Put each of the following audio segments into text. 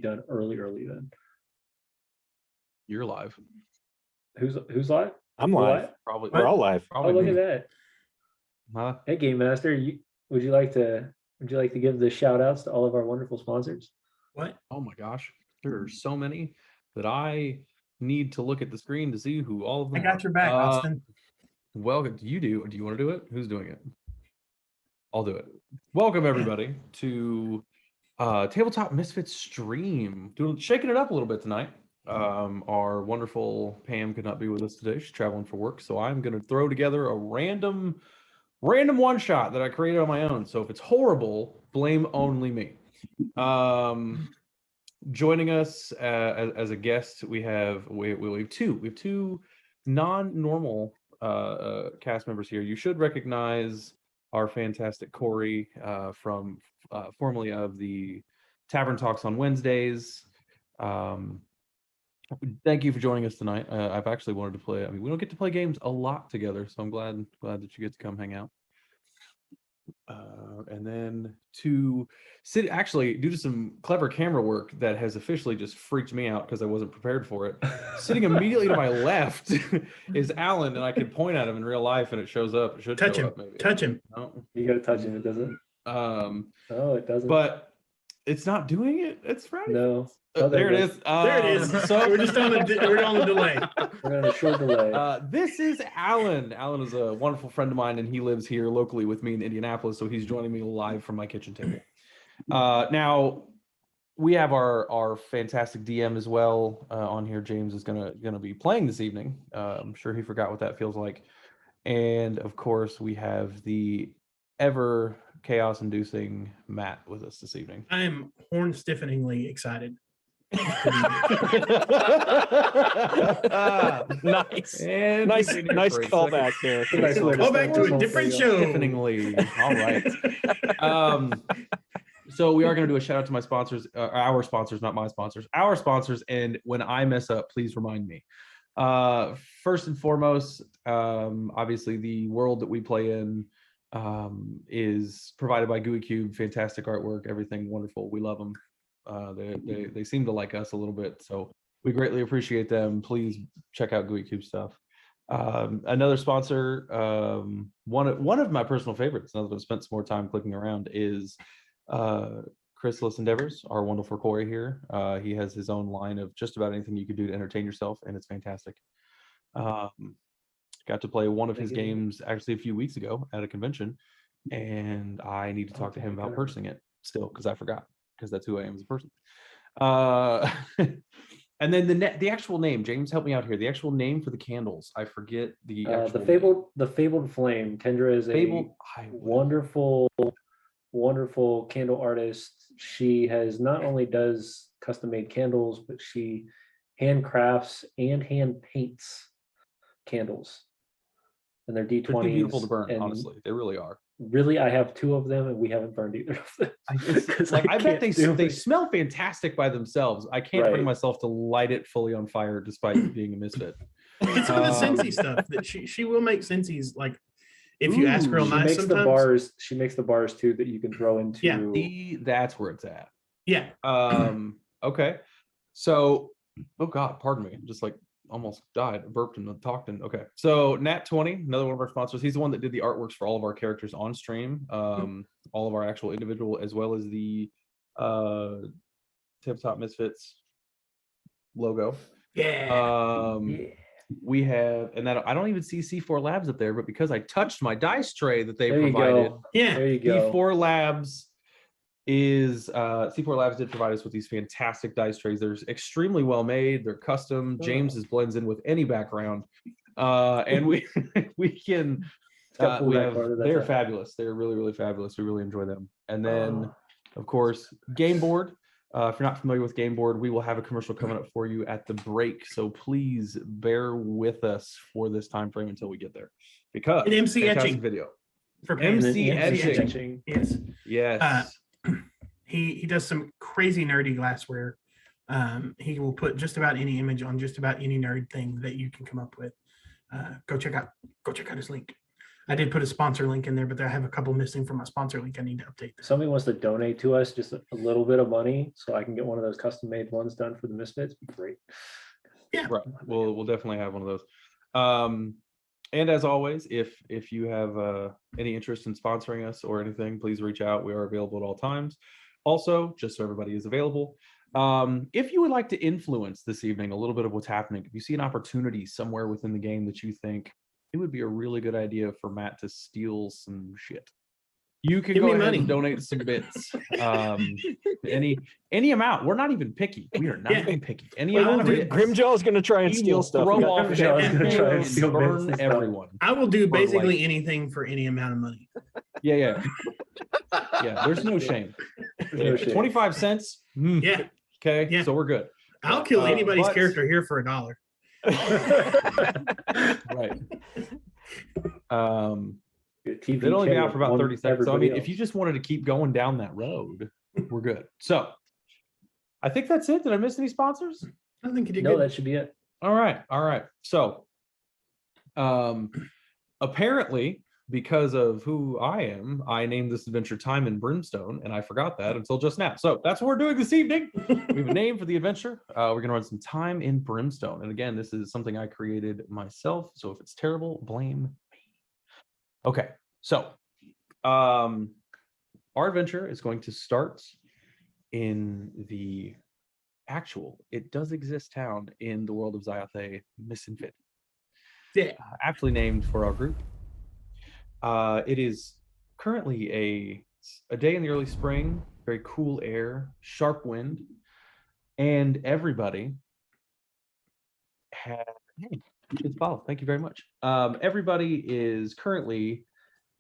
Done early then. You're live. Who's live? I'm We're live. Probably. We're all live. Oh, look at that. Huh? Hey, Game Master, would you like to give the shout outs to all of our wonderful sponsors? What? Oh my gosh, there are so many that I need to look at the screen to see who all of them I got your back, Austin. Welcome. Do you want to do it? Who's doing it? I'll do it. Welcome everybody to Tabletop Misfits stream. Shaking it up a little bit tonight. Our wonderful Pam could not be with us today. She's traveling for work, so I'm going to throw together a random one shot that I created on my own. So if it's horrible, blame only me. Joining us as a guest, we have two non-normal cast members here. You should recognize our fantastic Corey from formerly of the Tavern Talks on Wednesdays. Thank you for joining us tonight. I've actually wanted to play. I mean, we don't get to play games a lot together, so I'm glad that you get to come hang out. And then to sit, actually, due to some clever camera work that has officially just freaked me out because I wasn't prepared for it, sitting immediately to my left is Alan, and I could point at him in real life and it shows up. It should Touch show him. up, maybe. Touch him. No. You gotta touch him, it doesn't. Oh, it doesn't. But it's not doing it. It's Friday. No. Oh, there it is. There it is. So we're just on the delay. We're on a short delay. This is Alan. Alan is a wonderful friend of mine, and he lives here locally with me in Indianapolis, so he's joining me live from my kitchen table. Now, we have our fantastic DM as well on here. James is gonna be playing this evening. I'm sure he forgot what that feels like. And of course, we have the ever chaos-inducing Matt with us this evening. I am horn-stiffeningly excited. Nice. And Nice callback there. Nice way to Go back to a start different this show. Stiffeningly. All right. So we are going to do a shout out to my sponsors, our sponsors, not my sponsors, our sponsors. And when I mess up, please remind me. First and foremost, obviously the world that we play in is provided by Gooey Cube. Fantastic artwork, everything wonderful. We love them. They seem to like us a little bit, so we greatly appreciate them. Please check out Gooey Cube stuff. Another sponsor, one of my personal favorites, now that I've spent some more time clicking around, is Chrysalis Endeavors, our wonderful Corey here. He has his own line of just about anything you could do to entertain yourself, and it's fantastic. Got to play one of his games actually a few weeks ago at a convention, and I need to talk to him about purchasing it still because I forgot, because that's who I am as a person. And then the actual name, James, help me out here. The actual name for the candles, I forget the actual the fabled flame. Kendra is a wonderful wonderful candle artist. She has not only does custom made candles, but she handcrafts and hand paints candles. And they're They're D20s. too beautiful to burn, and honestly. They really are. Really, I have 2 of them and we haven't burned either of them. I bet they can't do it. smell fantastic by themselves. I can't bring Right. myself to light it fully on fire despite being a misfit. It's some of the Um, Scentsy stuff that she will make Scentsies, like if you ask real Ooh, She nice makes the sometimes. bars. She makes the bars too that you can throw into. Yeah. See, that's where it's at. Yeah. Okay. So, oh God, pardon me. Just like almost died, burped and talked and okay. So Nat 20, another one of our sponsors. He's the one that did the artworks for all of our characters on stream. All of our actual individual as well as the Tip Top Misfits logo. Yeah. Yeah. We have, and that I don't even see C4 Labs up there, but because I touched my dice tray that they There you provided, go. Yeah. There you go. C4 Labs is C4 Labs did provide us with these fantastic dice trays. They're extremely well made. They're custom. James's blends in with any background, and we we can Got pulled we back have harder, that's they're it. fabulous. They're really fabulous. We really enjoy them. And then of course Game Board. If you're not familiar with Game Board, we will have a commercial coming up for you at the break. So please bear with us for this time frame until we get there, because And MC fantastic etching. video. For And then MC etching. Yes. Yes. He does some crazy nerdy glassware. He will put just about any image on just about any nerd thing that you can come up with. Go check out his link. I did put a sponsor link in there, but I have a couple missing from my sponsor link. I need to update that. Somebody wants to donate to us just a little bit of money so I can get one of those custom made ones done for the Misfits. Be great. Yeah. Right. We'll definitely have one of those. And as always, if you have any interest in sponsoring us or anything, please reach out. We are available at all times. Also, just so everybody is available, if you would like to influence this evening a little bit of what's happening, if you see an opportunity somewhere within the game that you think it would be a really good idea for Matt to steal some shit, you can Give go me ahead money. and donate some bits. Any amount. We're not even picky. We are not Yeah. even picky. Any Well, amount of we'll do- bits. Grimjaw's gonna try and He steal will stuff. throw again. off Grimjaw's everything gonna try and and steal bits burn and stuff. everyone. I will do For, basically like- anything for any amount of money. Yeah. There's no shame. No shame. 25 cents. Yeah. Okay. Yeah. So we're good. I'll kill anybody's but- character here for $1. Right. TVK It'll only be out for about won 30 seconds. So I mean, everybody if you just wanted to keep going down that road, we're good. So I think that's it. Did I miss any sponsors? I think you did No, good. that should be it. All right. So apparently, because of who I am, I named this adventure Time in Brimstone, and I forgot that until just now. So that's what we're doing this evening. We have a name for the adventure. We're gonna run some Time in Brimstone. And again, this is something I created myself. So if it's terrible, blame me. Okay, so our adventure is going to start in the actual, it does exist town in the world of Zyathe, Misinfit. Yeah. Aptly named for our group. It is currently a day in the early spring, very cool air, sharp wind, and everybody had, hey, it's Paul, thank you very much. Everybody is currently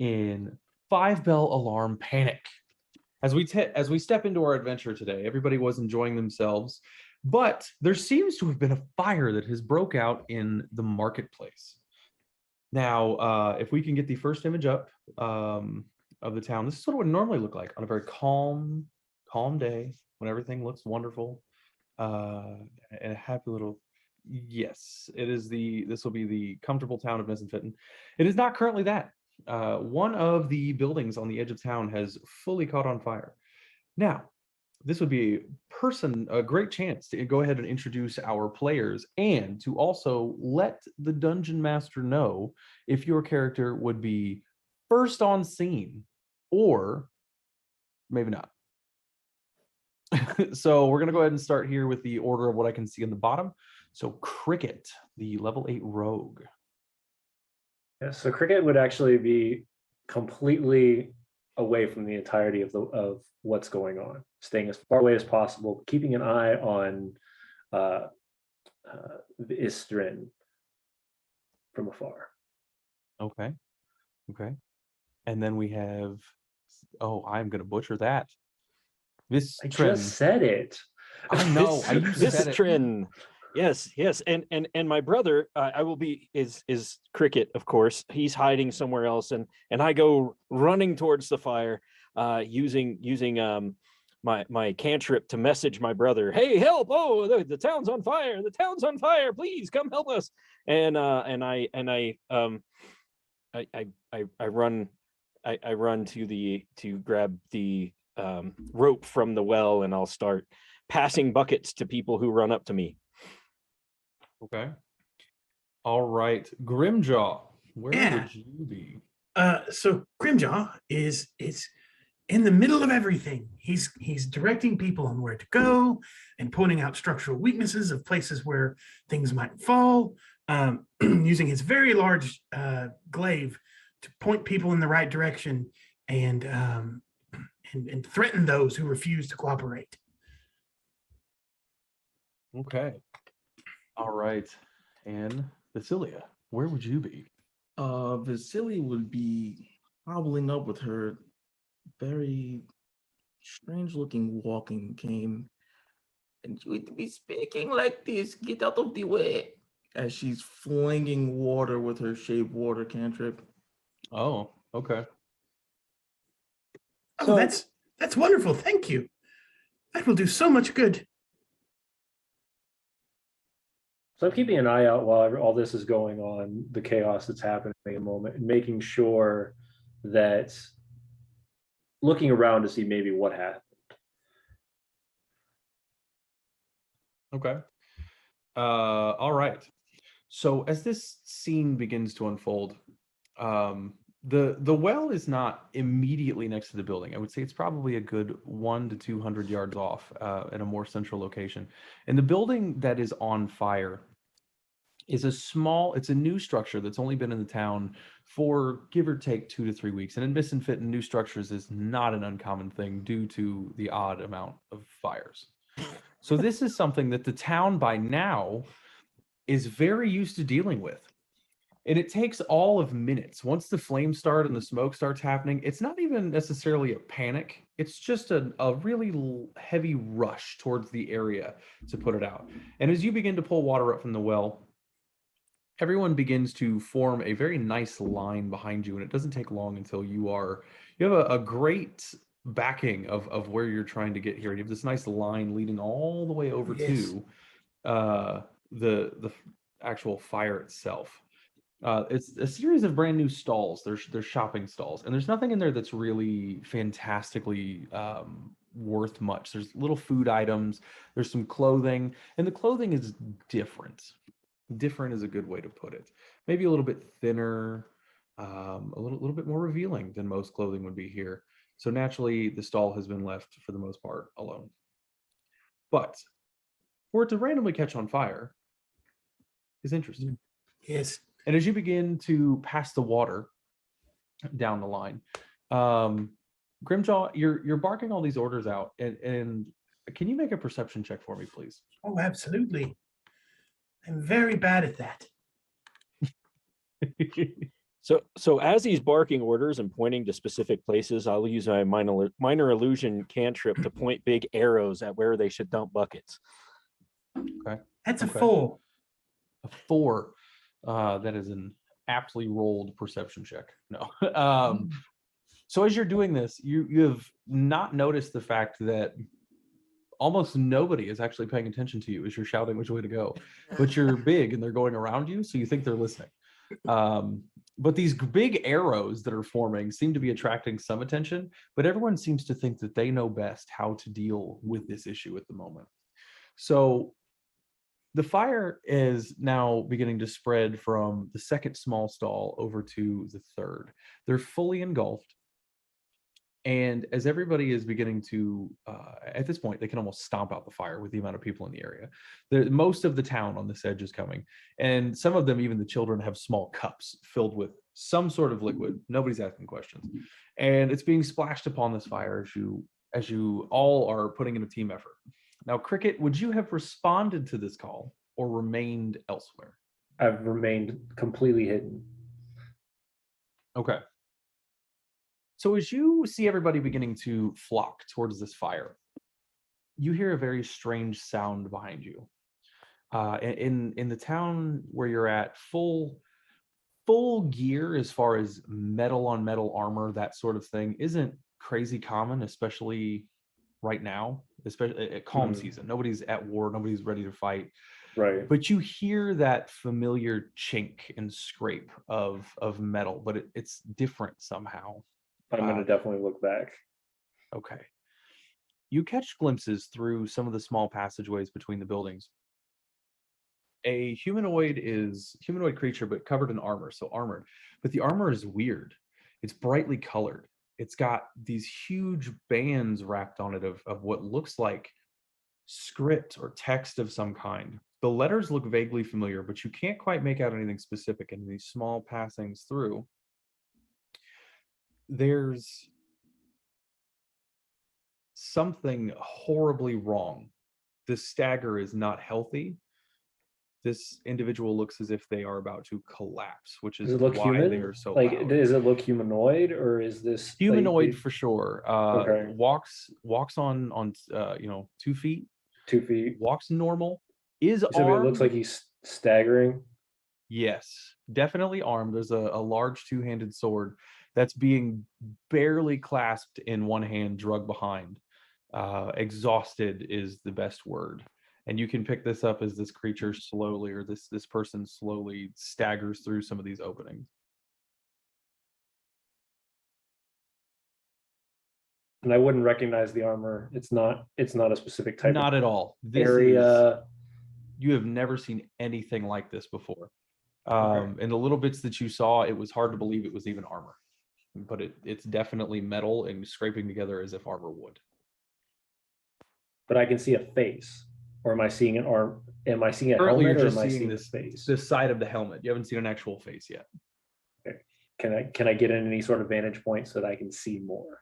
in 5-bell alarm panic. As we step into our adventure today, everybody was enjoying themselves, but there seems to have been a fire that has broke out in the marketplace. Now, if we can get the first image up of the town, this is what it would normally look like on a very calm day when everything looks wonderful, and a happy little. Yes, it is this will be the comfortable town of Misinfitten. It is not currently that. One of the buildings on the edge of town has fully caught on fire. Now, this would be a great chance to go ahead and introduce our players and to also let the dungeon master know if your character would be first on scene or maybe not. So we're going to go ahead and start here with the order of what I can see in the bottom. So Cricket, the level 8 rogue. Yeah, so Cricket would actually be completely away from the entirety of what's going on, staying as far away as possible, keeping an eye on the Istrin from afar. Okay. And then we have Oh, I'm gonna butcher that. I Vistrin. just said it. I know. You said it. Vistrin. Yes, and my brother, I will be is Cricket, of course. He's hiding somewhere else, and I go running towards the fire, using my cantrip to message my brother, "Hey, help! Oh, the town's on fire! The town's on fire! Please come help us!" And I run, I run to grab the rope from the well, and I'll start passing buckets to people who run up to me. Okay. All right, Grimjaw, where Yeah. would you be? So Grimjaw is in the middle of everything. He's directing people on where to go and pointing out structural weaknesses of places where things might fall, using his very large glaive to point people in the right direction and threaten those who refuse to cooperate. Okay. All right. And Vasilia, where would you be? Vasily would be hobbling up with her very strange looking walking cane. And you would be speaking like this. Get out of the way. As she's flinging water with her shape water cantrip. Oh, okay. Oh, So- that's wonderful. Thank you. That will do so much good. So I'm keeping an eye out while all this is going on, the chaos that's happening at the moment, and making sure that looking around to see maybe what happened. Okay. All right. So as this scene begins to unfold, the well is not immediately next to the building. I would say it's probably a good 100 to 200 yards off, in a more central location. And the building that is on fire is it's a new structure that's only been in the town for give or take 2 to 3 weeks. And in Misfit, new structures is not an uncommon thing due to the odd amount of fires. So this is something that the town by now is very used to dealing with. And it takes all of minutes. Once the flames start and the smoke starts happening, it's not even necessarily a panic. It's just a really heavy rush towards the area to put it out. And as you begin to pull water up from the well, everyone begins to form a very nice line behind you. And it doesn't take long until you have a great backing of where you're trying to get here. You have this nice line leading all the way over Yes. to the actual fire itself. It's a series of brand new stalls. There's shopping stalls, and there's nothing in there that's really fantastically worth much. There's little food items. There's some clothing, and the clothing is different. Different is a good way to put it. Maybe a little bit thinner, a little bit more revealing than most clothing would be here. So naturally, the stall has been left for the most part alone. But for it to randomly catch on fire is interesting. Yes. And as you begin to pass the water down the line, Grimjaw, you're barking all these orders out, and can you make a perception check for me, please? Oh, absolutely. I'm very bad at that. So as he's barking orders and pointing to specific places, I'll use my minor illusion cantrip to point big arrows at where they should dump buckets. Okay. That's a Okay. 4. A 4. That is an aptly rolled perception check. No. So as you're doing this, you have not noticed the fact that almost nobody is actually paying attention to you as you're shouting which way to go. But you're big and they're going around you, so you think they're listening. But these big arrows that are forming seem to be attracting some attention, but everyone seems to think that they know best how to deal with this issue at the moment. So the fire is now beginning to spread from the second small stall over to the third. They're fully engulfed. And as everybody is beginning to, at this point, they can almost stomp out the fire with the amount of people in the area. Most of the town on this edge is coming. And some of them, even the children, have small cups filled with some sort of liquid. Nobody's asking questions. And it's being splashed upon this fire as you all are putting in a team effort. Now, Cricket, would you have responded to this call or remained elsewhere? I've remained completely hidden. Okay. So as you see everybody beginning to flock towards this fire, you hear a very strange sound behind you. In the town where you're at, full gear as far as metal on metal armor, that sort of thing, isn't crazy common, especially right now, especially at calm season. Nobody's at war, nobody's ready to fight. Right. But you hear that familiar chink and scrape of metal, but it's different somehow. I'm going to definitely look back. Okay. You catch glimpses through some of the small passageways between the buildings. A humanoid creature, but covered in armor, so armored. But the armor is weird. It's brightly colored. It's got these huge bands wrapped on it of what looks like script or text of some kind. The letters look vaguely familiar, but you can't quite make out anything specific in these small passings through. There's something horribly wrong. This stagger is not healthy. This individual looks as if they are about to collapse, which is Does it look why human? they are so like, loud. does it look humanoid, or is this like, Humanoid for sure. Okay. Walks on 2 feet. 2 feet? Walks normal. Is You said it armed. looks like he's staggering. Yes, definitely armed. There's a large two-handed sword that's being barely clasped in one hand, drug behind. Exhausted is the best word. And you can pick this up as this creature slowly, or this person slowly staggers through some of these openings. And I wouldn't recognize the armor. It's not a specific type Not of at all. This area. You have never seen anything like this before. Okay. And the little bits that you saw, it was hard to believe it was even armor. But it's definitely metal and scraping together as if armor would. But I can see a face. Or am I seeing an arm? Am I seeing a Currently, helmet, you're or just am I seeing seeing this a face? this side of the helmet. You haven't seen an actual face yet. Okay. Can I get in any sort of vantage point so that I can see more?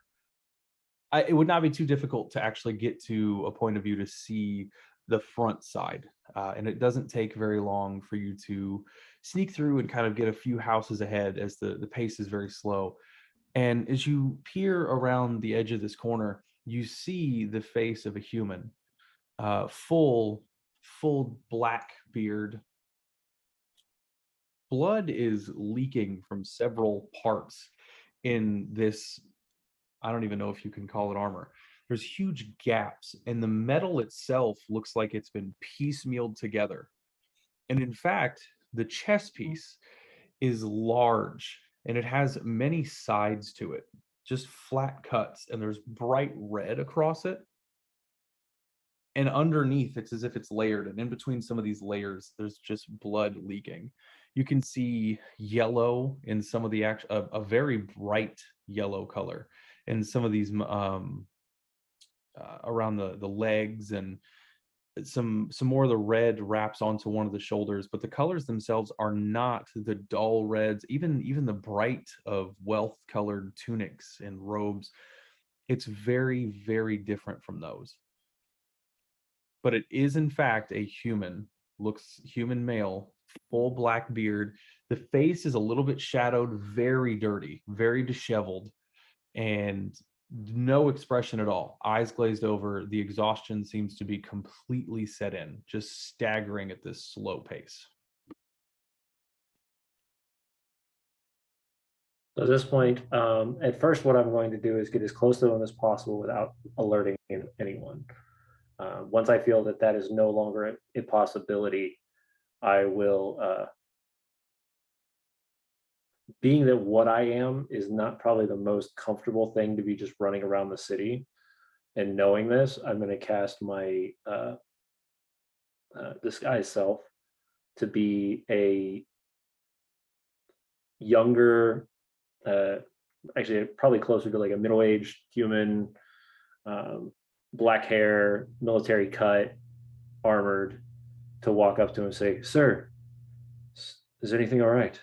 It would not be too difficult to actually get to a point of view to see the front side. And it doesn't take very long for you to sneak through and kind of get a few houses ahead, as the pace is very slow. And as you peer around the edge of this corner, you see the face of a human, full black beard. Blood is leaking from several parts in this. I don't even know if you can call it armor. There's huge gaps, and the metal itself looks like it's been piecemealed together. And in fact, the chest piece is large, and it has many sides to it, just flat cuts, and there's bright red across it. And underneath, it's as if it's layered, and in between some of these layers, there's just blood leaking. You can see yellow in some of the a very bright yellow color in some of these around the legs, and some more of the red wraps onto one of the shoulders, but the colors themselves are not the dull reds, even the bright of wealth colored tunics and robes. It's very, very different from those. But it is in fact a human, looks human male, full black beard. The face is a little bit shadowed, very dirty, very disheveled, and no expression at all. Eyes glazed over. The exhaustion seems to be completely set in, just staggering at this slow pace. So at this point, at first, what I'm going to do is get as close to them as possible without alerting anyone. Once I feel that that is no longer a possibility, I will, being that what I am is not probably the most comfortable thing to be just running around the city, and knowing this, I'm going to cast my disguise self to be a younger, actually probably closer to like a middle-aged human, black hair, military cut, armored, to walk up to him and say, "Sir, is anything all right?"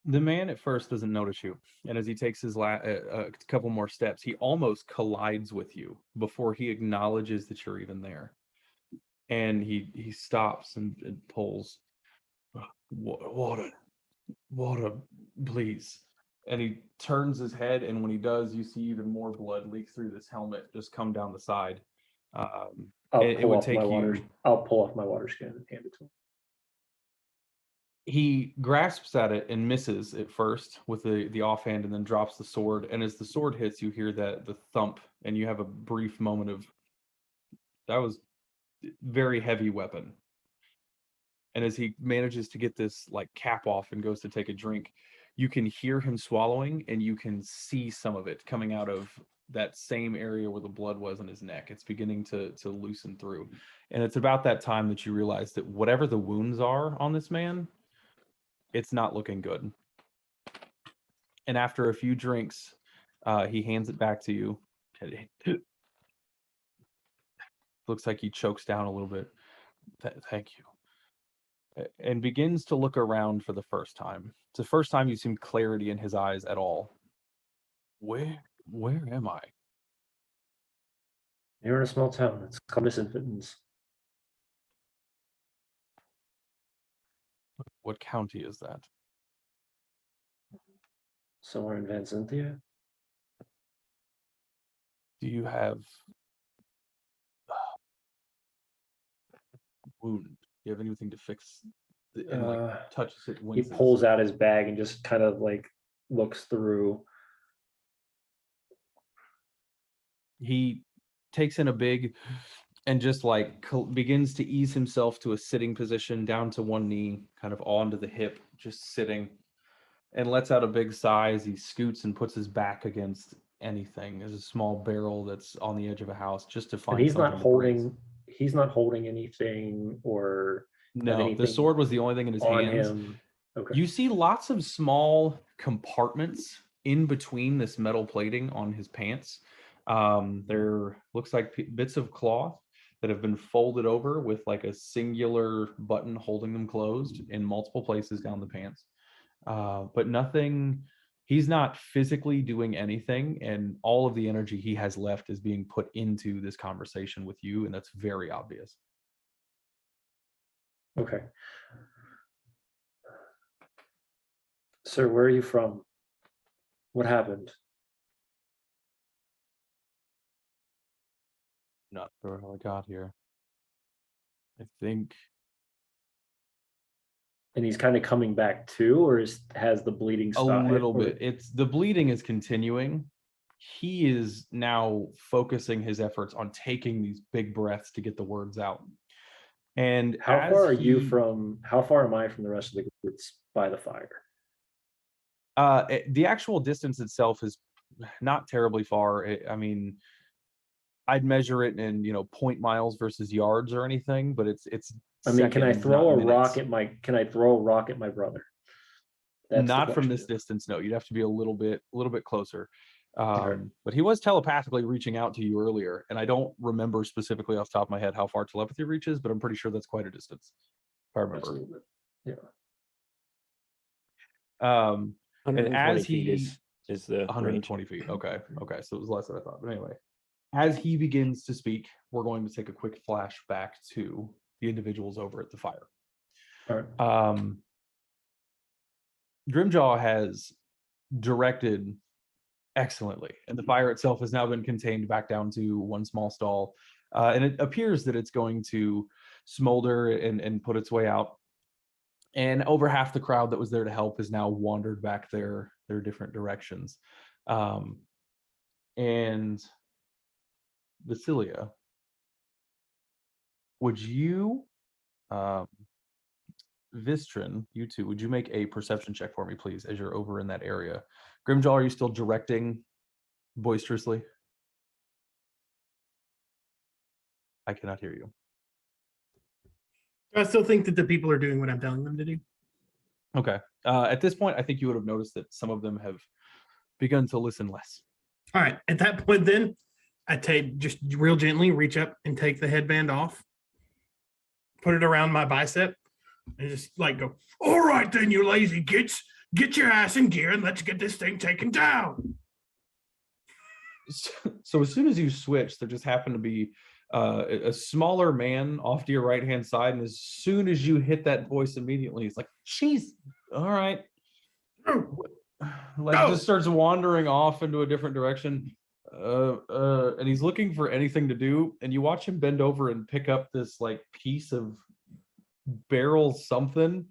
The man at first doesn't notice you, and as he takes his a couple more steps, he almost collides with you before he acknowledges that you're even there. And he stops and pulls. Water, please. and he turns his head, and when he does, you see even more blood leak through this helmet, just come down the side. It would take you. I'll pull off my water skin and hand it to him. He grasps at it and misses at first with the offhand, and then drops the sword. And as the sword hits, you hear the thump, and you have a brief moment of, that was very heavy weapon. And as he manages to get this like cap off and goes to take a drink, you can hear him swallowing, and you can see some of it coming out of that same area where the blood was in his neck. It's beginning to loosen through. And it's about that time that you realize that whatever the wounds are on this man, it's not looking good. And after a few drinks, he hands it back to you. Looks like he chokes down a little bit. Thank you. And begins to look around for the first time. It's the first time you see clarity in his eyes at all. Where am I? You're in a small town. It's called Misinfitons. What county is that? Somewhere in Van Cynthia. Do you have wound? Do you have anything to fix? And like touches it. He pulls out his bag and just kind of like looks through. He takes in a big and just like begins to ease himself to a sitting position, down to one knee, kind of onto the hip, just sitting, and lets out a big sigh as he scoots and puts his back against anything. There's a small barrel that's on the edge of a house just to find. And he's not something to holding. He's not holding anything or. No, the sword was the only thing in his hands. Okay. You see lots of small compartments in between this metal plating on his pants. There looks like bits of cloth that have been folded over with like a singular button holding them closed in multiple places down the pants. But nothing, he's not physically doing anything, and all of the energy he has left is being put into this conversation with you, and that's very obvious. Okay. Sir, where are you from? What happened? Not sure how I got here. I think. And he's kind of coming back too, or has the bleeding stopped? A little bit. It's the bleeding is continuing. He is now focusing his efforts on taking these big breaths to get the words out. And how far am I from the rest of the group that's by the fire? The actual distance itself is not terribly far. I mean, I'd measure it in, point miles versus yards or anything, but it's I mean, can I throw a rock at my brother? That's not from this distance. No, you'd have to be a little bit closer. But he was telepathically reaching out to you earlier, and I don't remember specifically off the top of my head how far telepathy reaches, but I'm pretty sure that's quite a distance, if I remember. Yeah. And as he is the 120 range. feet. Okay, so it was less than I thought. But anyway, as he begins to speak, we're going to take a quick flashback to the individuals over at the fire. All right. Grimjaw has directed excellently, and the fire itself has now been contained back down to one small stall, and it appears that it's going to smolder and put its way out. And over half the crowd that was there to help has now wandered back their different directions. And Vasilia, would you, Vistrin, you two, would you make a perception check for me, please, as you're over in that area? Grimjaw, are you still directing boisterously? I cannot hear you. I still think that the people are doing what I'm telling them to do. Okay. At this point, I think you would have noticed that some of them have begun to listen less. All right. At that point, then I just real gently reach up and take the headband off, put it around my bicep, and just like go, all right, then, you lazy gits, get your ass in gear and let's get this thing taken down. So as soon as you switch, there just happened to be a smaller man off to your right-hand side, and as soon as you hit that voice immediately, it's like, "Jeez, all right." like Go! just starts wandering off into a different direction. And he's looking for anything to do, and you watch him bend over and pick up this like piece of barrel something,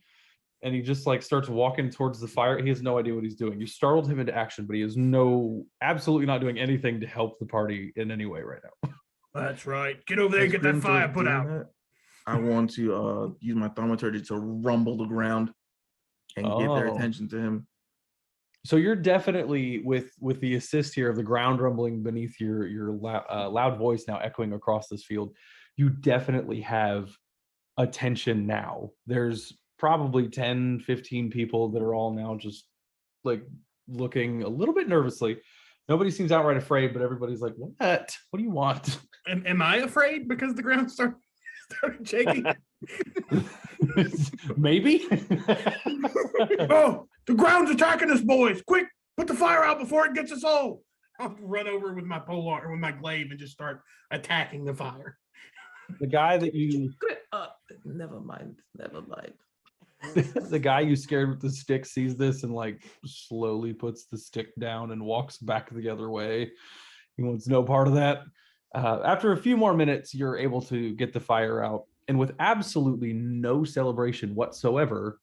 and he just like starts walking towards the fire. He has no idea what he's doing. You startled him into action, but he is absolutely not doing anything to help the party in any way right now. That's right. Get over there and As get that Grim fire starts put doing out. that, I want to use my thaumaturgy to rumble the ground and get their Oh. attention to him. So you're definitely with the assist here of the ground rumbling beneath your loud voice now echoing across this field. You definitely have attention now. There's probably 10, 15 people that are all now just like looking a little bit nervously. Nobody seems outright afraid, but everybody's like, what do you want? Am I afraid because the ground started shaking? Maybe. Oh, the ground's attacking us, boys! Quick, put the fire out before it gets us all. I'll run over with my polar or with my glaive and just start attacking the fire. The guy that you Never mind. the guy you scared with the stick sees this and like slowly puts the stick down and walks back the other way. He wants no part of that. After a few more minutes, you're able to get the fire out, and with absolutely no celebration whatsoever,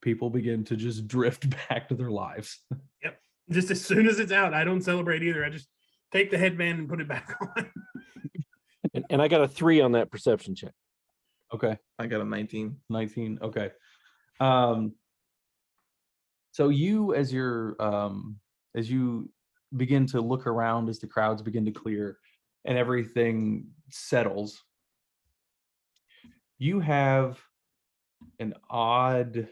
people begin to just drift back to their lives. Yep. Just as soon as it's out, I don't celebrate either. I just take the headband and put it back on. And I got a 3 on that perception check. Okay. I got a 19. 19. Okay. So you, as you begin to look around, as the crowds begin to clear and everything settles, you have an odd,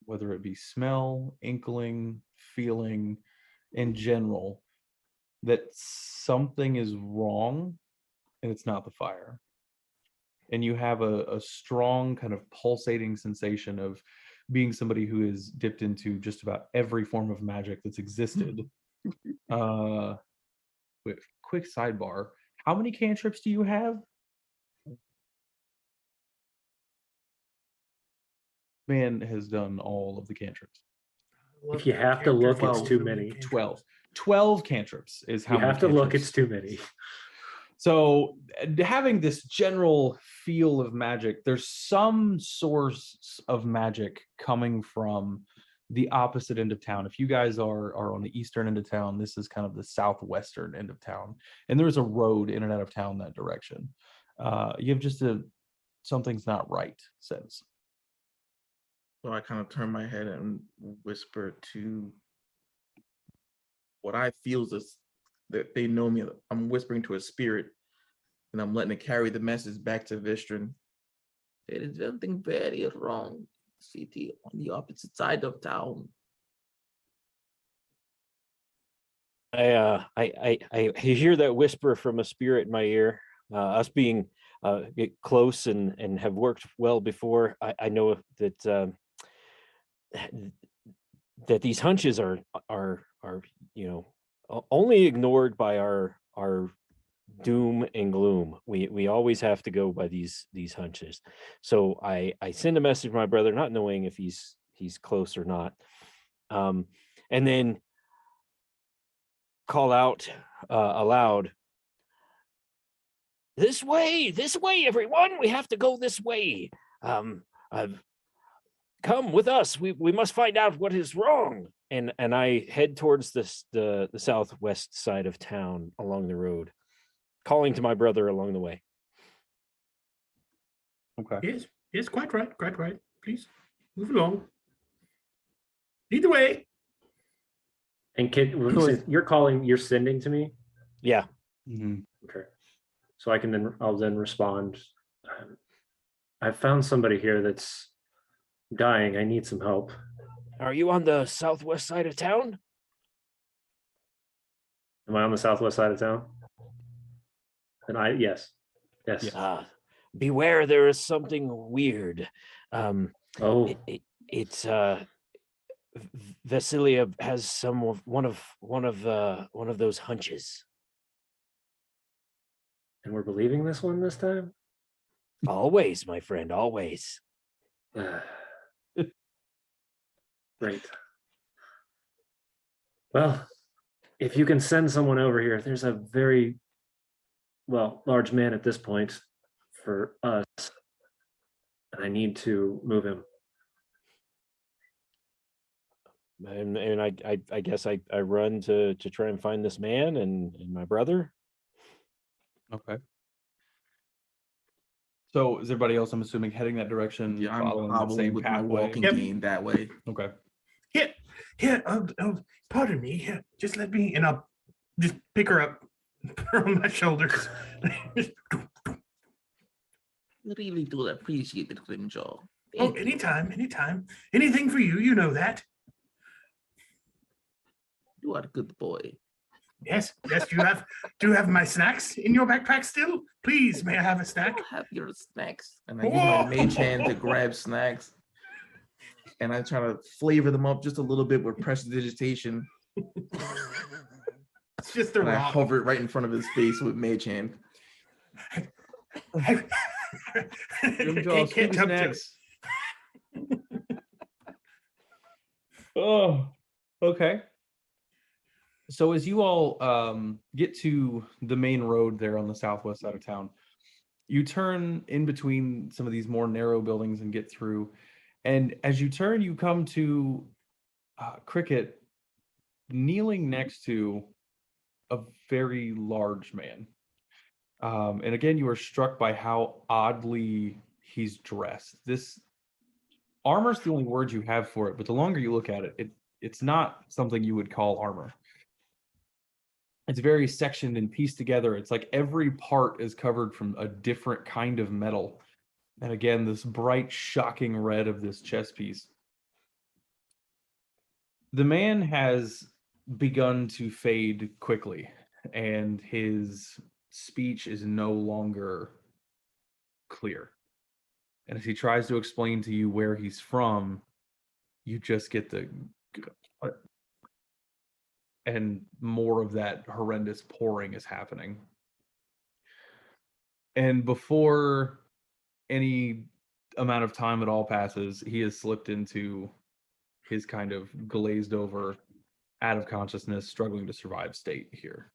whether it be smell, inkling, feeling in general, that something is wrong, and it's not the fire. And you have a strong kind of pulsating sensation of being somebody who is dipped into just about every form of magic that's existed. Wait, quick sidebar. How many cantrips do you have? Man has done all of the cantrips. If you have to look, it's too many. 12 cantrips is how You many have to look, cantrips. it's too many. So having this general feel of magic, there's some source of magic coming from the opposite end of town. If you guys are on the eastern end of town, this is kind of the southwestern end of town. And there's a road in and out of town that direction. You have just something's not right sense. So I kind of turn my head and whisper to what I feel is that they know me. I'm whispering to a spirit, and I'm letting it carry the message back to Vistron. There is something very wrong, city on the opposite side of town. I hear that whisper from a spirit in my ear. Us being close and have worked well before, I know that that these hunches are only ignored by our doom and gloom. We always have to go by these hunches. So I send a message to my brother, not knowing if he's close or not, and then call out aloud, this way, everyone, we have to go this way. Come with us, we must find out what is wrong. And I head towards the southwest side of town along the road, calling to my brother along the way. Okay. Yes, quite right. Please move along. Either way. And you're sending to me? Yeah. Mm-hmm. Okay. So I'll then respond. I found somebody here that's dying. I need some help. Are you on the southwest side of town? Am I on the southwest side of town? And yes. Beware, there is something weird. It's Vasilia has one of those hunches. And we're believing this one this time? Always, my friend, always. Great. Well, if you can send someone over here, there's a very, well, large man at this point for us, and I need to move him. And I guess I run to try and find this man and my brother. Okay. So is everybody else, I'm assuming, heading that direction, Yeah, I'm following that hobbling same with my pathway? walking Yep. cane that way. Okay. Here, pardon me. Here, just let me, and I'll just pick her up, put her on my shoulders. Really do appreciate it, Grimjaw. Oh, anytime. Anything for you, you know that. You are a good boy. Yes. Do you have my snacks in your backpack still? Please, may I have a snack? I'll have your snacks. And I use my Whoa! mage hand to grab snacks. And I try to flavor them up just a little bit with prestidigitation. It's just a And I rock. hover it right in front of his face with mage hand. Grimjaw, Can't Scooby jump to it. Snacks. Oh, okay. So as you all get to the main road there on the southwest side of town, you turn in between some of these more narrow buildings and get through. And as you turn, you come to Cricket kneeling next to a very large man. And again, you are struck by how oddly he's dressed. This armor's the only word you have for it, but the longer you look at it, it's not something you would call armor. It's very sectioned and pieced together. It's like every part is covered from a different kind of metal. And again, this bright, shocking red of this chest piece. The man has begun to fade quickly, and his speech is no longer clear. And as he tries to explain to you where he's from, you just get the and more of that horrendous pouring is happening. And before any amount of time at all passes, he has slipped into his kind of glazed over, out of consciousness, struggling to survive state here.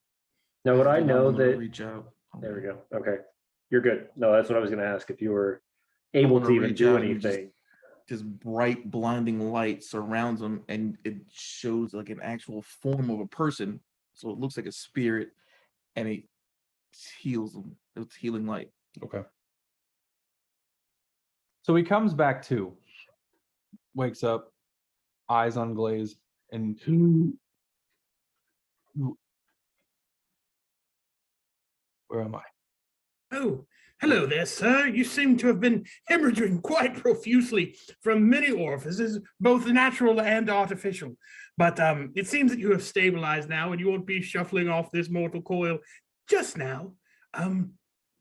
Now, would I know I'm gonna that? reach out. There we go. Okay, you're good. No, that's what I was going to ask, if you were able to gonna even reach do out and anything. This bright, blinding light surrounds him, and it shows like an actual form of a person. So it looks like a spirit, and it heals him. It's healing light. Okay. So he comes back to, wakes up, eyes unglazed, and where am I? Oh, hello there, sir. You seem to have been hemorrhaging quite profusely from many orifices, both natural and artificial. But it seems that you have stabilized now, and you won't be shuffling off this mortal coil just now.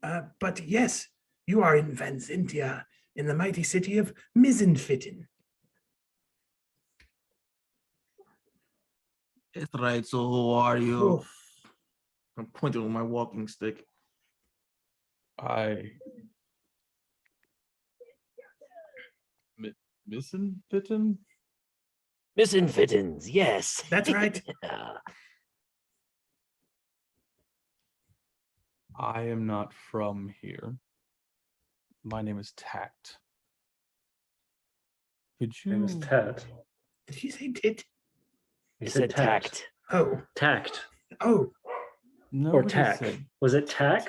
But yes, you are in Vancentia, in the mighty city of Mizenfitten. That's right. So who are you? Oh, I'm pointing with my walking stick. Missing Fitton? Misinfittins, yes. that's right. I am not from here. My name is Tact. Could you? Name is Tet. Did he say tit? He He said said tact. Oh, Tact. oh, No, Or tack. Was it tack?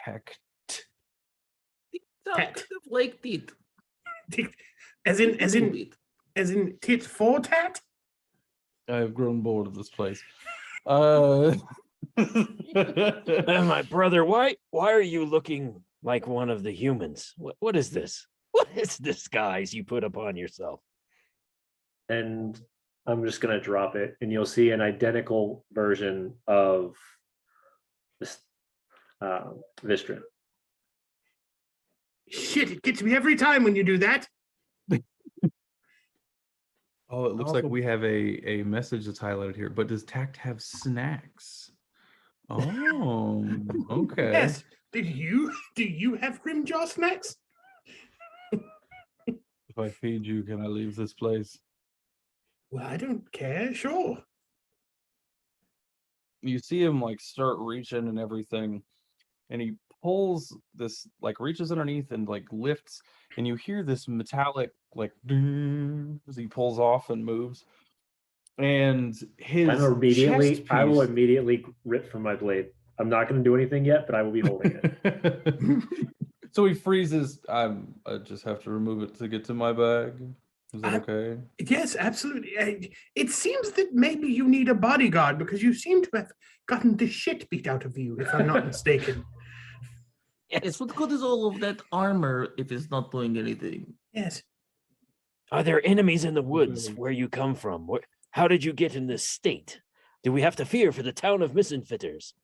Tact. Sounds Tat. kind of like tit. tit. As in tit for tat? I've grown bored of this place. Uh, My brother, why are you looking like one of the humans? What is this? What is this guise you put upon yourself? And I'm just going to drop it, and you'll see an identical version of this Vistrin. Shit, it gets me every time when you do that. Oh, it looks like we have a message that's highlighted here. But does Tact have snacks? Oh, okay. Yes. Do you have Grimjaw snacks? If I feed you, can I leave this place? Well, I don't care. Sure. You see him like start reaching and everything, and he pulls this, like reaches underneath and like lifts, and you hear this metallic like ding as he pulls off and moves, and his chest I will piece. immediately rip from my blade. I'm not going to do anything yet, but I will be holding it. So he freezes. I just have to remove it to get to my bag. Is that okay? Yes, absolutely. It seems that maybe you need a bodyguard because you seem to have gotten the shit beat out of you, if I'm not mistaken. Yes, what good is all of that armor if it's not doing anything? Yes. Are there enemies in the woods Okay. where you come from? How did you get in this state? Do we have to fear for the town of Misinfitters?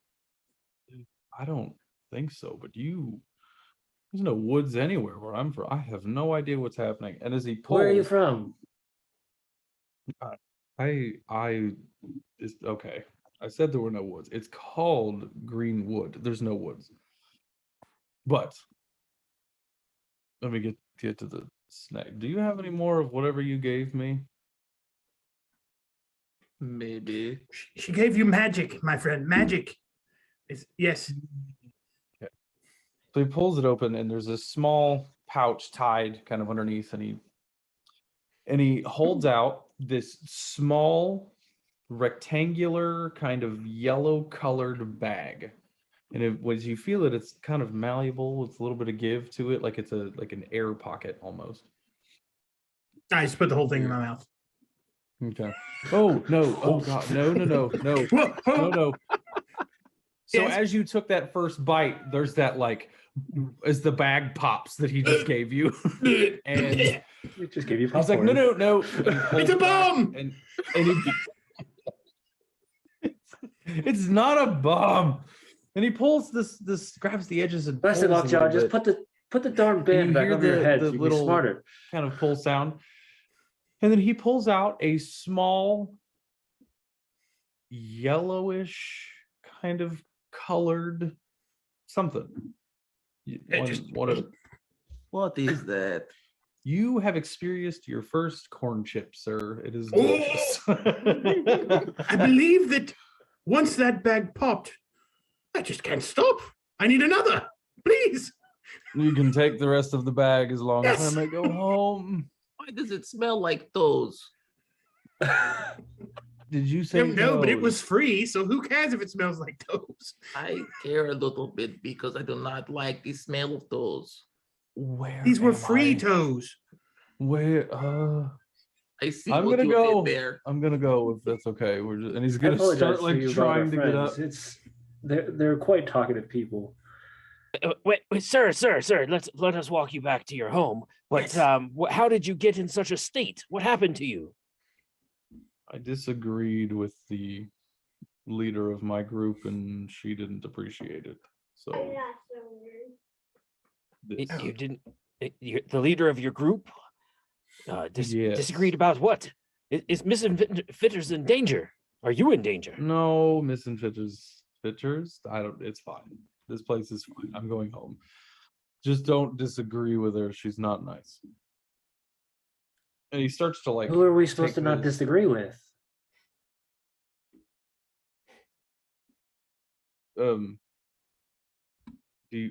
I don't think so, but there's no woods anywhere where I'm from. I have no idea what's happening. And as he pulls, Where are you from? It's okay. I said there were no woods. It's called Greenwood. There's no woods. But let me get to the snack. Do you have any more of whatever you gave me? Maybe. She gave you magic, my friend. Magic. Yes. Okay. So he pulls it open, and there's a small pouch tied kind of underneath, and he holds out this small rectangular kind of yellow colored bag. And as you feel it, it's kind of malleable. It's a little bit of give to it, like it's like an air pocket almost. I just put the whole thing in my mouth. Okay. Oh no! Oh god! No! No! So Yes. as you took that first bite, there's that like, as the bag pops that he just gave you, and It just gave you he's like, popcorn. no! And he pulls It's a it back, bomb! and it's not a bomb. And he pulls this, grabs the edges and pulls Blessed a Lockjaw, little just bit. put the darn And band you back hear over your head the so you can be little smarter. kind of pull sound. And then he pulls out a small yellowish kind of colored something. What is that? You have experienced your first corn chip, sir. It is Oh! delicious. I believe that once that bag popped, I just can't stop. I need another. Please. You can take the rest of the bag as long as Yes. I may go home. Why does it smell like those? Did you I say don't know, but it toes? was free, so who cares if it smells like toes? I care a little bit because I do not like the smell of those. Where These were am free I? toes. Where? I see I'm what gonna you go. did there. I'm gonna go if that's okay. And he's I gonna apologize start to like you about our trying to get up. friends. They're quite talkative people. Wait, sir, let us walk you back to your home. But Yes. how did you get in such a state? What happened to you? I disagreed with the leader of my group, and she didn't appreciate it. So You didn't. The leader of your group Yes. disagreed about what? Is Misinfitters in danger? Are you in danger? No, Fitters. I don't. It's fine. This place is fine. I'm going home. Just don't disagree with her. She's not nice. And he starts to like. Who are we supposed to take not this- disagree with? Do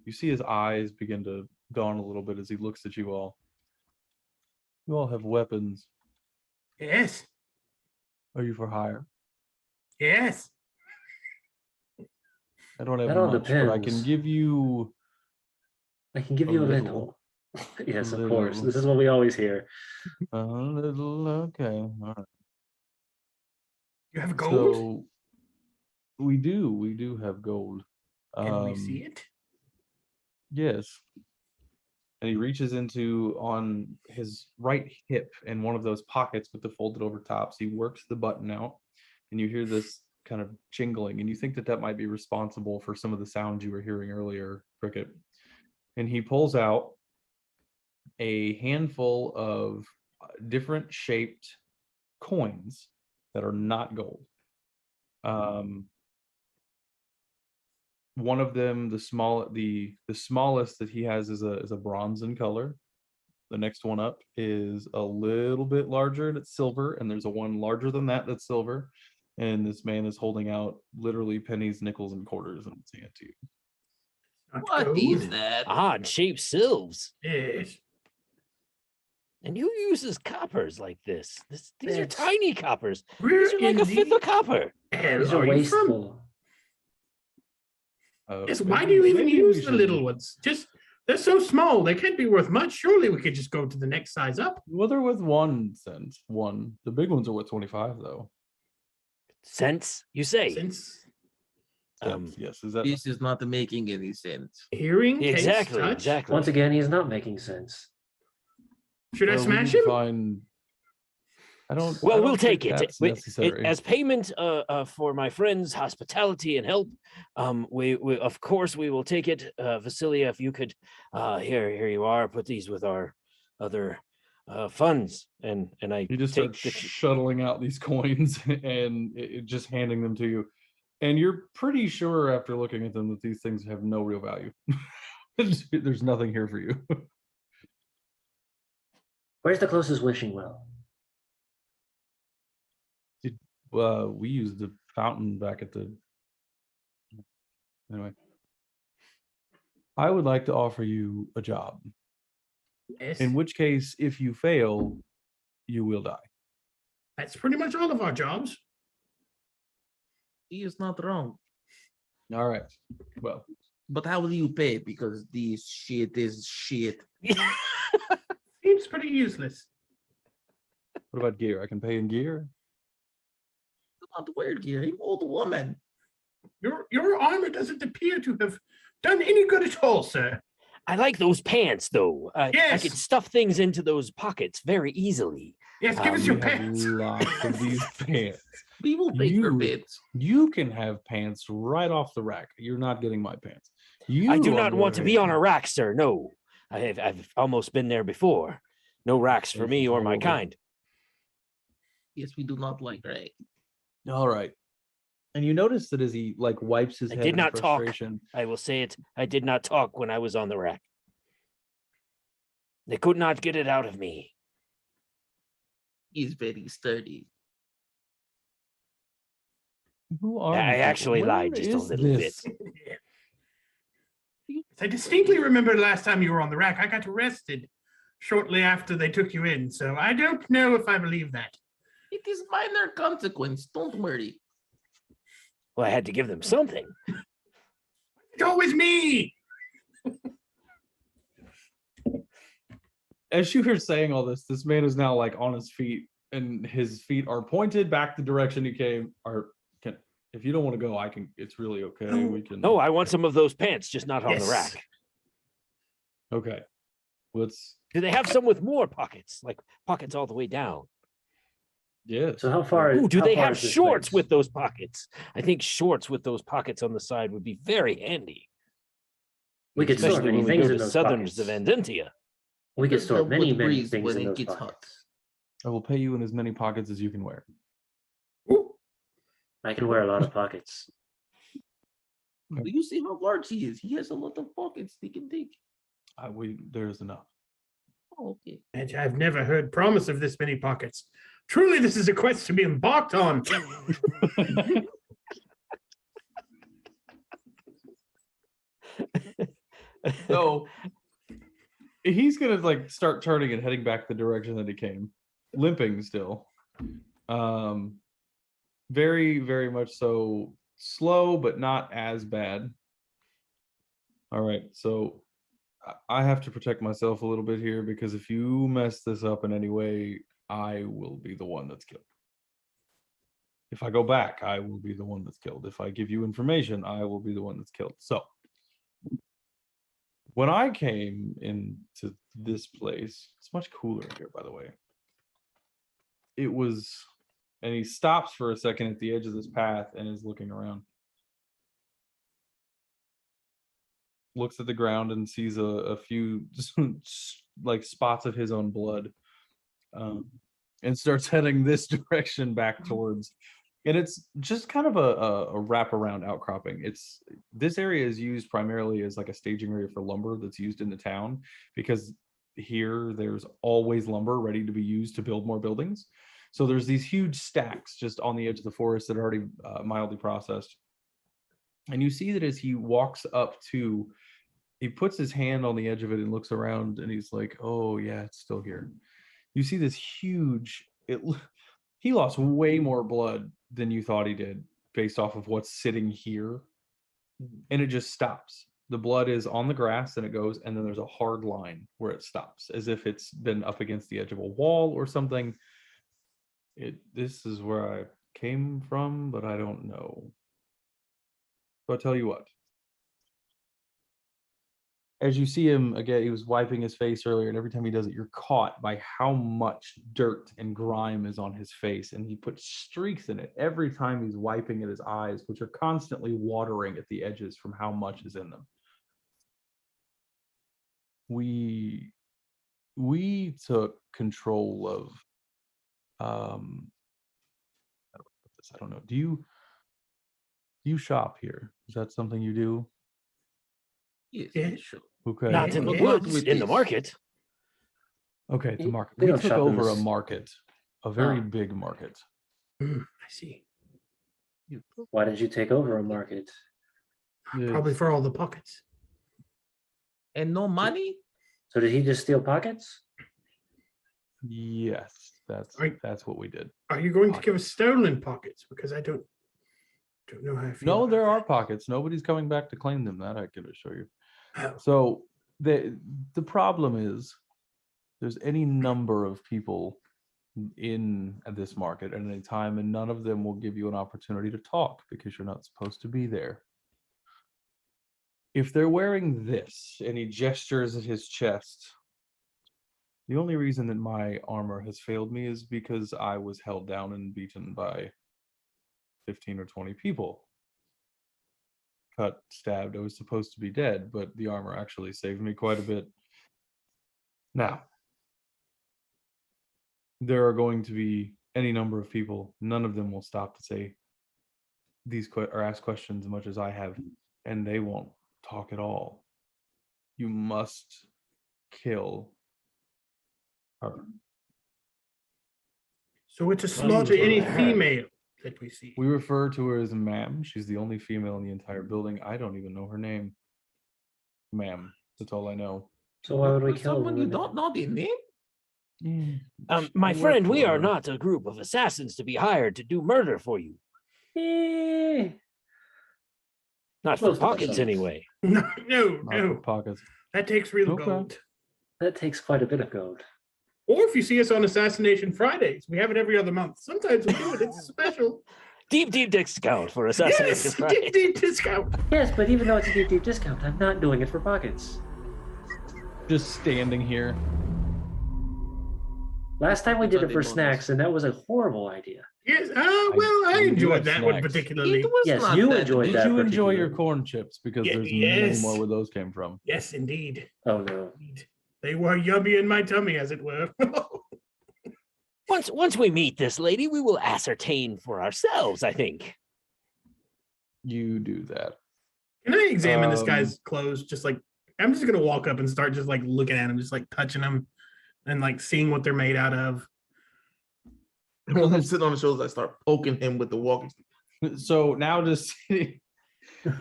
you see his eyes begin to dawn a little bit as he looks at you all? You all have weapons. Yes. Are you for hire? Yes. I don't have That all much, but I can depends. give you I can give A you a little. little. Yes, A of course. little. This is what we always hear. a little. Okay, all right. You have gold? So we do have gold. Can we see it? Yes. And he reaches into on his right hip in one of those pockets with the folded over tops. He works the button out, and you hear this kind of jingling, and you think that might be responsible for some of the sounds you were hearing earlier, Cricket. And he pulls out a handful of different shaped coins that are not gold. One of them, the smallest that he has is a bronze in color. The next one up is a little bit larger and it's silver, and there's a one larger than that that's silver. And this man is holding out literally pennies, nickels, and quarters in his hand to you. Not What gold. is that? Odd-shaped sylves. Yes. And who uses coppers like this? These are It's- tiny coppers. Where These are like in a fifth the of copper. hell These are are you from? wasteful. Yes, why do you even maybe we use the should- little ones? Just they're so small, they can't be worth much. Surely we could just go to the next size up. Well, they're worth 1 cent. One. The big ones are worth 25 though. Cents, you say? Since Yes. Is that This is not making any sense. hearing, taste, Exactly, touch. exactly. Once again, he's not making sense. Should I we smash need to him? find- I don't. I Well, don't we'll think take it. that's necessary. As payment for my friend's hospitality and help. We of course we will take it. Vasilia, if you could, here you are. Put these with our other funds, and I You just take start shuttling out these coins and just handing them to you. And you're pretty sure after looking at them that these things have no real value. There's nothing here for you. Where's the closest wishing well? We used the fountain back at the. Anyway, I would like to offer you a job. Yes. In which case, if you fail, you will die. That's pretty much all of our jobs. He is not wrong. All right. Well, But how do you pay? Because this shit is shit. Seems pretty useless. what about gear? I can pay in gear. Do not wear gear. I'm old woman. Your armor doesn't appear to have done any good at all, sir. I like those pants though. I Yes. can stuff things into those pockets very easily. Yes, give us your We have pants. lots of these pants. We will take your You- bits. You can have pants right off the rack. You're not getting my pants. You, I do on not the want to other be on a hand- rack, sir. No, I've almost been there before. No racks for This me is or my horrible. kind. Yes, we do not like right. All right. And you notice that as he like wipes his I head did in not talk. frustration, I will say it. I did not talk when I was on the rack. They could not get it out of me. He's very sturdy. who are I you people? actually lied Where just a is little this? I distinctly remember last time you were on the rack. I got arrested shortly after they took you in, so I don't know if I believe that. It is minor consequence. Don't worry. Well, I had to give them something. It's always me. As you were saying all this man is now like on his feet, and his feet are pointed back the direction he came. Or can, if you don't want to go, I can. It's really okay. No. We can. No, I want some of those pants, just not on the Yes. rack. Okay. Let's. Do they have some with more pockets, like pockets all the way down? Yes. So how far? Ooh, do how they far have is this shorts place? with those pockets? I think shorts with those pockets on the side would be very handy. We could store Especially many when we things go in to those Southerners pockets. of Andentia. We could There's store no many, good many breeze things when in it those gets hot. pockets. I will pay you in as many pockets as you can wear. Ooh, I can wear a lot of pockets. Do you see how large he is? He has a lot of pockets he can take. There's enough. Oh, okay. and I've never heard promise of this many pockets. Truly, this is a quest to be embarked on. So he's gonna like start turning and heading back the direction that he came, limping still. Very, very much so slow, but not as bad. All right, so I have to protect myself a little bit here because if you mess this up in any way, I will be the one that's killed. If I go back, I will be the one that's killed. If I give you information, I will be the one that's killed. So when I came into this place, it's much cooler in here, by the way. It was, and he stops for a second at the edge of this path and is looking around. Looks at the ground and sees a few like spots of his own blood, and starts heading this direction back towards. And it's just kind of a wraparound outcropping. This area is used primarily as like a staging area for lumber that's used in the town because here, there's always lumber ready to be used to build more buildings. So there's these huge stacks just on the edge of the forest that are already mildly processed. And you see that as he walks up to, he puts his hand on the edge of it and looks around and he's like, oh yeah, it's still here. You see this huge, he lost way more blood than you thought he did based off of what's sitting here. And it just stops. The blood is on the grass and it goes, and then there's a hard line where it stops, as if it's been up against the edge of a wall or something. This is where I came from, but I don't know. So I'll tell you what. As you see him again, he was wiping his face earlier, and every time he does it, you're caught by how much dirt and grime is on his face, and he puts streaks in it every time he's wiping at his eyes, which are constantly watering at the edges from how much is in them. We took control of how do I put this? I don't know. Do you shop here? Is that something you do? Yes, Yeah. sure. Okay. Not in the Yeah. woods, With in the this. market. Okay, the market. They We don't took shop in over a this- market, a very Ah. big market. I see. Why did you take over a market? Probably for all the pockets. And no money? So did he just steal pockets? Yes, Right. that's what we did. Are you going to give us stolen pockets? Because I don't know how I feel. No, about there are that. pockets. Nobody's coming back to claim them. That I can assure you. Oh, So the problem is there's any number of people in at this market at any time, and none of them will give you an opportunity to talk because you're not supposed to be there. If they're wearing this, and he gestures at his chest, the only reason that my armor has failed me is because I was held down and beaten by 15 or 20 people. Cut, stabbed. I was supposed to be dead, but the armor actually saved me quite a bit. Now, there are going to be any number of people. None of them will stop to say these or ask questions as much as I have, and they won't talk at all. You must kill her. so it's a slaughter any female that we see. We refer to her as ma'am. She's the only female in the entire building. I don't even know her name. Ma'am. That's all I know. So why would we kill someone you women? don't know the name? My I work friend, we for are her. not a group of assassins to be hired to do murder for you. Eh, Not for Close to pockets, pockets. anyway. No, no, Not for no. pockets. That takes real Okay. gold. that takes quite a bit of gold. Or if you see us on Assassination Fridays, we have it every other month. Sometimes we do it. It's special. Deep discount for Assassination Yes, Friday. deep discount. Yes, but even though it's a deep discount, I'm not doing it for pockets. Just standing here. Last time we did it Sunday for mornings. snacks, and that was a horrible idea. Yes. Well, I we do enjoyed have that one snacks. particularly. It was Yes, not you that enjoyed big. Did that you enjoy your particular- corn chips? Because Ye- there's yes. many more where those came from. Yes, indeed. Oh no. They were yummy in my tummy, as it were. Once we meet this lady, we will ascertain for ourselves, I think. You do that. Can I examine this Um, guy's clothes? Just like I'm just gonna walk up and start just like looking at him, just like touching them, and like seeing what they're made out of. And when I'm sitting on the shoulders, I start poking him with the walking stick. So now just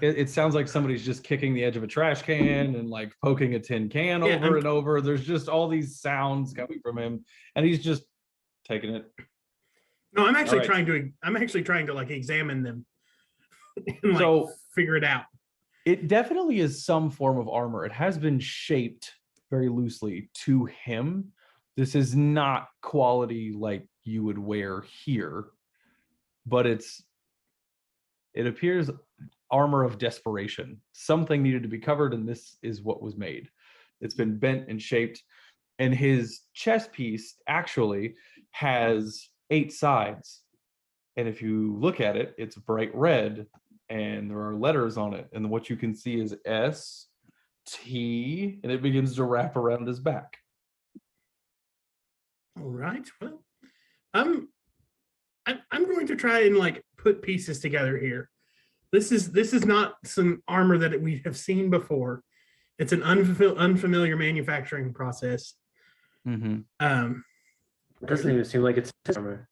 it sounds like somebody's just kicking the edge of a trash can and like poking a tin can Yeah, over I'm- and over. There's just all these sounds coming from him, and he's just taking it. No, I'm actually Alright. trying to like examine them and like So- figure it out. It definitely is some form of armor. It has been shaped very loosely to him. This is not quality like you would wear here, but it appears armor of desperation. Something needed to be covered, and this is what was made. It's been bent and shaped, and his chest piece actually has 8 sides. And if you look at it, it's bright red, and there are letters on it. And what you can see is S, T, and it begins to wrap around his back. All right. Well, I'm going to try and like put pieces together here. This is not some armor that we have seen before. It's an unfamiliar manufacturing process. Mhm. It doesn't even seem like it's his armor.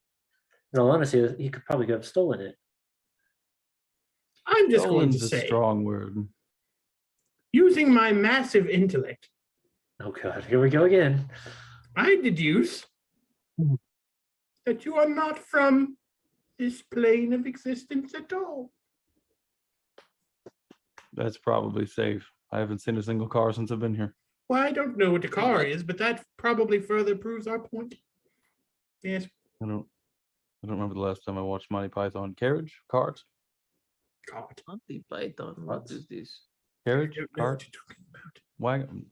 In all honesty, he could probably have stolen it. I'm just going to Stolen's a say, strong word. using my massive intellect, Oh god, here we go again. I deduce that you are not from this plane of existence at all. That's probably safe. I haven't seen a single car since I've been here. Well, I don't know what the car is, but that probably further proves our point. Yes, I don't remember the last time I watched Monty Python. Carriage? Cart? God. Monty Python. What is this? Carriage? I don't know what Cart? you're talking about. Wagon?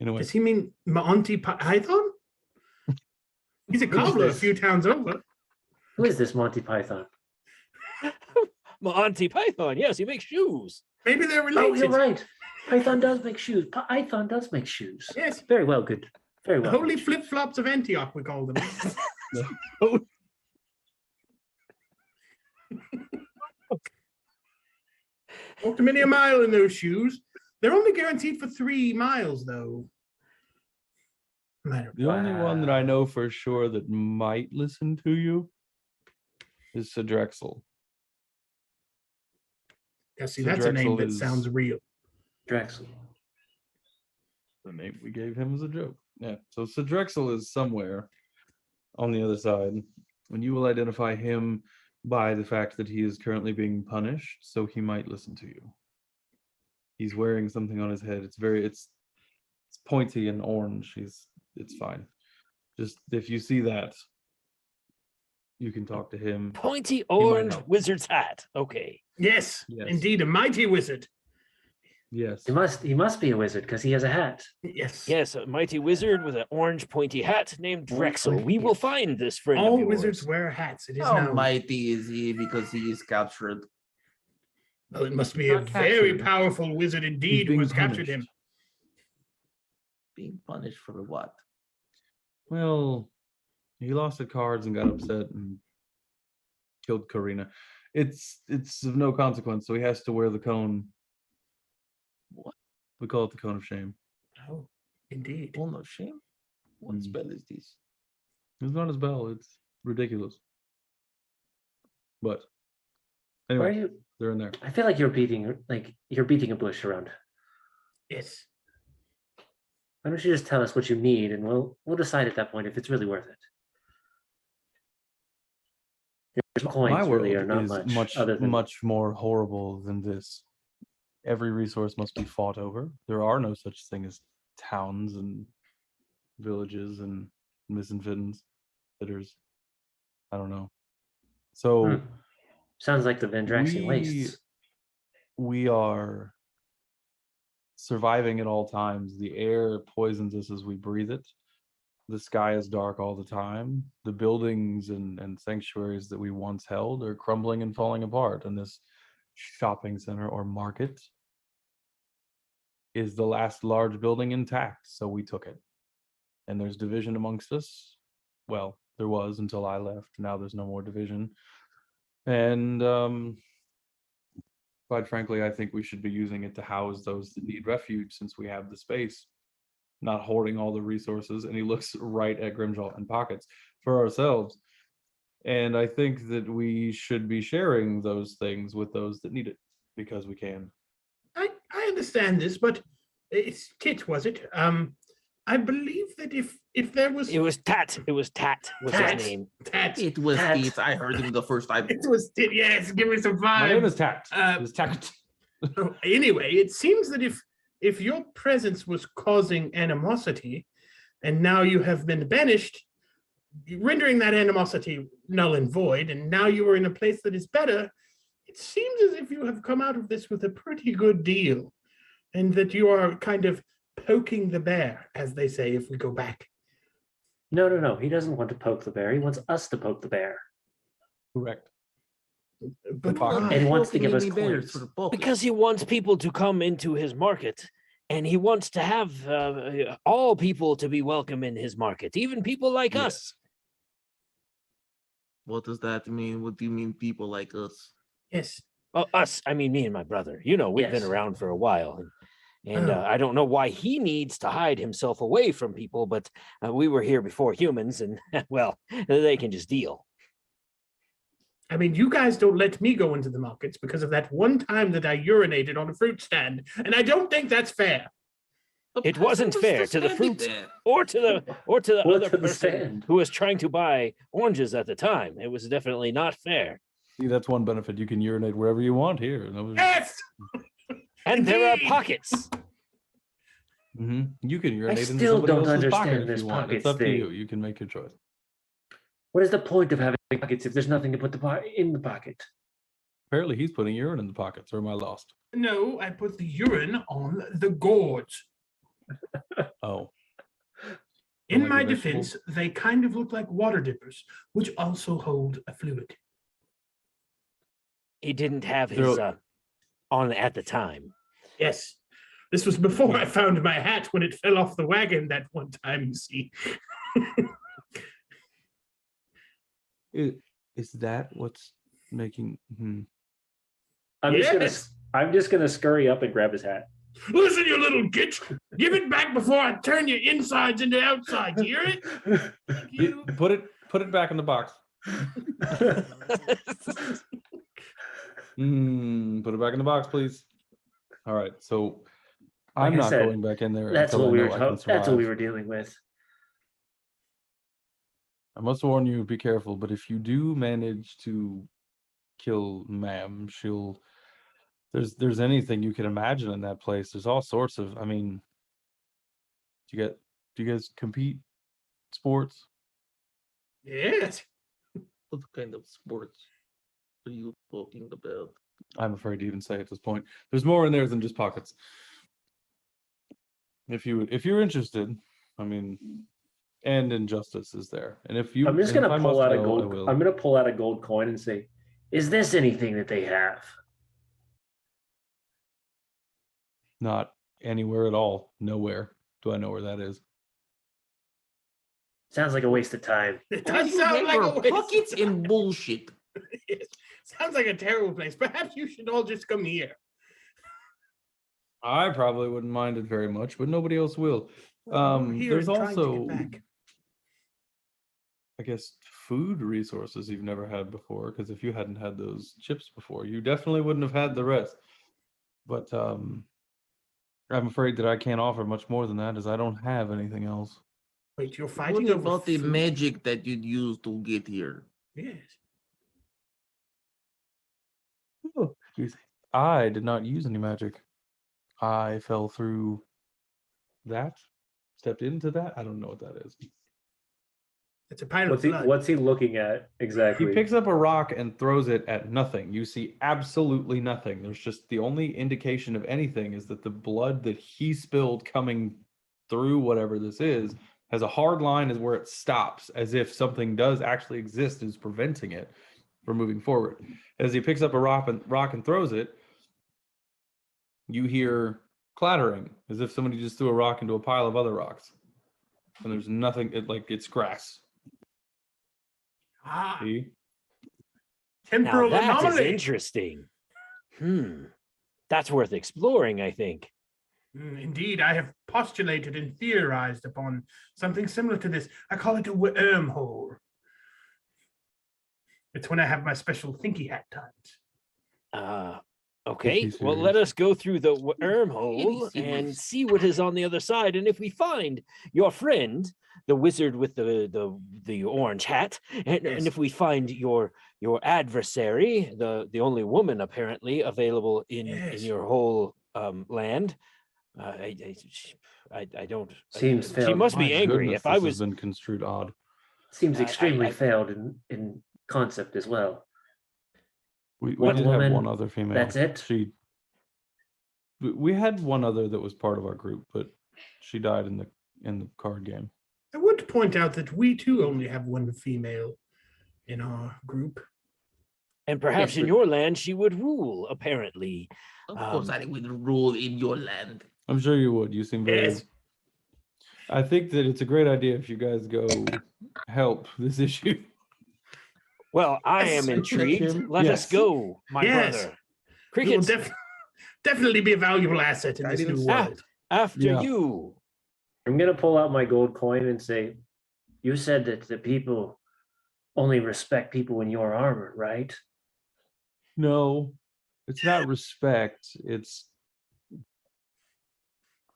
Anyway, Does he mean Monty Python? He's a Who is cobbler a this? few towns over. Who is this Monty Python? Monty Python. Yes, he makes shoes. Maybe they're Oh, related. you're right. Python does make shoes. Python does make shoes. Yes, Very well, good. Very the well. holy flip flops of Antioch, we call them. Walked many a mile in those shoes. They're only guaranteed for 3 miles, though. Matter. the only one that I know for sure that might listen to you is Sir Drexel. Yeah, see, So that's a name Drexel that is- sounds real. Drexel. The name we gave him as a joke. Yeah. So Sir Drexel is somewhere on the other side, and you will identify him by the fact that he is currently being punished, so he might listen to you. He's wearing something on his head. It's pointy and orange. It's fine. Just if you see that, you can talk to him. Pointy might orange help. wizard's hat. Okay. Yes, Yes. indeed, a mighty wizard. Yes. He must be a wizard because he has a hat. Yes. Yes, a mighty wizard with an orange pointy hat named Orange Drexel. pointy We will hat. find this friend All of yours. wizards wear hats. It is How now. mighty is he because he is captured? Well, it must be a Not very captured. powerful wizard He's indeed who being has captured him. punished. Being punished for what? Well, he lost at cards and got upset and killed Karina. It's of no consequence, so he has to wear the cone. What? We call it the cone of shame. Oh, indeed. Well, no shame. What Mm. spell is this? It's not his bell. It's ridiculous. But Why are anyway, you? they're in there. I feel like you're beating a bush around. Yes. Why don't you just tell us what you need, and we'll decide at that point if it's really worth it. Your coins My world really are not is much, other than much more horrible than this. Every resource must be fought over. There are no such thing as towns and villages and misanfitteds. I don't know. So Hmm. Sounds like the Vendraxian wastes. we are surviving at all times. The air poisons us as we breathe it. The sky is dark all the time. The buildings and sanctuaries that we once held are crumbling and falling apart. And this shopping center or market is the last large building intact. So we took it. And there's division amongst us. Well, there was until I left. Now there's no more division. And quite frankly, I think we should be using it to house those that need refuge since we have the space, not hoarding all the resources. And he looks right at Grimjaw and pockets for ourselves. And I think that we should be sharing those things with those that need it because we can. I understand this, but it's Tit, was it? I believe that if there was It was Tat. It was Tat was Tat. his name. Tat, It was Tat. it. I heard him the first time. it was Tit. Yes, give me some My vibe. name is Tact. Uh, It's Tact. So anyway, it seems that if your presence was causing animosity, and now you have been banished, rendering that animosity null and void, and now you are in a place that is better, it seems as if you have come out of this with a pretty good deal, and that you are kind of poking the bear, as they say, if we go back. No. He doesn't want to poke the bear. He wants us to poke the bear. Correct. But pocket. why? And he wants to give us Poking any bears coins. for the pocket. Because he wants people to come into his market, and he wants to have all people to be welcome in his market, even people like us. What does that mean? What do you mean, people like us? Yes. Us, I mean me and my brother. You know, we've been Yes. around for a while, And I don't know why he needs to hide himself away from people, but we were here before humans, and well, they can just deal. I mean, you guys don't let me go into the markets because of that one time that I urinated on a fruit stand, and I don't think that's fair. The It wasn't person was fair still to the standing fruit there. or to the Or other to the person stand. who was trying to buy oranges at the time. It was definitely not fair. See, that's one benefit. You can urinate wherever you want here. Yes. And there are Indeed. pockets. You can urinate in still somebody don't else's pocket understand if this you want. It's pockets up to thing. you. You can make your choice. What is the point of having pockets if there's nothing to put in the pocket? Apparently, he's putting urine in the pockets, or am I lost? No, I put the urine on the gourds. Oh. In Like a my vegetable? defense, they kind of look like water dippers, which also hold a fluid. He didn't have his on at the time. Yes. This was before I found my hat when it fell off the wagon that one time, you see. Is that what's making? I'm just gonna scurry up and grab his hat. Listen, you little git. Give it back before I turn your insides into outsides. You hear it? Thank you. Put it back in the box. Put it back in the box, please. All right, so I'm Like I not said, going back in there That's until what I know I can survive. that's what we were dealing with. I must warn you, be careful. But if you do manage to kill Ma'am, she'll. There's anything you can imagine in that place. There's all sorts of. I mean, do you guys compete sports? Yes. What kind of sports are you talking about? I'm afraid to even say at this point. There's more in there than just pockets. If you're interested, I mean, and injustice is there. And if you, I'm just and gonna if I pull must out a know, I gold. will. I'm gonna pull out a gold coin and say, "Is this anything that they have?" Not anywhere at all. Nowhere. Do I know where that is? Sounds like a waste of time. It All does you sound have like are a waste. pockets and bullshit. Yes. Sounds like a terrible place. Perhaps you should all just come here. I probably wouldn't mind it very much, but nobody else will. Here There's and trying to also, get back. I guess, food resources you've never had before. Because if you hadn't had those chips before, you definitely wouldn't have had the rest. But I'm afraid that I can't offer much more than that, as I don't have anything else. Wait, you're What fighting over about the food? magic that you'd use to get here? Yes. Oh, excuse me. I did not use any magic. I fell through that, stepped into that. I don't know what that is. It's a pile of blood. What's he looking at He exactly? picks up a rock and throws it at nothing. You see absolutely nothing. There's just the only indication of anything is that the blood that he spilled coming through whatever this is has a hard line as where it stops, as if something does actually exist and is preventing it from moving forward. As he picks up a rock and throws it, you hear clattering, as if somebody just threw a rock into a pile of other rocks. And there's nothing, it's grass. Ah, See? Now temporal that is anomaly. interesting. That's worth exploring, I think. Indeed, I have postulated and theorized upon something similar to this. I call it a wormhole. It's when I have my special thinky hat times. Okay, Is he well, let serious? us go through the wormhole and serious? see what is on the other side. And if we find your friend, the wizard with the orange hat, and Yes. if we find your adversary, the only woman apparently available in Yes. your whole land, I don't. Seems she failed. must be My angry. goodness, If I this was has been construed odd. Seems extremely I- failed in concept as well. We One did have woman, one other female. that's it? We had one other that was part of our group, but she died in the card game. I would point out that we too only have one female in our group. and perhaps Yes, in but- your land she would rule. Apparently, Of course, I will rule in your land. I'm sure you would. You seem very. Yes. I think that it's a great idea if you guys go help this issue. well, I Yes, am I check intrigued. him. Let us Yes. go, my Yes. brother. We will Crickets. definitely be a valuable asset in this Guidance. new world. After Yeah. you. I'm gonna pull out my gold coin and say, "You said that the people only respect people in your armor, right?" No, it's not respect. It's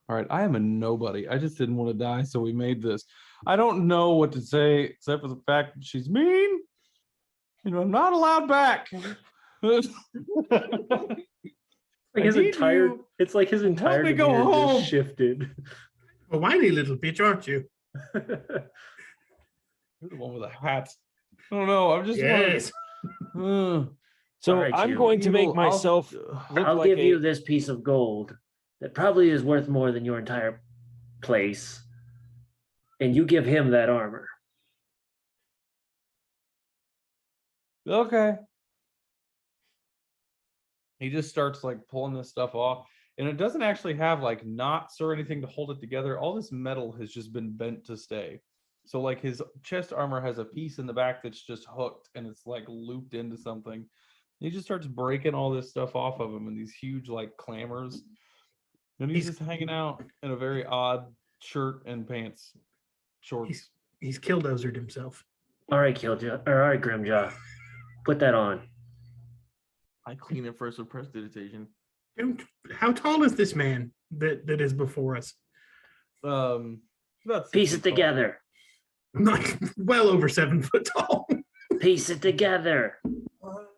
all right. I am a nobody. I just didn't want to die, so we made this. I don't know what to say except for the fact that she's mean. I'm not allowed back. Like I his need entire, you it's like his to help entire me go demeanor home. just shifted. A whiny little bitch, aren't you? You're the one with a hat. I don't know. I'm just Yes. So right, I'm you going to make evil. I'll- myself look I'll like give a, you this piece of gold that probably is worth more than your entire place, and you give him that armor. Okay. He just starts like pulling this stuff off, and it doesn't actually have like knots or anything to hold it together. All this metal has just been bent to stay. So like his chest armor has a piece in the back that's just hooked and it's like looped into something. He just starts breaking all this stuff off of him in these huge like clammers. And he's just hanging out in a very odd shirt and pants, shorts. He's killdozered himself. All right, Killjaw, or all right, Grimjaw, put that on. I clean it first with prestidigitation. How tall is this man that is before us? About 6 Piece it feet tall. together. Not well over 7 foot tall. Piece it together. Well,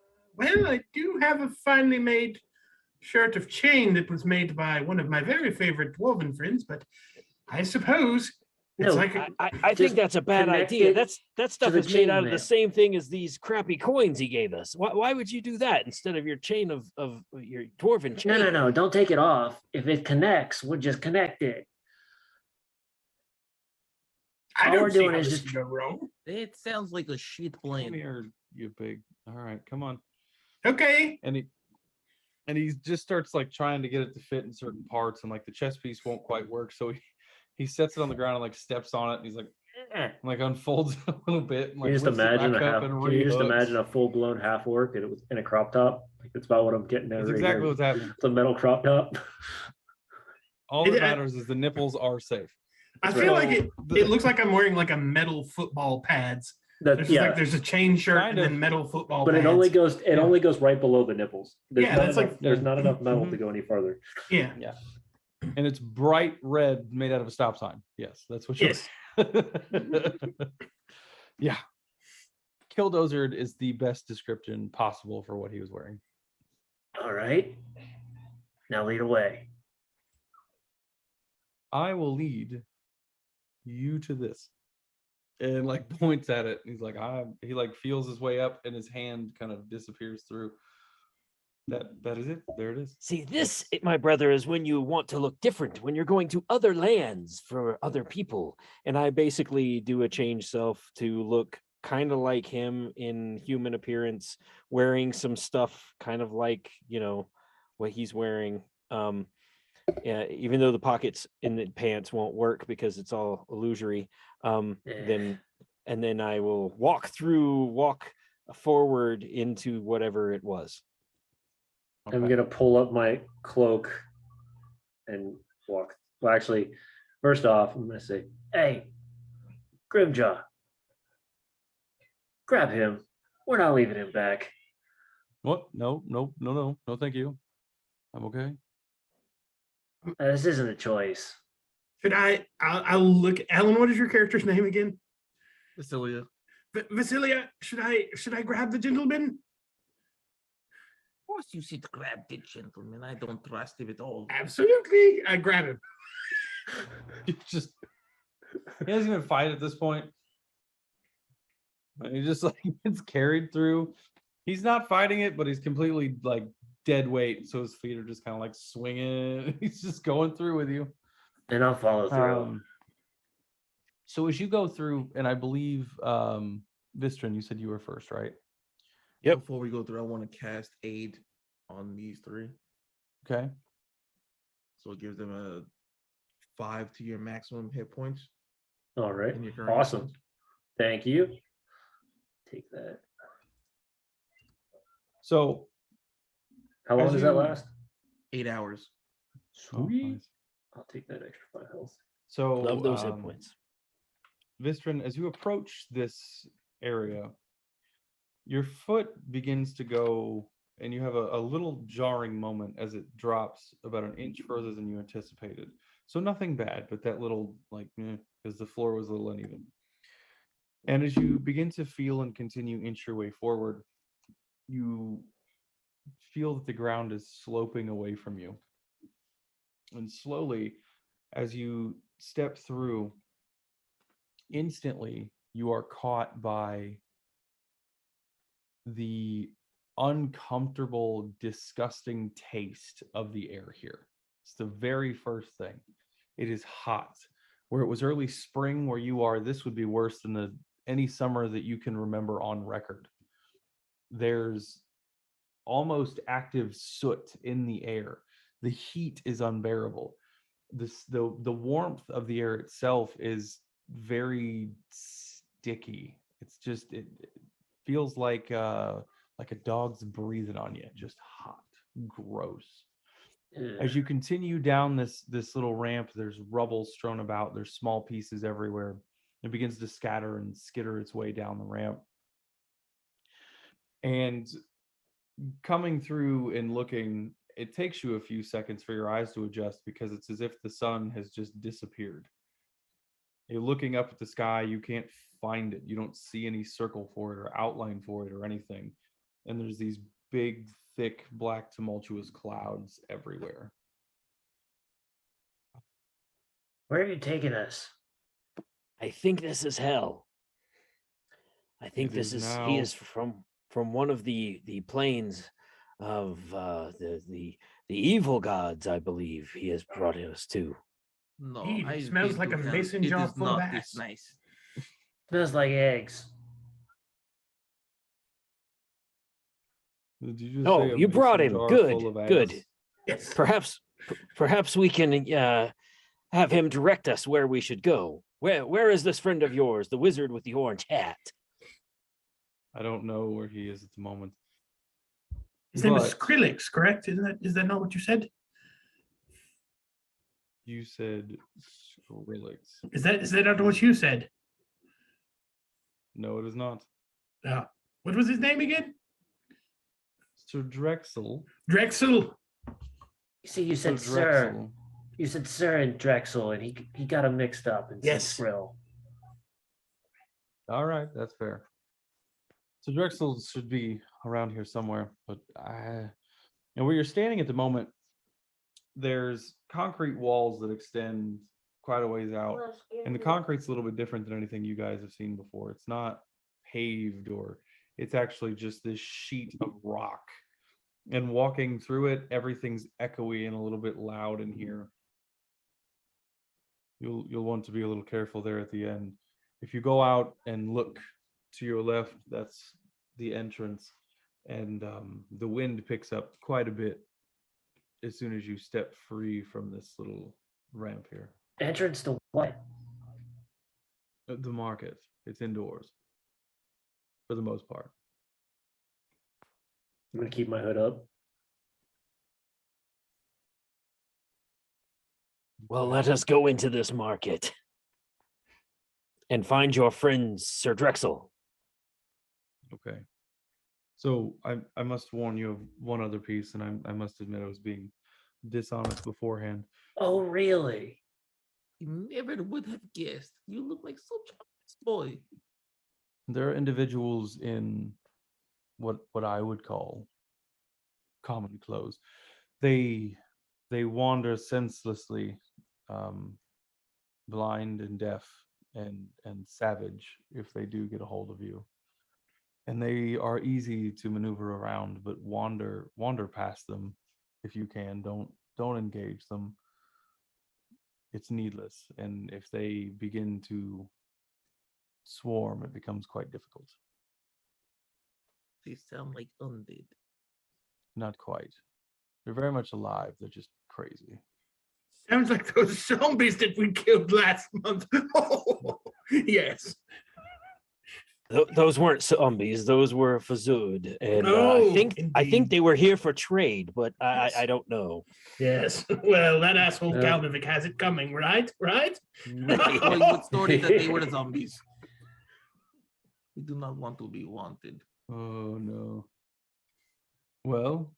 I do have a finely made shirt of chain that was made by one of my very favorite dwarven friends, but I suppose it's No, like I think Just that's a bad connect idea. it That stuff the is made out of chainmail. the same thing as these crappy coins he gave us. Why would you do that instead of your chain of your dwarven chain? no. Don't take it off. If it connects, we'll just connect it. I all don't we're see doing how is this just- can go wrong. It sounds like a shit Come plan. here, you big. All right, come on. Okay. And he just starts like trying to get it to fit in certain parts, and like the chest piece won't quite work. So he sets it on the ground and like steps on it, and he's like, and, like unfolds it a little bit. And, Can you like, just lifts it imagine back a up half? and Can you just re-hooks. imagine a full-blown half orc and it was in a crop top? Like, that's about what I'm getting at That's right exactly here. what's happening. It's a metal crop top. All that I- matters is the nipples are safe. I That's feel right. like it looks like I'm wearing like a metal football pads. That There's just yeah, like there's a chain shirt Kind and of. then metal football but pads. it only goes Yeah. only goes right below the nipples. There's Yeah, not that's enough, like- there's not enough metal Mhm. to go any further. Yeah. And it's bright red made out of a stop sign. Yes, that's what you're Yes. Yeah. Killdozer is the best description possible for what he was wearing. All right. Now lead away. I will lead you to this. And like points at it. He's like, he like feels his way up and his hand kind of disappears through. That is it. There it is. See, this, my brother, is when you want to look different, when you're going to other lands for other people. And I basically do a change self to look kind of like him in human appearance, wearing some stuff kind of like, what he's wearing. Even though the pockets in the pants won't work because it's all illusory. Then I will walk forward into whatever it was. I'm Okay. gonna pull up my cloak and walk. Well, actually, first off, I'm gonna say, "Hey, Grimjaw, grab him. We're not leaving him back." What? No, thank you. I'm okay. This isn't a choice. Should I'll look. Alan, what is your character's name again? Vasilia. Vasilia, should I grab the gentleman? Of course you should grab the gentleman. I don't trust him at all. Absolutely. I grab him. He doesn't even fight at this point. He just like gets carried through. He's not fighting it, but he's completely like dead weight. So his feet are just kind of like swinging. He's just going through with you. And I'll follow through. So as you go through, and I believe Vistron, you said you were first, right? Yep. Before we go through, I want to cast aid on these three. Okay. So it gives them a 5 to your maximum hit points. All right. in your current Awesome. instance. Thank you. Take that. So How long As does that you- last? 8 hours. Oh, Sweet. nice. I'll take that extra 5 health. So Love those hit points. Vistron, as you approach this area, your foot begins to go, and you have a little jarring moment as it drops about an inch further than you anticipated. So nothing bad, but that little, like, because the floor was a little uneven. And as you begin to feel and continue inch your way forward, you feel that the ground is sloping away from you. And slowly, as you step through, instantly you are caught by the uncomfortable, disgusting taste of the air here. It's the very first thing. It is hot. Where it was early spring where you are, this would be worse than any summer that you can remember on record. There's almost active soot in the air. The heat is unbearable. The warmth of the air itself is very sticky. It's just it feels like a dog's breathing on you, just hot, gross. As you continue down this little ramp, there's rubble strewn about. There's small pieces everywhere. It begins to scatter and skitter its way down the ramp. And coming through and looking, it takes you a few seconds for your eyes to adjust because it's as if the sun has just disappeared. You're looking up at the sky, you can't find it. You don't see any circle for it or outline for it or anything. And there's these big, thick, black, tumultuous clouds everywhere. Where are you taking us? I think this is hell. I think It this is is he now. is from one of the planes of the evil gods, I believe he has brought us to. No, Indeed, it I've smells been like to a hell. mason It jar is full of not this ass. nice. Smells like eggs. Did you just Oh, say a you brought mason him. jar Good, full of good. ass? Yes. Perhaps we can have him direct us where we should go. Where is this friend of yours, the wizard with the orange hat? I don't know where he is at the moment. His name is But Skrillex, correct? Is that not what you said? you said Skrillex. Is that not what you said? No, it is not. What was his name again? Sir Drexel. Drexel. You see, you said Sir sir. Drexel. You said sir and Drexel, and he got them mixed up and Yes. said Skrill. All right, that's fair. So Drexel should be around here somewhere, but and where you're standing at the moment, there's concrete walls that extend quite a ways out, and the concrete's a little bit different than anything you guys have seen before. It's not paved, or it's actually just this sheet of rock. And walking through it, everything's echoey and a little bit loud in here. You'll want to be a little careful there at the end. If you go out and look to your left, that's the entrance, and the wind picks up quite a bit as soon as you step free from this little ramp here. Entrance to what? The market. It's indoors for the most part. I'm gonna keep my hood up. Well, let us go into this market and find your friend Sir Drexel. Okay. So I must warn you of one other piece, and I must admit I was being dishonest beforehand. Oh, really? You never would have guessed. You look like such a nice boy. There are individuals in what I would call common clothes. They wander senselessly, blind and deaf and savage if they do get a hold of you. And they are easy to maneuver around, but wander past them if you can. Don't engage them. It's needless. And if they begin to swarm, it becomes quite difficult. They sound like undead. Not quite. They're very much alive. They're just crazy. Sounds like those zombies that we killed last month. Oh, yes. Those weren't zombies; those were Fazud, and Oh, I think indeed. they were here for trade, but Yes. I don't know. Yes. Well, that asshole Yeah. Kalmivik has it coming, right? Right? Well, what story that they were the zombies? We do not want to be wanted. Oh no. Well,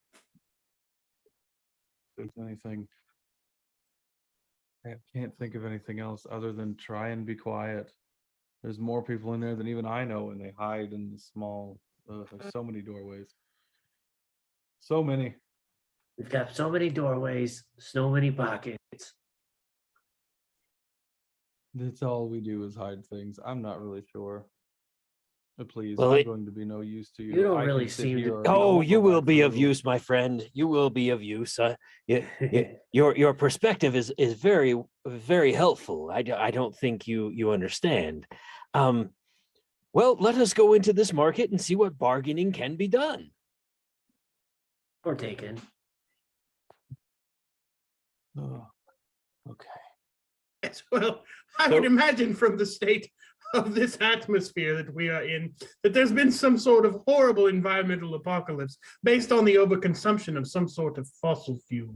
if there's anything, I can't think of anything else other than try and be quiet. There's more people in there than even I know, and they hide in the small. There's so many doorways. So many. We've got so many doorways, so many pockets. That's all we do is hide things. I'm not really sure. Please, Well, I'm it- going to be no use to you. You don't I can really sit seem to- here or Oh, I'll you go will back be to of the room. use, my friend. You will be of use. Your perspective is very helpful. I don't think you understand. Well, let us go into this market and see what bargaining can be done. Or taken. Oh, okay. Yes. Well, I would imagine from the state of this atmosphere that we are in, that there's been some sort of horrible environmental apocalypse based on the overconsumption of some sort of fossil fuel.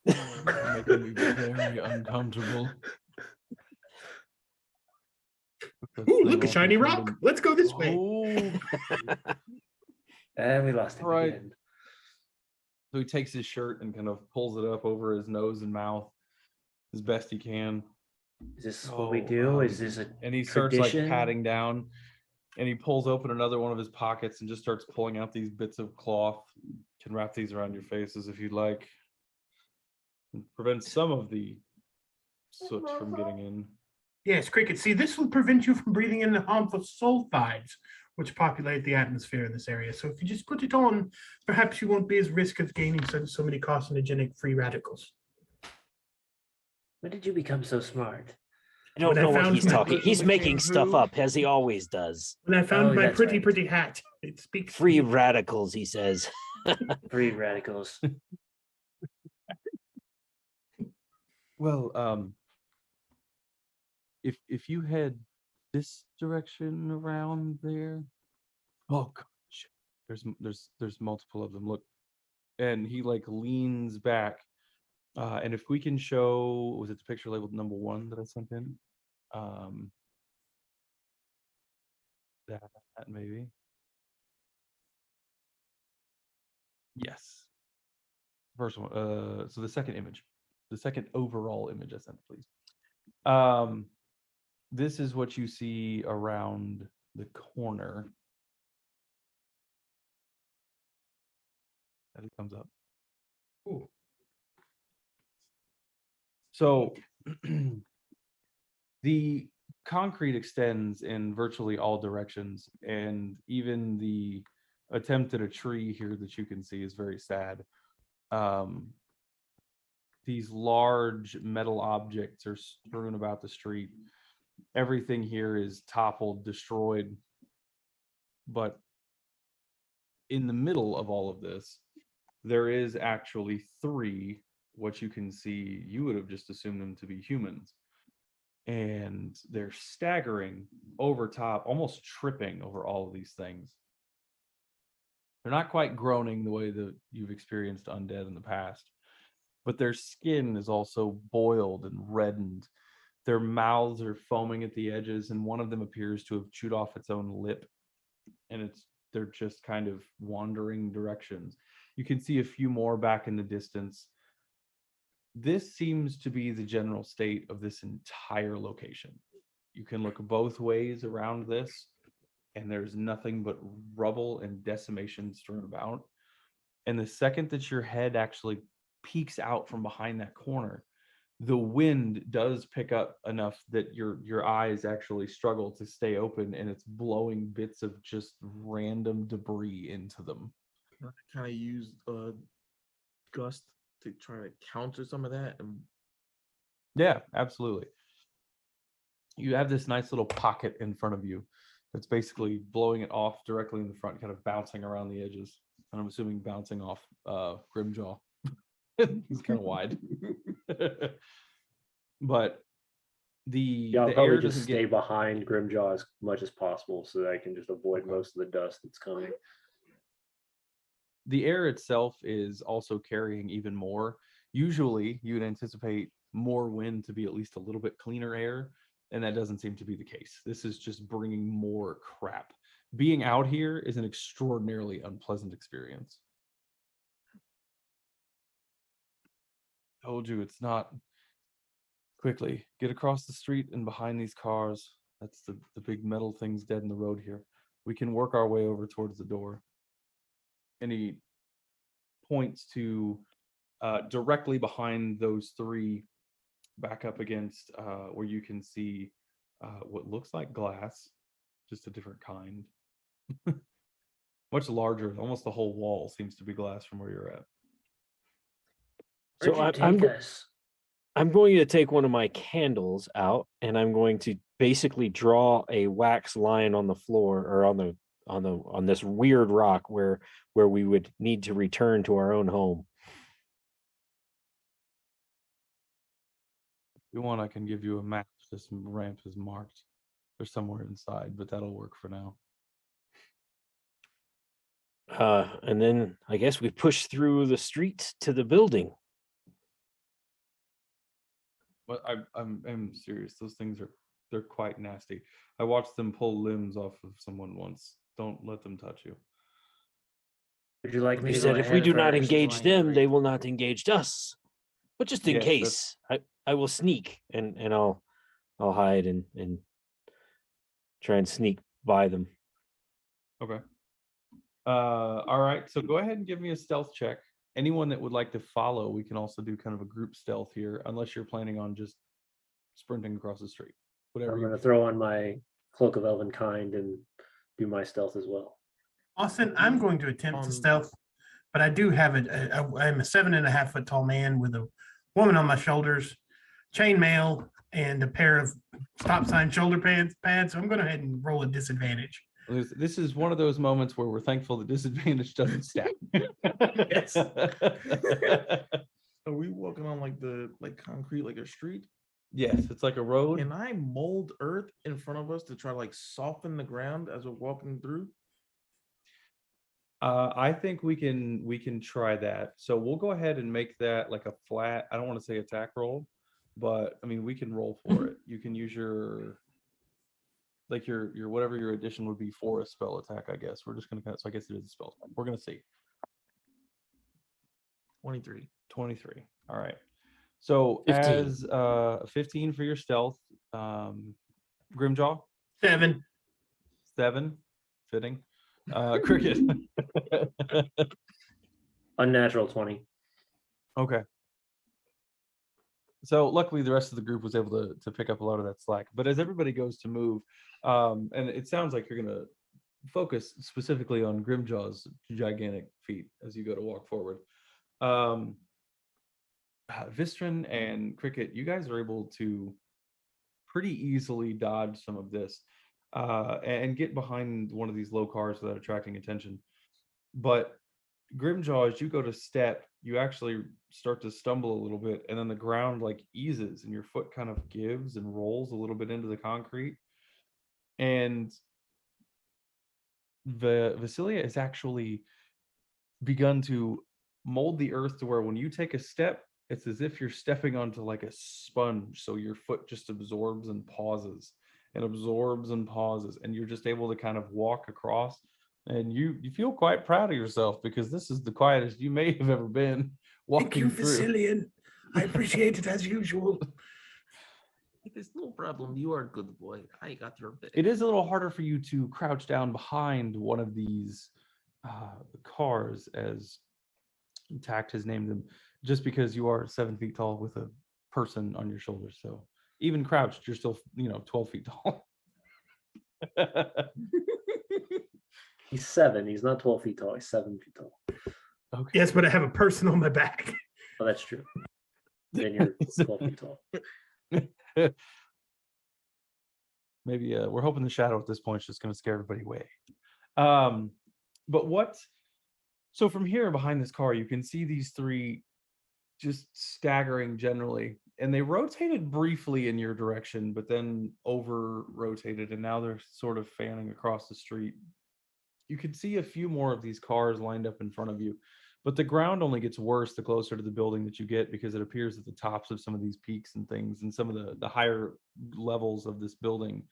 Making me very uncomfortable. Put this Ooh, thing look, a off shiny and turn rock. them- Let's go this way. Oh. And we lost him Right. again. So he takes his shirt and kind of pulls it up over his nose and mouth as best he can. Is this what we do? Is this a And he starts like tradition? patting down, and he pulls open another one of his pockets and just starts pulling out these bits of cloth. You can wrap these around your faces if you'd like. And prevent some of the soot from getting in. Yes, Cricket. See, this will prevent you from breathing in the harmful sulfides, which populate the atmosphere in this area. So if you just put it on, perhaps you won't be as risk of gaining so many carcinogenic free radicals. When did you become so smart? I don't When I know what found he's my talking. little He's making became stuff who? up as he always does. When I found Oh, my that's pretty, right. pretty hat, it speaks to Free me. radicals, he says. Free radicals. Well, if you head this direction around there, oh gosh, there's multiple of them. Look, and he like leans back, and if we can show, was it the picture labeled number 1 that I sent in? That maybe. Yes. First one. So the second image, the second overall image I sent, please. This is what you see around the corner as it comes up. Ooh. So the concrete extends in virtually all directions, and even the attempt at a tree here that you can see is very sad. These large metal objects are strewn about the street. Everything here is toppled, destroyed. But in the middle of all of this, there is actually 3, what you can see, you would have just assumed them to be humans. And they're staggering over top, almost tripping over all of these things. They're not quite groaning the way that you've experienced undead in the past, but their skin is also boiled and reddened. Their mouths are foaming at the edges, and one of them appears to have chewed off its own lip. And they're just kind of wandering directions. You can see a few more back in the distance. This seems to be the general state of this entire location. You can look both ways around this, and there's nothing but rubble and decimation strewn about. And the second that your head actually peeks out from behind that corner, the wind does pick up enough that your eyes actually struggle to stay open, and it's blowing bits of just random debris into them. I kind of used gust to try to counter some of that. And Yeah, absolutely. You have this nice little pocket in front of you that's basically blowing it off directly in the front, kind of bouncing around the edges. And I'm assuming bouncing off Grimjaw. He's kind of wide. But Yeah, I'll the probably air just doesn't stay get behind Grimjaw as much as possible so that I can just avoid Okay. most of the dust that's coming. the air itself is also carrying even more. Usually, you would anticipate more wind to be at least a little bit cleaner air, and that doesn't seem to be the case. This is just bringing more crap. Being out here is an extraordinarily unpleasant experience. Told you it's not. Quickly, get across the street and behind these cars. That's the big metal things dead in the road here. We can work our way over towards the door. And he points to directly behind those three, back up against where you can see what looks like glass, just a different kind. Much larger, almost the whole wall seems to be glass from where you're at. So Where'd you I'm take us? I'm going to take one of my candles out, and I'm going to basically draw a wax line on the floor, or on this weird rock where we would need to return to our own home. If you want, I can give you a map. This ramp is marked. They're somewhere inside, but that'll work for now. And then I guess we push through the streets to the building. But I'm serious. Those things they're quite nasty. I watched them pull limbs off of someone once. Don't let them touch you. Would you like me You to go said if we ahead do not first? engage them, they will not engage us. But just in Yes, case, I will sneak and I'll hide and try and sneak by them. Okay. All right. So go ahead and give me a stealth check. Anyone that would like to follow, we can also do kind of a group stealth here, unless you're planning on just sprinting across the street. Whatever I'm you going to prefer. throw on my Cloak of Elven Kind and do my stealth as well. Austin, I'm going to attempt to stealth, but I do have I'm a 7.5 foot tall man with a woman on my shoulders, chainmail, and a pair of stop sign shoulder pads. So I'm going to go ahead and roll a disadvantage. This is one of those moments where we're thankful the disadvantage doesn't stack. Yes. Are we walking on like concrete, like a street? Yes, it's like a road. Can I mold earth in front of us to try to like soften the ground as we're walking through? I think we can try that. So we'll go ahead and make that like a flat. I don't want to say attack roll, but I mean we can roll for it. You can use your whatever your addition would be for a spell attack. I guess we're just gonna so I guess it is a spell attack. We're gonna see. 23. 23. All right. So 15. as 15 for your stealth, Grimjaw 7. 7, fitting. Cricket. Unnatural 20. Okay. So luckily the rest of the group was able to pick up a lot of that slack. But as everybody goes to move, and it sounds like you're gonna focus specifically on Grimjaw's gigantic feet as you go to walk forward. Vistron and Cricket, you guys are able to pretty easily dodge some of this and get behind one of these low cars without attracting attention. But Grimjaw, as you go to step, you actually start to stumble a little bit, and then the ground like eases and your foot kind of gives and rolls a little bit into the concrete. And Vasilia has actually begun to mold the earth to where when you take a step, it's as if you're stepping onto like a sponge. So your foot just absorbs and pauses and absorbs and pauses, and you're just able to kind of walk across. And you feel quite proud of yourself because this is the quietest you may have ever been walking Thank you, through. Vasilian. I appreciate it as usual. There's no problem. You are a good boy. I got your back. It is a little harder for you to crouch down behind one of these cars, as Tact has named them, just because you are 7 feet tall with a person on your shoulders. So even crouched, you're still 12 feet tall. He's 7. He's not 12 feet tall. He's 7 feet tall. Okay. Yes, but I have a person on my back. Oh, that's true. Then you're 12 feet tall. Maybe we're hoping the shadow at this point is just going to scare everybody away. But so from here behind this car, you can see these three just staggering generally. And they rotated briefly in your direction, but then over rotated, and now they're sort of fanning across the street. You can see a few more of these cars lined up in front of you, but the ground only gets worse the closer to the building that you get, because it appears that the tops of some of these peaks and things and some of the higher levels of this building,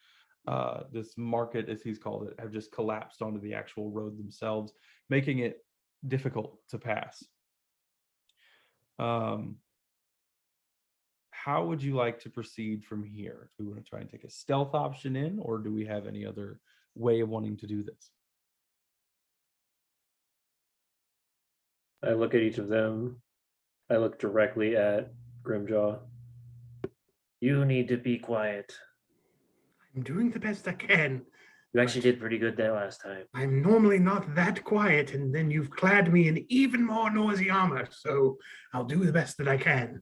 this market, as he's called it, have just collapsed onto the actual road themselves, making it difficult to pass. How would you like to proceed from here? Do we want to try and take a stealth option in, or do we have any other way of wanting to do this? I look at each of them. I look directly at Grimjaw. You need to be quiet. I'm doing the best I can. You actually did pretty good that last time. I'm normally not that quiet, and then you've clad me in even more noisy armor, so I'll do the best that I can.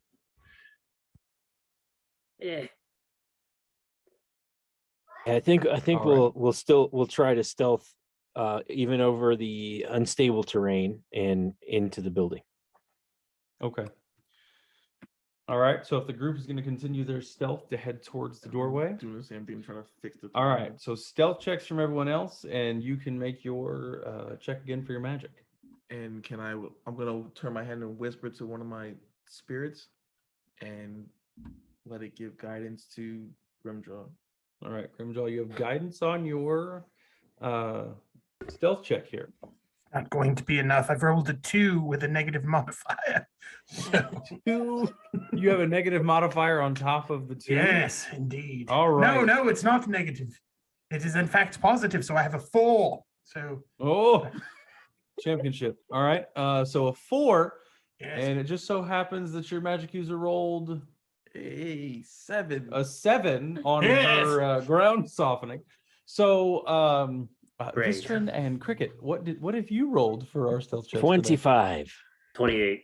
Yeah. I think All we'll try to stealth even over the unstable terrain and into the building. Okay. All right. So if the group is going to continue their stealth to head towards the doorway, Doing the same thing, trying to fix the. all right. So stealth checks from everyone else, and you can make your check again for your magic. And I'm gonna turn my hand and whisper to one of my spirits, and let it give guidance to Grimjaw. All right, Grimjaw, you have guidance on your stealth check here. Not going to be enough. I've rolled a 2 with a negative modifier. So, 2. You have a negative modifier on top of the 2. yes, indeed. All right. No, it's not negative. It is in fact positive, so I have a 4. So, Oh, championship. All right. So a 4, yes. and it just so happens that your magic user rolled A 7. a 7 on Yes. her ground softening. So Great. Vistron and Cricket, what have you rolled for our stealth check? 25. 28.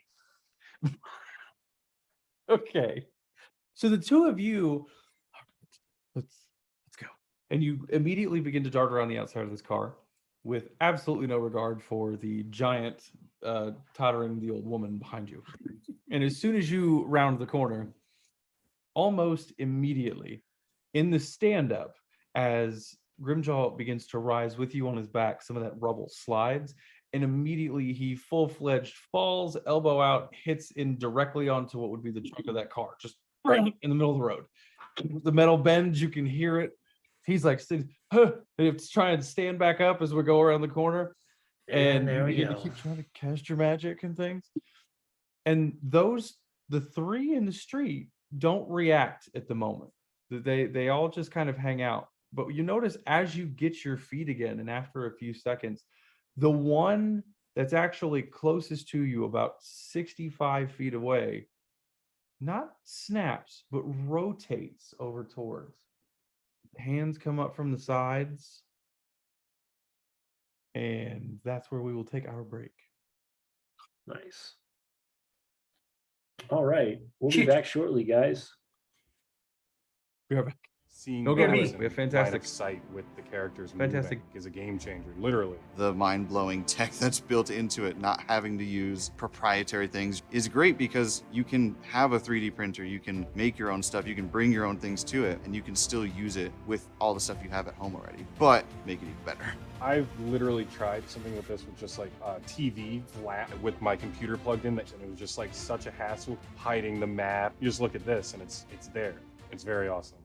Okay. So the two of you, let's go. And you immediately begin to dart around the outside of this car with absolutely no regard for the giant tottering the old woman behind you. And as soon as you round the corner, almost immediately in the stand-up, as Grimjaw begins to rise with you on his back, some of that rubble slides, and immediately he full-fledged falls, elbow out, hits in directly onto what would be the trunk of that car, just right in the middle of the road. The metal bends, you can hear it. He's like, huh, and you have to try and stand back up as we go around the corner. And there you we begin to go. keep trying to cast your magic and things. And the 3 in the street don't react at the moment. They all just kind of hang out. But you notice as you get your feet again, and after a few seconds, the one that's actually closest to you, about 65 feet away, not snaps, but rotates over towards. Hands come up from the sides. And that's where we will take our break. Nice. All right. We'll be Shit. back shortly, guys. We are back. Seeing Go get those me. We have in line fantastic- of sight with the characters Fantastic. moving is a game changer, literally. The mind-blowing tech that's built into it, not having to use proprietary things, is great because you can have a 3D printer, you can make your own stuff, you can bring your own things to it, and you can still use it with all the stuff you have at home already, but make it even better. I've literally tried something with this with just like a TV flat with my computer plugged in, and it was just like such a hassle hiding the map. You just look at this and it's there. It's very awesome.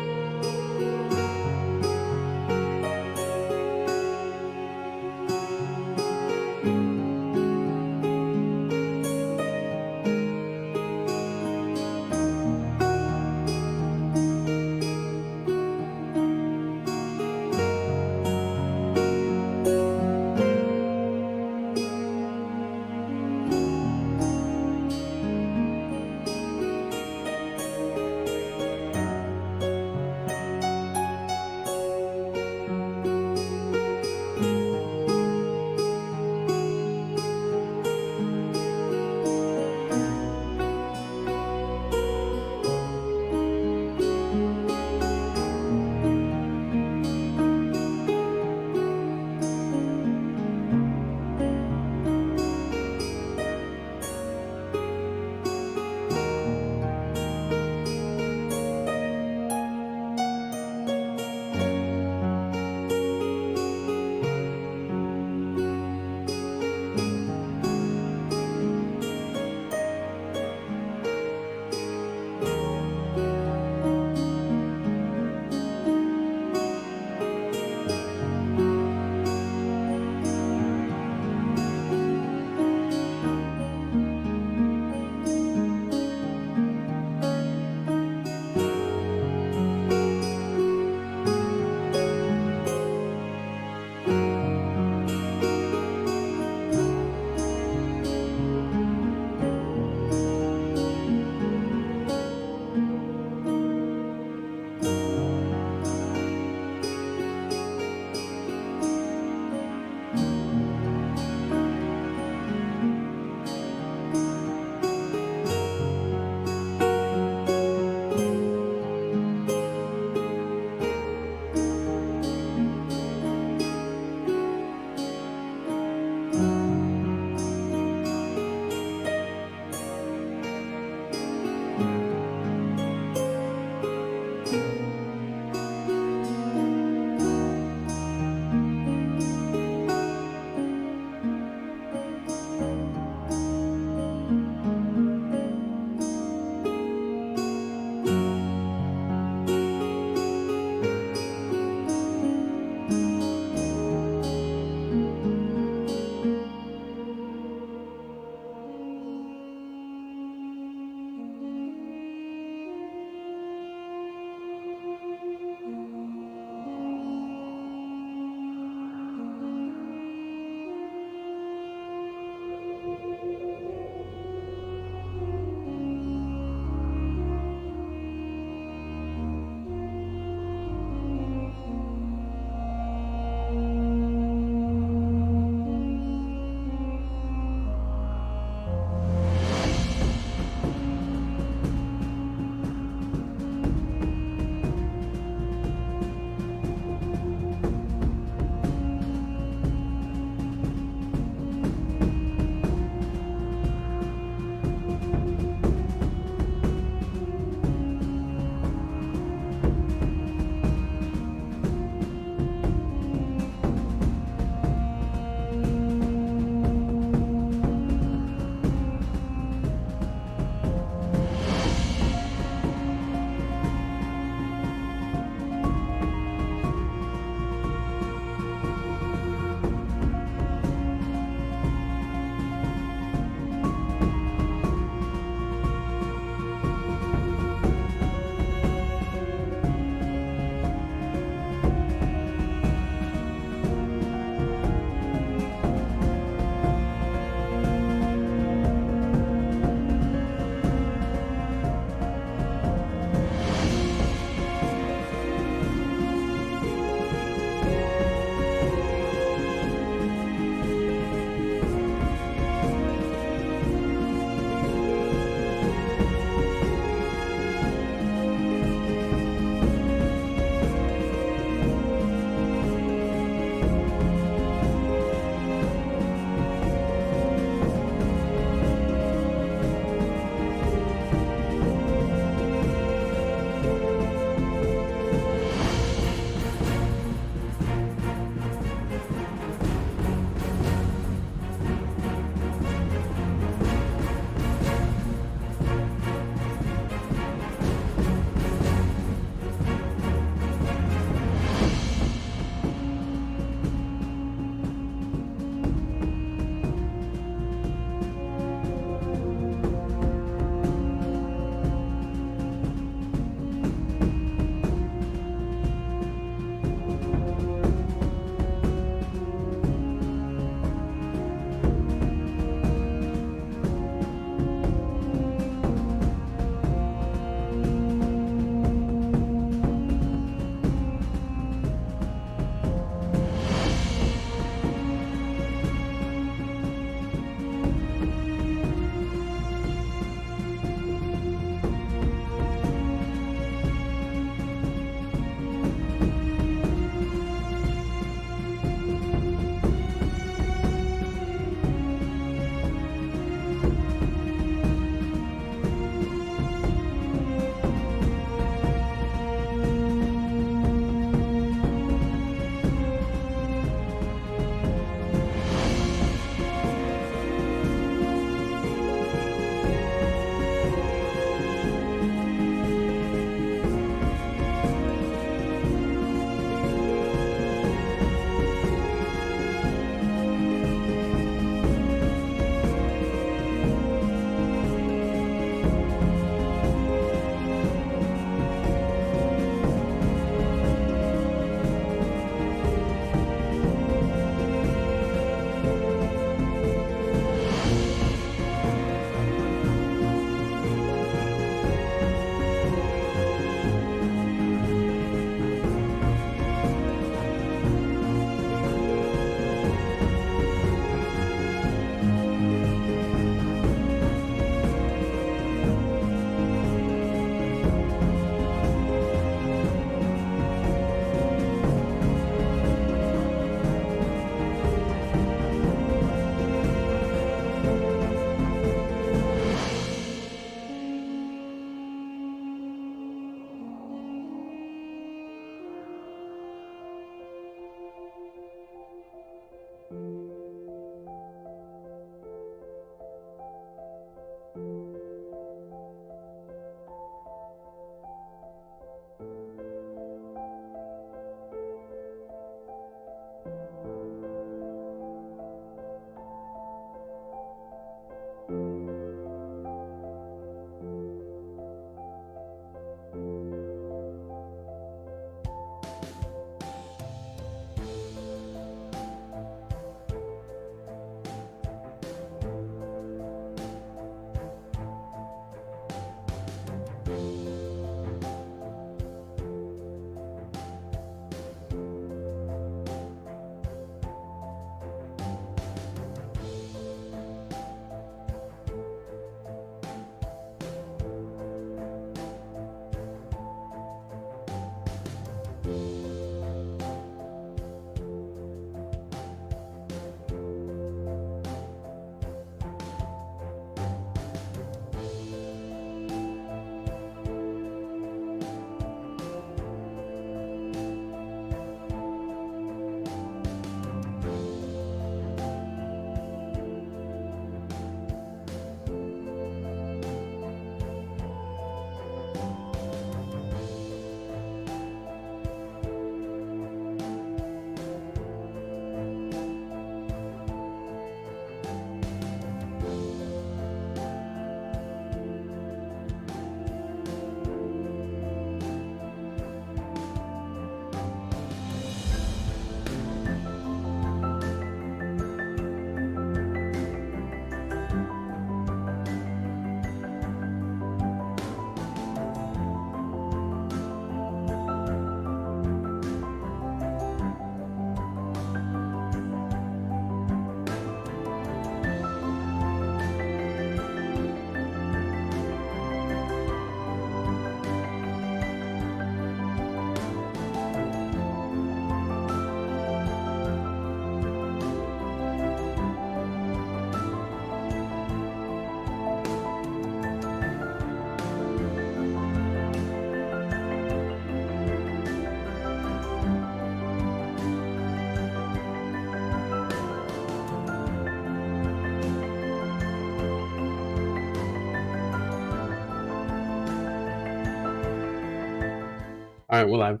All right, we're live.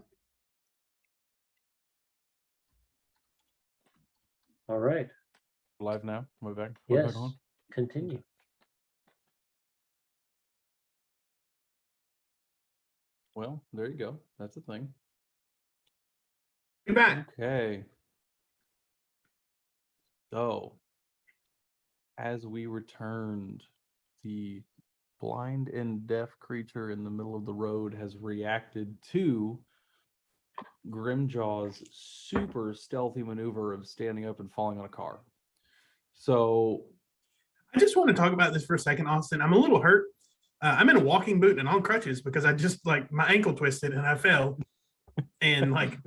All right. Live now. We're back. We're Yes. back on. Continue. Well, there you go. That's a thing. Be back. Okay. So, as we returned, the blind and deaf creature in the middle of the road has reacted to Grimjaw's super stealthy maneuver of standing up and falling on a car. So, I just want to talk about this for a second, Austin. I'm a little hurt. I'm in a walking boot and on crutches because I just like my ankle twisted and I fell and like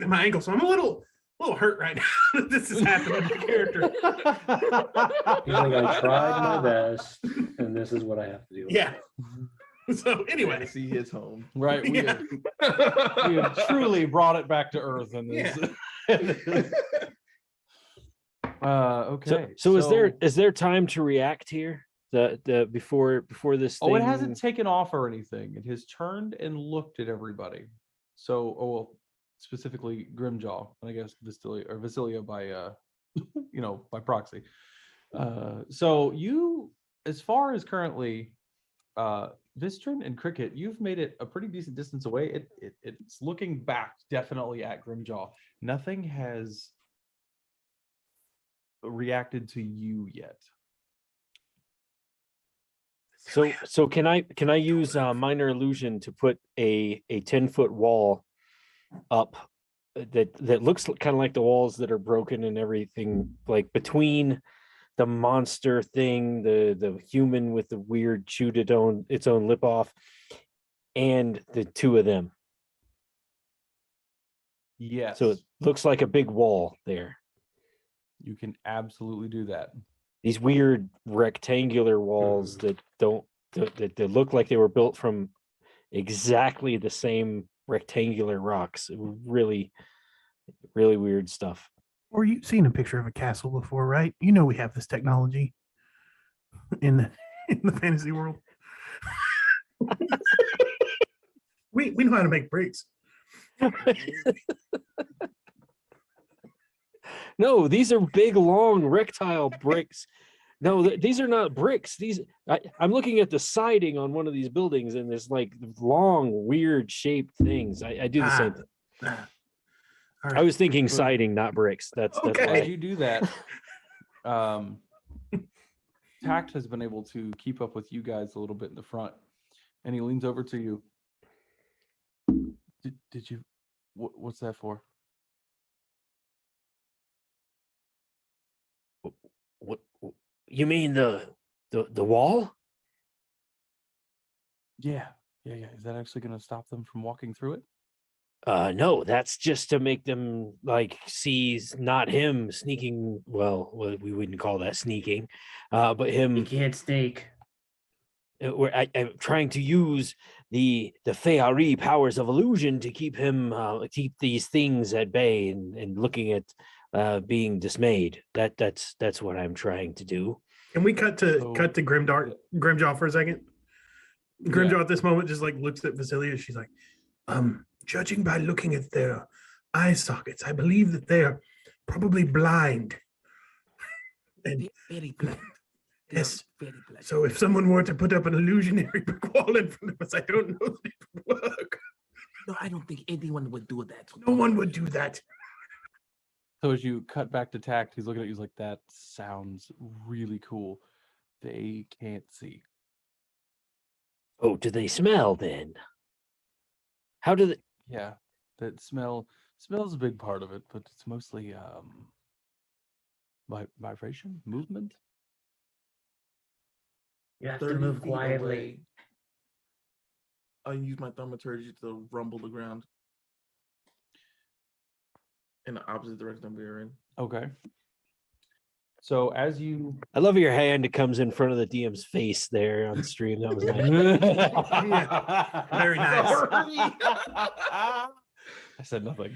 my ankle. So I'm a little hurt right now that this is happening to the character. He's like, I tried my best, and this is what I have to do. Yeah. So anyway, Fantasy hits home. right, we, Yeah. we have truly brought it back to earth in this. Okay. So is there time to react here? The before this thing? Oh, it hasn't taken off or anything. It has turned and looked at everybody. So, well, specifically Grimjaw, and I guess Vasilia by by proxy. So you, as far as currently, Vistron and Cricket, you've made it a pretty decent distance away. It's looking back definitely at Grimjaw. Nothing has reacted to you yet. So can I use minor illusion to put a 10-foot wall up that looks kind of like the walls that are broken and everything, like between the monster thing, the human with the weird chewed its own lip off, and the two of them. Yes. So it looks like a big wall there. You can absolutely do that. These weird rectangular walls that look like they were built from exactly the same rectangular rocks. Really, really weird stuff. or you've seen a picture of a castle before, right? You know we have this technology in the fantasy world. we know how to make bricks. No, these are big, long rectile bricks No, these are not bricks. I'm looking at the siding on one of these buildings, and there's like long, weird shaped things. I do the same thing. All I right. was thinking siding, not bricks. That's Okay. why. As you do that, Tact has been able to keep up with you guys a little bit in the front, and he leans over to you. Did you? What's that for? What you mean the wall? Yeah. Is that actually going to stop them from walking through it? No, that's just to make them like see not him sneaking. Well, we wouldn't call that sneaking, but You him. can't sneak. I'm trying to use the Feyari powers of illusion to keep him keep these things at bay and looking at being dismayed. That's what I'm trying to do. Can we cut to So- Grimjaw for a second? Grimjaw at this moment just like looks at Vasilia. She's like, judging by looking at their eye sockets, I believe that they're probably blind. And Very blind. Yes. Very blind. so if someone were to put up an illusionary brick wall in front of us, I don't know that it would work. No, I don't think anyone would do that. No one would do that. So as you cut back to Tact, he's looking at you like, that sounds really cool. They can't see. Oh, do they smell then? How do they? Yeah, that smell's a big part of it, but it's mostly vibration, movement. You have to 30 move feet quietly. away, I use my thaumaturgy to rumble the ground in the opposite direction we are in. Okay. So as you I love your hand. It comes in front of the DM's face there on stream. That was nice. Very nice. I said nothing.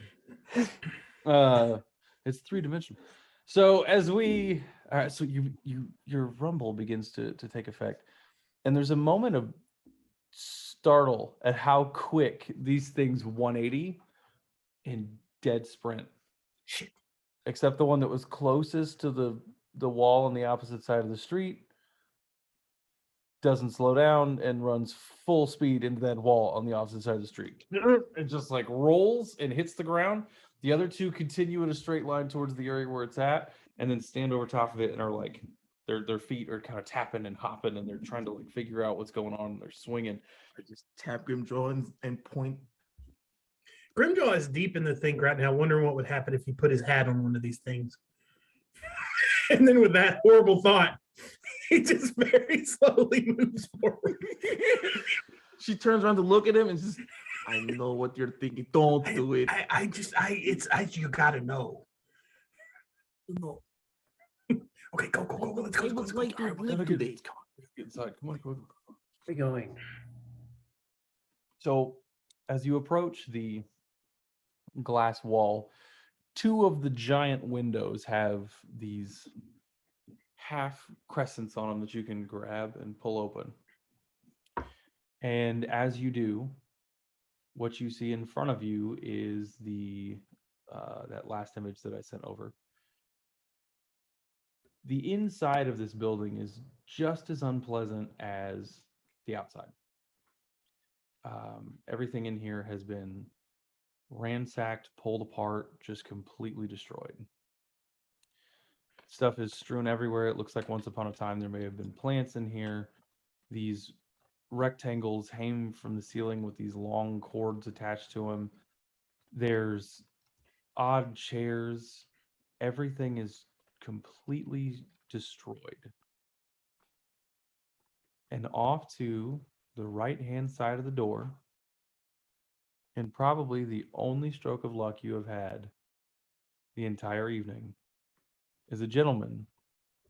It's 3-dimensional. So as we, all right, so your rumble begins to take effect, and there's a moment of startle at how quick these things 180 in dead sprint. Shit. Except the one that was closest to the wall on the opposite side of the street doesn't slow down and runs full speed into that wall on the opposite side of the street. It just like rolls and hits the ground. The other two continue in a straight line towards the area where it's at, and then stand over top of it and are like, their feet are kind of tapping and hopping, and they're trying to like figure out what's going on. They're swinging. I just tap Grimjaw and point. Grimjaw is deep in the think right now, wondering what would happen if he put his hat on one of these things. And then with that horrible thought, he just very slowly moves forward. She turns around to look at him and says, I know what you're thinking. Don't do it. You gotta know. No. Okay, go. Let's go. I would like to live today. Get inside. Come on. Where are we going? So as you approach the glass wall, two of the giant windows have these half crescents on them that you can grab and pull open. And as you do, what you see in front of you is the that last image that I sent over. The inside of this building is just as unpleasant as the outside. Everything in here has been ransacked, pulled apart, just completely destroyed. Stuff is strewn everywhere. It looks like once upon a time there may have been plants in here. These rectangles hang from the ceiling with these long cords attached to them. There's odd chairs. Everything is completely destroyed. And off to the right-hand side of the door, and probably the only stroke of luck you have had the entire evening, is a gentleman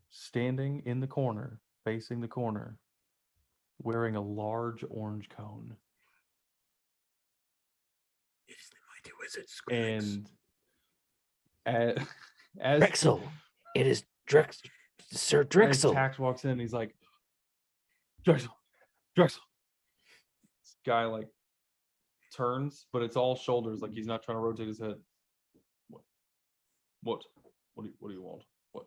standing in the corner, facing the corner, wearing a large orange cone. It's the mighty wizard And as Drexel. It is Sir as Drexel. Tax walks in, he's like, Drexel. This guy like turns, but it's all shoulders, like he's not trying to rotate his head. What do you want? What?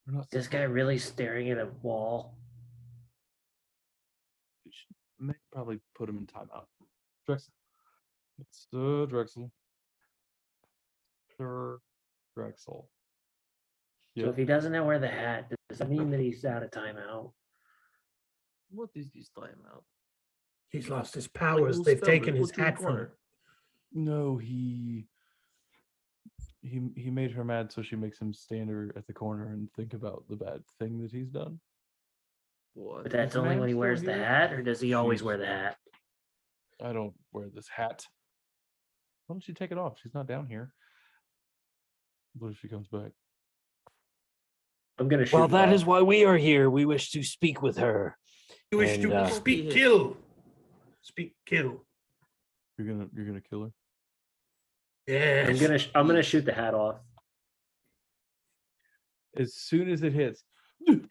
We're not This guy really staring at a wall. We should probably put him in timeout. Drexel. It's Drexel. Sir Drexel. So if he doesn't know where the hat, does that mean that he's out of timeout? What is this timeout? He's lost his Like powers. Will They've Spelber, taken his put you in hat from him. corner. No, he made her mad, so she makes him stand her at the corner and think about the bad thing that he's done. What? But that's the only man when he still wears the here? hat, or does he always She's- wear the hat? I don't wear this hat. Why don't you take it off? She's not down here. What if she comes back? I'm gonna shoot. Well, him that off. is why we are here. We wish to speak with her. You wish And, to speak kill. Speak kill. You're gonna kill her? Yes. I'm gonna shoot the hat off. As soon as it hits,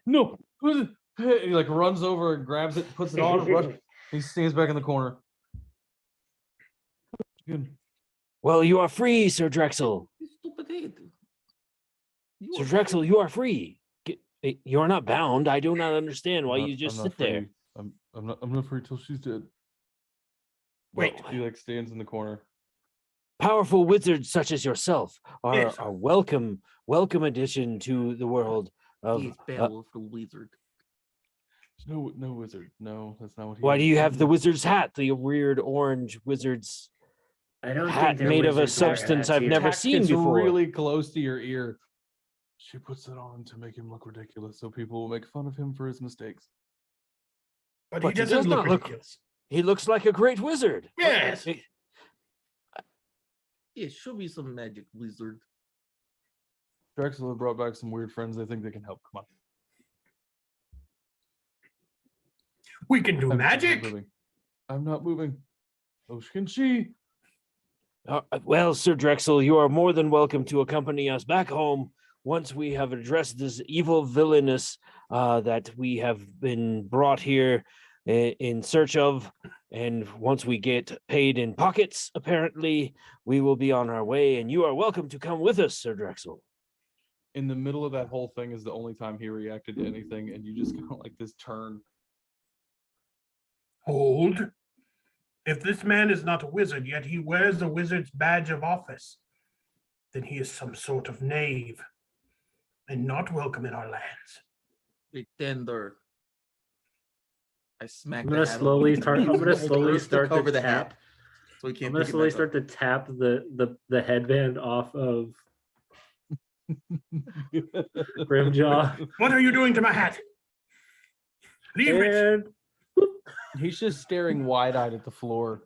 no, he like runs over and grabs it, puts it on, runs. He stands back in the corner. Good. Well, you are free, Sir Drexel. You stupid head. You Sir are Drexel, free. you are free. You are not bound. I do not understand why I'm you not- just I'm not sit there. free. I'm not free till she's dead. Wait. He like stands in the corner. Powerful wizards such as yourself are Yes. a welcome addition to the world of. He's powerful wizard. No wizard. No, that's not what he Why is. do you have the wizard's hat? The weird orange wizard's I don't hat think they're made of a wizards wear substance hats I've here. never Tack seen gets before. really close to your ear. She puts it on to make him look ridiculous, so people will make fun of him for his mistakes. But But he he doesn't does look not look- ridiculous. He looks like a great wizard. Yes. Yeah, show me some magic wizard. Drexel have brought back some weird friends. They think they can help. Come on. We can do I'm not magic. moving. I'm not moving. Oh, can she? Well, Sir Drexel, you are more than welcome to accompany us back home once we have addressed this evil villainous that we have been brought here in search of. And once we get paid in pockets, apparently, we will be on our way. And you are welcome to come with us, Sir Drexel. In the middle of that whole thing is the only time he reacted to anything, and you just got like this turn. Hold. If this man is not a wizard, yet he wears the wizard's badge of office, then he is some sort of knave and not welcome in our lands. Pretender. I smack I'm the gonna hat slowly off. start. I'm gonna Hold slowly over- start cover to the tap. hat, so he I'm can't. gonna pick it slowly back start up. to tap the headband off of Grimjaw. What are you doing to my hat? Leave it. And He's just staring wide-eyed at the floor.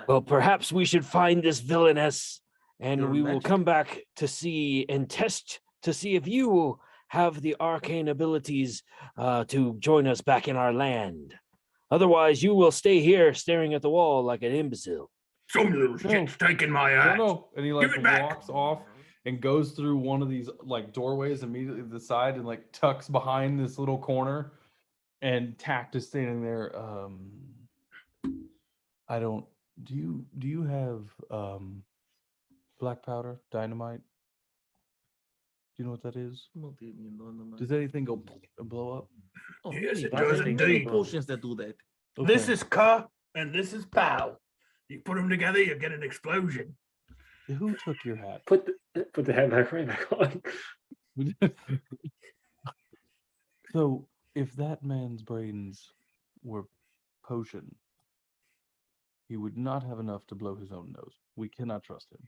Well, perhaps we should find this villainess, and Your we will magic. come back to see and test to see if you have the arcane abilities to join us back in our land. Otherwise, you will stay here staring at the wall like an imbecile. Some little shit's taking my hat. No. And he like Give it back. walks off and goes through one of these like doorways immediately to the side and like tucks behind this little corner. And Tact is standing there. I don't. Do you have black powder, dynamite? Do you know what that is? Does anything go blow up? Oh, Yes, many it does potions- many indeed. potions that do that. This Okay. is Ka and this is Pow. You put them together, you get an explosion. Who took your hat? put the head back right back on. So, if that man's brains were potion, he would not have enough to blow his own nose. We cannot trust him.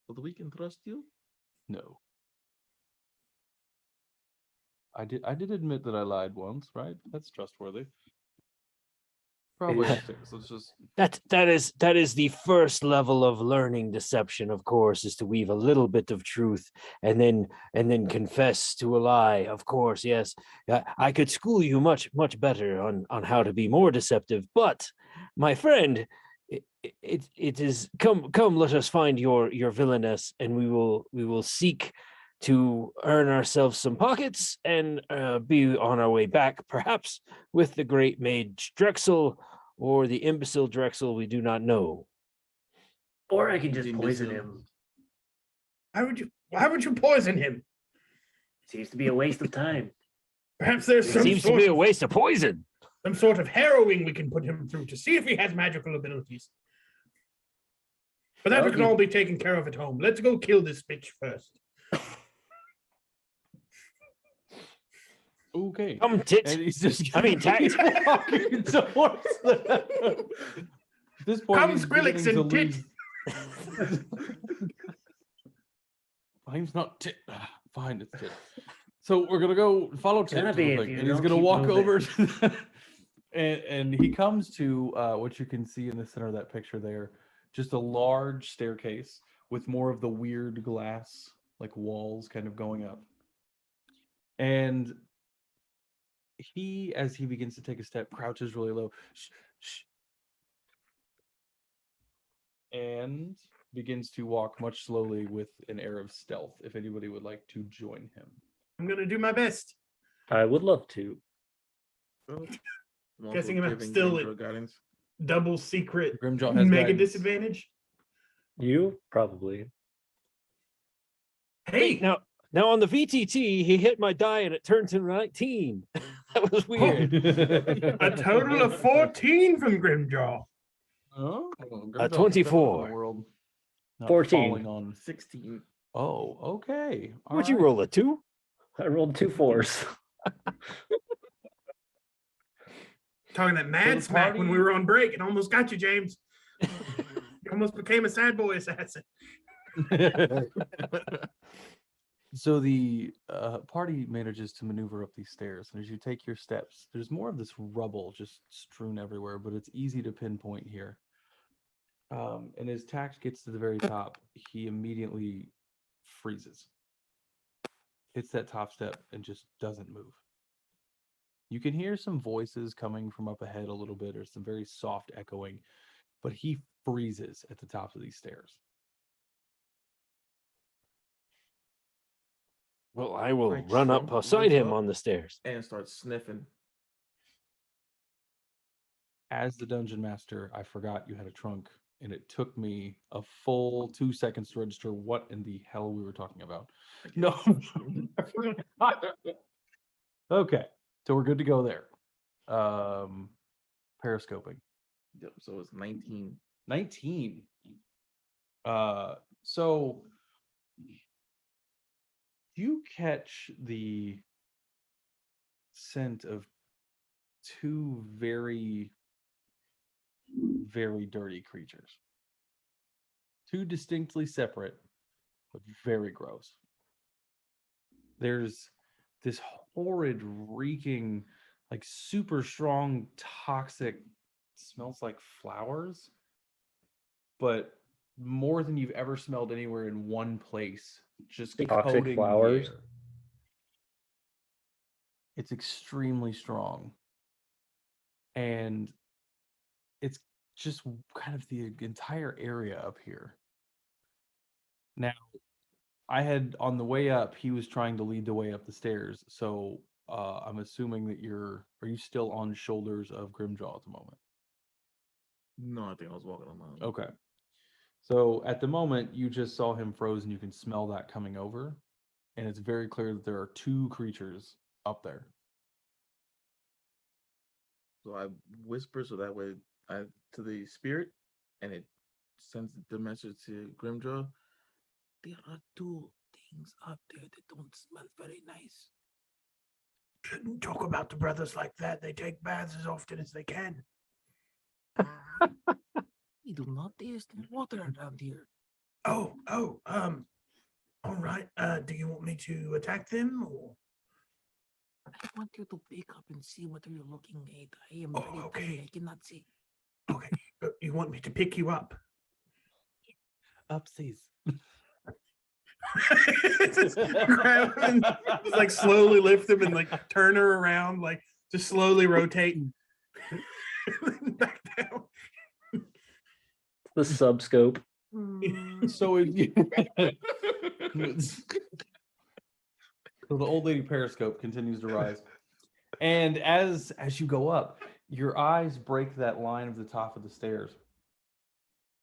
But we can trust you. No. I did admit that I lied once, right? That's trustworthy. Probably Yeah. so it's just That is the first level of learning deception, of course, is to weave a little bit of truth and then confess to a lie. Of course, yes. I could school you much better on how to be more deceptive, but my friend, it is come let us find your villainess, and we will seek to earn ourselves some pockets and be on our way back, perhaps with the great mage Drexel or the imbecile Drexel we do not know. Or I can just Imbecile. poison him. Why would you poison him? Seems to be a waste of time. Perhaps there's It some seems to sort be a of waste of poison. some sort of harrowing we can put him through to see if he has magical abilities. But that Well, we can all be taken care of at home. Let's go kill this bitch first. Okay. Come tit. And he's just I mean, tact. walking towards them. At this point, Come, he's Skrillex beginning to and tit. lose. Mine's not tit. Fine, it's tit. So we're gonna go follow tit. Gonna to be the if thing, you and he's don't gonna keep walk moving. over to the, and he comes to what you can see in the center of that picture there, just a large staircase with more of the weird glass like walls kind of going up. And he, as he begins to take a step, crouches really low. Shh, shh, and begins to walk much slowly with an air of stealth. If anybody would like to join him. I'm gonna do my best. I would love to. I'm also Guessing I'm giving still Grimjaw at- guidance. Double secret Grimjaw has mega guidance. disadvantage. You probably. Hey, Now on the VTT, he hit my die and it turned to 19. That was weird. a total of 14 from Grimjaw. Oh, 24. World. Not 14. falling on 16. Oh, okay. All Would you right. roll a 2? I rolled 2 4s. Talking that mad the smack when we party- were on break. It almost got you, James. You almost became a sad boy assassin. So the party manages to maneuver up these stairs, and as you take your steps, there's more of this rubble just strewn everywhere, but it's easy to pinpoint here. And as Tact gets to the very top, he immediately freezes. Hits that top step and just doesn't move. You can hear some voices coming from up ahead a little bit, or some very soft echoing, but he freezes at the tops of these stairs. Well, I will Like run up shrimp, beside him up on the stairs. And start sniffing. As the dungeon master, I forgot you had a trunk, and it took me a full 2 seconds to register what in the hell we were talking about. No. I forgot. Okay, so we're good to go there. Periscoping. Yep, so it's 19. 19. So you catch the scent of 2 very, very dirty creatures. 2 distinctly separate, but very gross. There's this horrid, reeking, like super strong, toxic, smells like flowers, but more than you've ever smelled anywhere in one place. Just Toxic coating the flowers? air. It's extremely strong. And it's just kind of the entire area up here. Now, I had on the way up, he was trying to lead the way up the stairs. So I'm assuming that are you still on shoulders of Grimjaw at the moment? No, I think I was walking on my own. Okay. So at the moment, you just saw him frozen. You can smell that coming over. And it's very clear that there are 2 creatures up there. So I whisper so that way I to the spirit, and it sends the message to Grimjaw. There are 2 things up there that don't smell very nice. Shouldn't talk about the brothers like that. They take baths as often as they can. We do not taste water around here. All right. Do you want me to attack them or? I want you to pick up and see what you're looking at. I am Oh, very okay. tiny. I cannot see. Okay. You want me to pick you up? Upsies. Just grab him and just like slowly lift him and like turn her around, like just slowly rotate. Back down. The subscope. So if you so the old lady periscope continues to rise, and as you go up, your eyes break that line of the top of the stairs,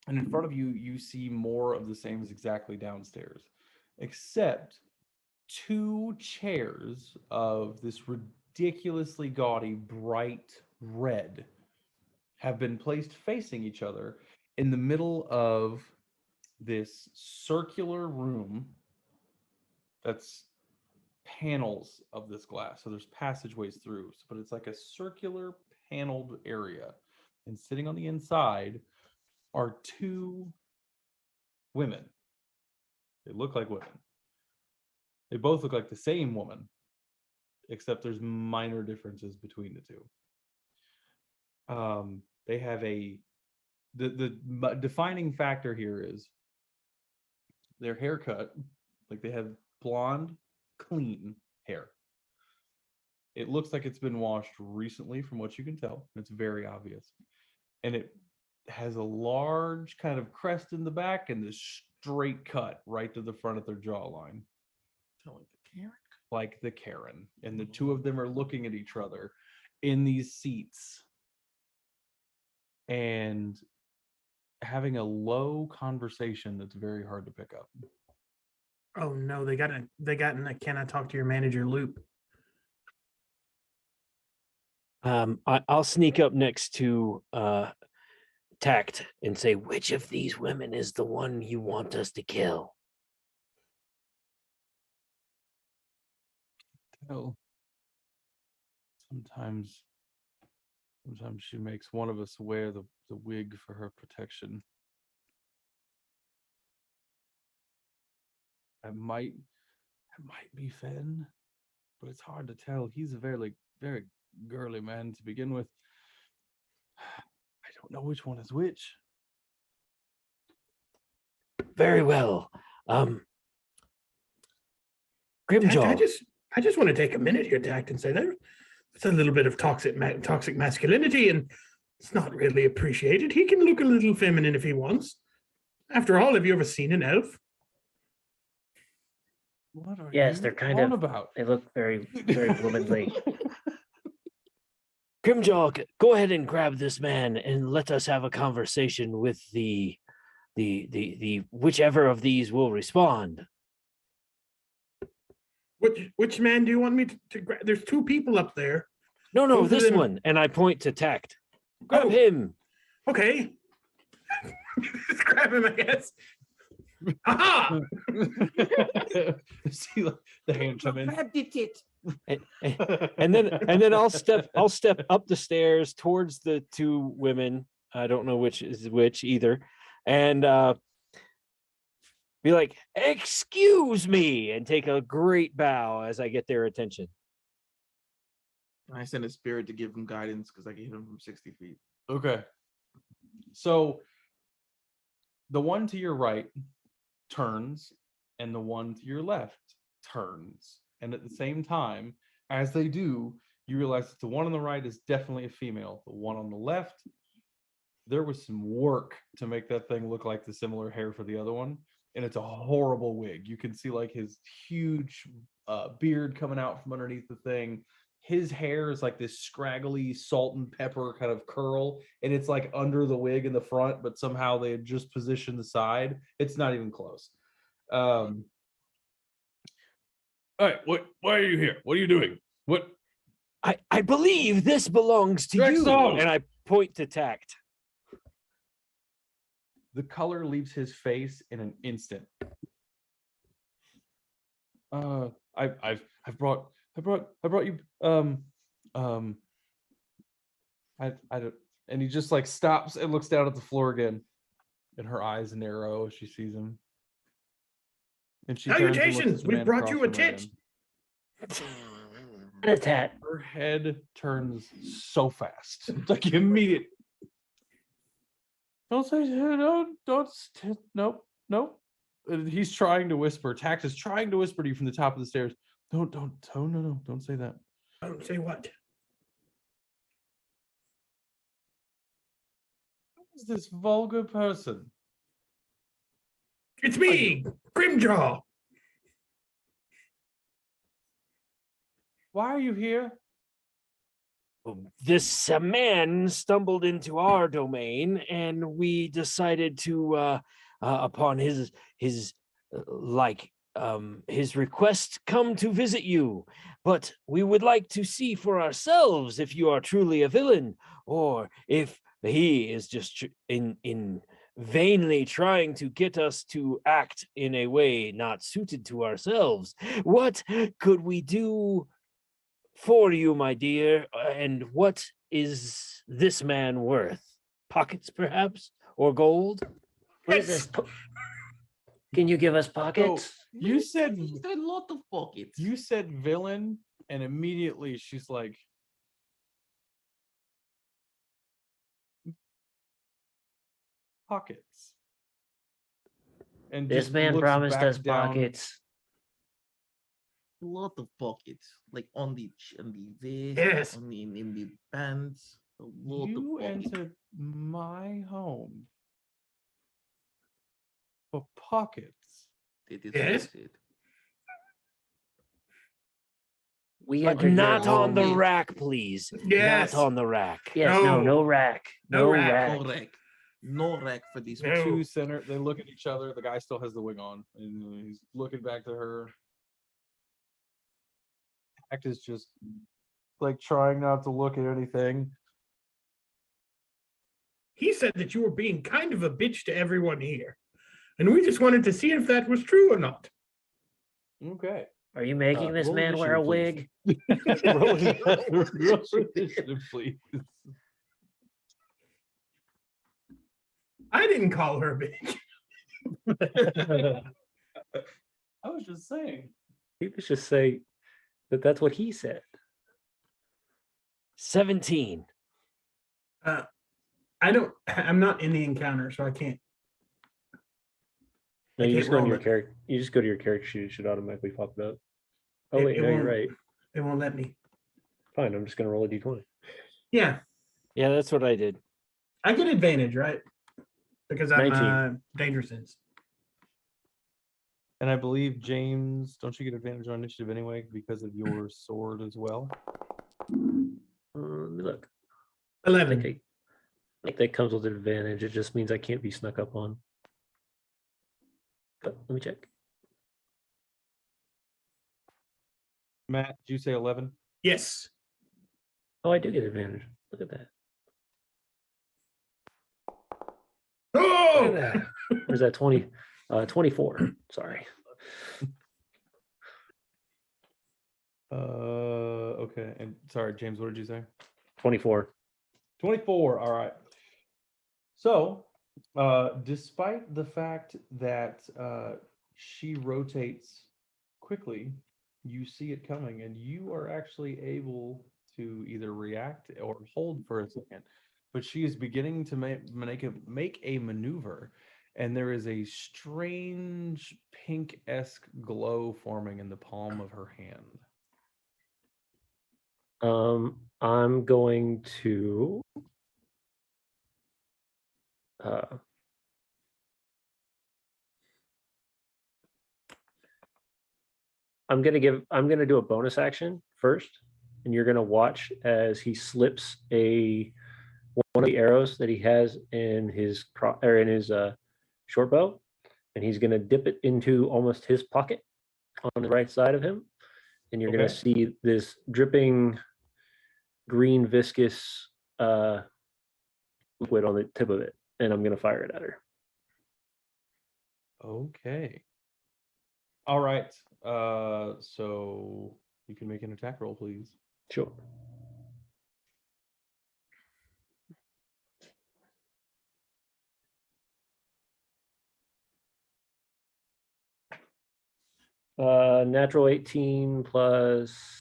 and in front of you, you see more of the same as exactly downstairs. except 2 chairs of this ridiculously gaudy bright red have been placed facing each other in the middle of this circular room that's panels of this glass. So there's passageways through, but it's like a circular paneled area. And sitting on the inside are 2 women. They look like women. They both look like the same woman, except there's minor differences between the 2. They have the defining factor here is their haircut. Like they have blonde, clean hair. It looks like it's been washed recently from what you can tell. It's very obvious. And it has a large kind of crest in the back and this straight cut right to the front of their jawline. Like the Karen. And the 2 of them are looking at each other in these seats and having a low conversation that's very hard to pick up. Oh no, they got in a can I talk to your manager loop. I'll sneak up next to Tact and say, which of these women is the one you want us to kill? Well, sometimes she makes one of us wear the wig for her protection. It might be Fenn, but it's hard to tell. He's a very girly man to begin with. I don't know which one is which. Very well. Tact, Grimjaw. I just want to take a minute here, Tact, and say that it's a little bit of toxic masculinity, and it's not really appreciated. He can look a little feminine if he wants. After all, have you ever seen an elf? What are Yes, you they're kind on of about? They look very, very womanly. Grimjaw, go ahead and grab this man and let us have a conversation with the whichever of these will respond. Which man do you want me to grab? There's 2 people up there. No, Both of this them- one. And I point to Tact. Grab Oh. him. Okay. Just grab him, I guess. Aha! See the hand come in. And then I'll step up the stairs towards the 2 women. I don't know which is which either. And be like, excuse me, and take a great bow as I get their attention. I send a spirit to give him guidance because I can hit him from 60 feet. Okay. So the one to your right turns and the one to your left turns. And at the same time, as they do, you realize that the one on the right is definitely a female. The one on the left, there was some work to make that thing look like the similar hair for the other one. And it's a horrible wig. You can see like his huge beard coming out from underneath the thing. His hair is like this scraggly salt and pepper kind of curl, and it's like under the wig in the front, but somehow they had just positioned the side. It's not even close. All right, why are you here? What are you doing? What? I believe this belongs to Brimstone! you. And I point to Tact. The color leaves his face in an instant. I've brought you I don't, and he just like stops and looks down at the floor again, and her eyes narrow as she sees him. And she turns and looks at Salutations! the We man brought across you a from her tit. again. And a tat. Her head turns so fast, like immediate. Don't say no. Nope. And he's trying to whisper. Tact is trying to whisper to you from the top of the stairs. No, don't say that. Don't say what? Who is this vulgar person? It's me, Grimjaw. Why are you here? This man stumbled into our domain, and we decided to, upon his his request come to visit you, but we would like to see for ourselves if you are truly a villain, or if he is just in vainly trying to get us to act in a way not suited to ourselves. What could we do for you, my dear? And what is this man worth? Pockets, perhaps, or gold? What is this? Can you give us pockets? You said He said a lot of pockets. you said villain, and immediately she's like, pockets. And This just man looks promised back us down. pockets. A lot of pockets, like on the vest, Yes. on the in the pants. A lot You of pockets. entered my home for pockets. That is Yes. what I said. We But entered your not on the home. rack, please. Yes. Not on the rack. Yes, no No. rack. No No rack. rack. No rack. No rack for this. No. Two center, they look at each other. The guy still has the wig on, and he's looking back to her. Act is just like trying not to look at anything. He said that you were being kind of a bitch to everyone here. And we just wanted to see if that was true or not. Okay. Are you making this roll man wear a initiative, wig? Roll Roll initiative, please. I didn't call her a bitch. I was just saying. You could just say that that's what he said. 17. I'm not in the encounter, so I can't. No, I you can't just go to roll your it. character. You just go to your character sheet. It should automatically pop it up. Oh It- wait, it no, you're won't- right. It won't let me. Fine, I'm just gonna roll a d20. Yeah, Yeah, that's what I did. I get advantage, right? Because I'm 19. dangerous sense. And I believe James, don't you get advantage on initiative anyway because of your sword as well? Let me look. I 11. think that comes with an advantage. It just means I can't be snuck up on. But let me check. Matt, did you say 11? Yes. Oh, I do get advantage. Look at that. Look Oh, at that. Where's that 20? 24. Sorry. Okay. And sorry, James, what did you say? 24. 24. All right. So, despite the fact that she rotates quickly, you see it coming, and you are actually able to either react or hold for a second. But she is beginning to make a maneuver, and there is a strange pink-esque glow forming in the palm of her hand. I'm going to I'm gonna do a bonus action first, and you're gonna watch as he slips one of the arrows that he has in his short bow, and he's gonna dip it into almost his pocket on the right side of him, and you're gonna Okay. see this dripping green viscous liquid on the tip of it, and I'm gonna fire it at her. Okay. All right. So you can make an attack roll, please. Sure. Natural 18 plus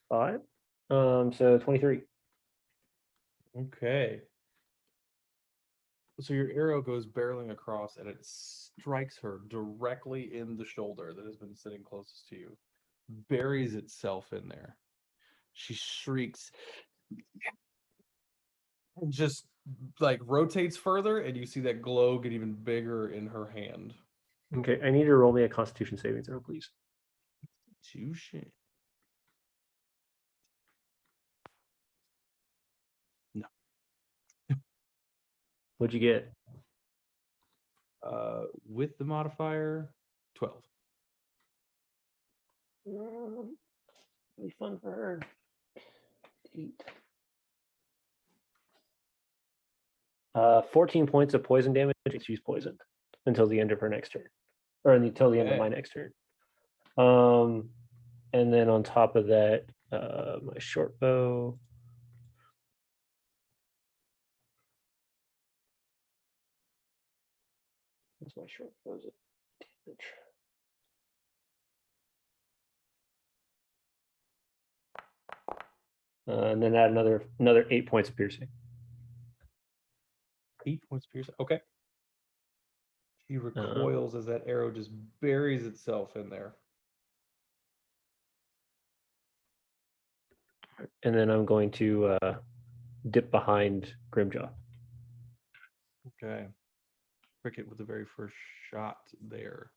5. So 23. Okay. So your arrow goes barreling across and it strikes her directly in the shoulder that has been sitting closest to you, buries itself in there. She shrieks, and just like rotates further, and you see that glow get even bigger in her hand. Okay, I need you to roll me a Constitution saving throw, please. Touche. No. What'd you get? With the modifier, 12. Be fun for her. 8. 14 points of poison damage if she's poisoned until the end of her next turn, or until the end of Okay. my next turn. And then on top of that, my short bow. What's my short bow? Is it damage? And then add another 8 points of piercing. 8 points piercing. Okay. She recoils as that arrow just buries itself in there. And then I'm going to dip behind Grimjaw. Okay. Cricket with the very first shot there.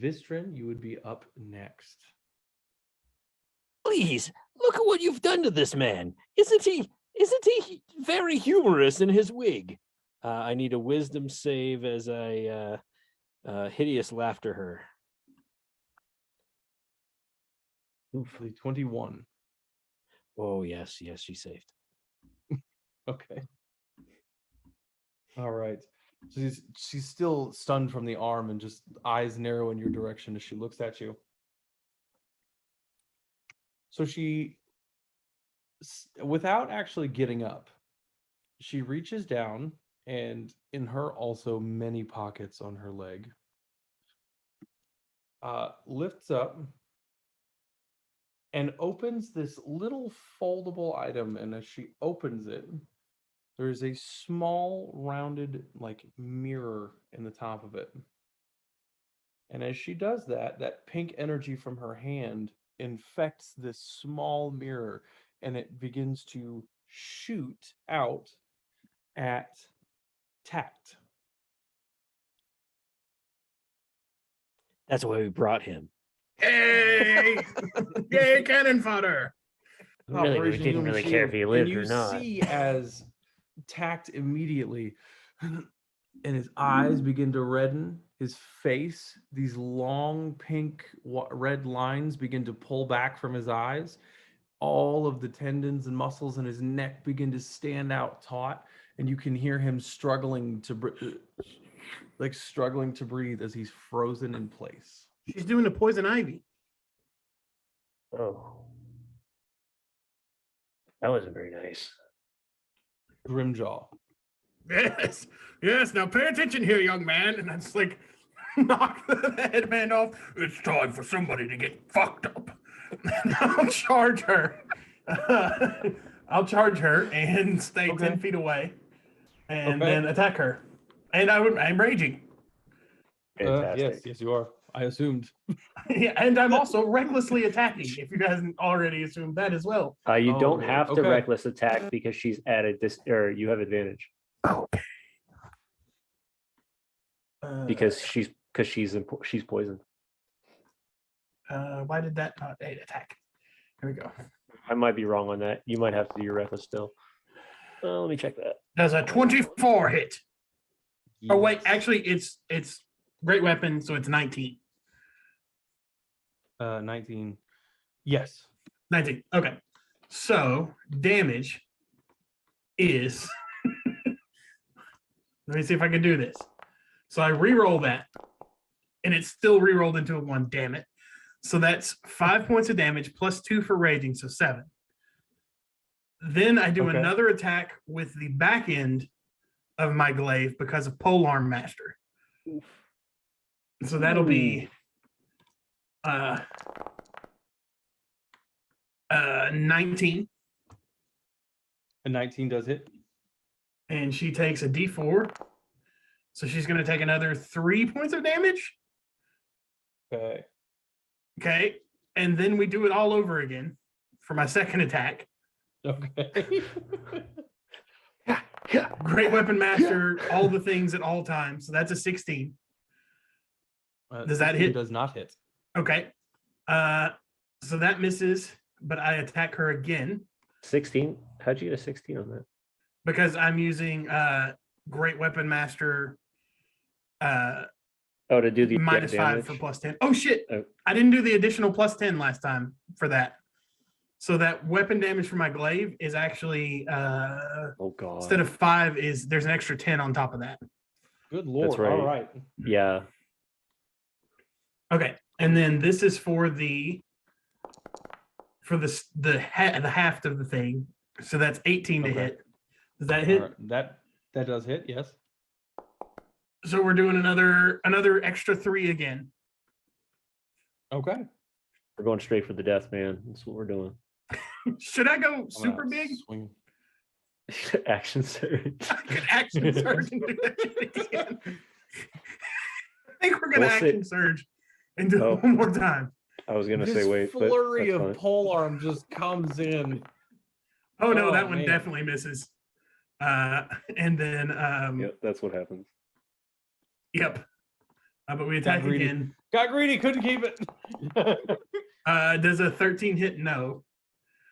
Vistrin, you would be up next. Please, look at what you've done to this man. Isn't he very humorous in his wig? I need a wisdom save as I hideous laughter her. The 21. Oh, yes, she saved. Okay. All right. So she's still stunned from the arm and just eyes narrow in your direction as she looks at you. So she, without actually getting up, she reaches down, and in her also many pockets on her leg, lifts up and opens this little foldable item. And as she opens it, there's a small rounded like mirror in the top of it. And as she does that, that pink energy from her hand infects this small mirror, and it begins to shoot out at Tact. That's why we brought him. Yay! Yay, cannon fodder! Really, we Operation didn't Human really care if Shield. he And lived you or not. see as Tact immediately, and his eyes begin to redden, his face, these long pink red lines begin to pull back from his eyes. All of the tendons and muscles in his neck begin to stand out taut, and you can hear him struggling to breathe as he's frozen in place. She's doing the poison ivy. Oh. That wasn't very nice. Grimjaw. Yes, yes. Now pay attention here, young man. And that's like knock the headband off. It's time for somebody to get fucked up. And I'll charge her. I'll charge her and stay 10 feet away, and then attack her. And I'm raging. Fantastic. Yes, you are. I assumed. Yeah, and I'm also recklessly attacking. If you guys already assumed that as well. You don't have to okay. reckless attack because she's added this, or you have advantage Okay. because she's poisoned. Why did that not attack? Here we go. I might be wrong on that. You might have to do your reckless still. Let me check that. Does a 24 hit? Oh wait, Yes. actually, it's great weapon, so it's 19. 19. Yes. 19. Okay. So damage is let me see if I can do this. So I re-roll that, and it's still re-rolled into a 1, damn it. So that's 5 points of damage plus 2 for raging, so 7. Then I do another attack with the back end of my glaive because of Polearm Master. So that'll be 19. A 19 does hit. And she takes a d4. So she's going to take another 3 points of damage. Okay. Okay. And then we do it all over again for my second attack. Okay. Great Weapon Master, all the things at all times. So that's a 16. Does that hit? Does not hit. Okay. So that misses, but I attack her again 16. How'd you get a 16 on that? because I'm using Great Weapon Master Oh, to do the -5 damage. for +10. Oh shit! Oh. I didn't do the additional +10 last time for that. So that weapon damage for my glaive is actually Oh god. instead of 5 there's an extra 10 on top of that. Good lord. right. All right. Yeah. Okay, and then this is for the half of the thing. So that's 18 to Okay. hit. Does that All hit? right. That does hit. Yes. So we're doing another extra 3 again. Okay. We're going straight for the death, man. That's what we're doing. Should I go I'm super gonna big? swing. Action surge. I could action surge and do that shit again. I think we're gonna We'll see. action surge and do Oh. it one more time. I was gonna This say wait, but flurry that's of fine. pole arm just comes in. Oh no, Oh, that one man. definitely misses. And then Yep, that's what happens. yep. But we attack greedy. again. Got greedy. Couldn't keep it. Does a 13 hit? No.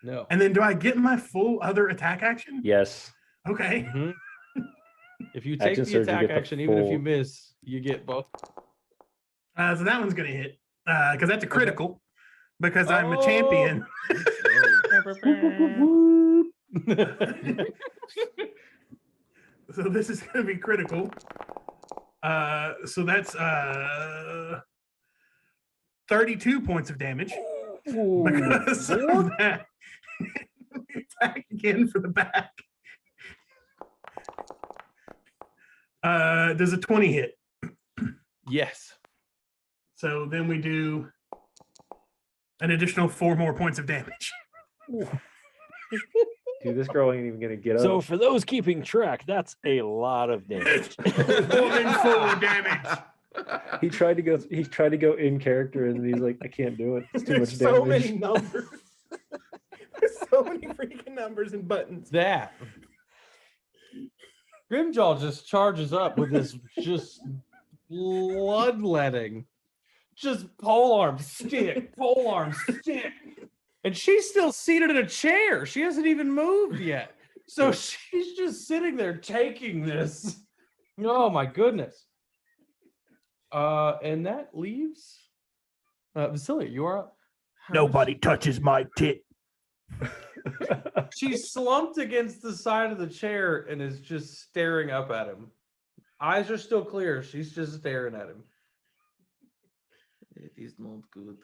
No. And then do I get my full other attack action? Yes. Okay. Mhm. If you take Action the surge, you attack get the action, even if you full- miss, you get both. So that one's gonna hit. Because that's a critical. Because I'm a Oh. champion. So this is gonna be critical. So that's 32 points of damage. Because of that. Attack again for the back. Does a 20 hit? Yes. So then we do an additional 4 more points of damage. Dude, this girl ain't even gonna get So up. for those keeping track, that's a lot of damage. More than 4 damage. He tried to go in character and he's like, I can't do it. It's too much There's damage. so many numbers. There's so many freaking numbers and buttons. That. Grimjaw just charges up with this just bloodletting. Just polearm stick, polearm stick. And she's still seated in a chair. She hasn't even moved yet. So she's just sitting there taking this. Oh my goodness. And that leaves Vasilia, you are up. Nobody touches my tit. She's slumped against the side of the chair and is just staring up at him. Eyes are still clear. She's just staring at him. It is not good.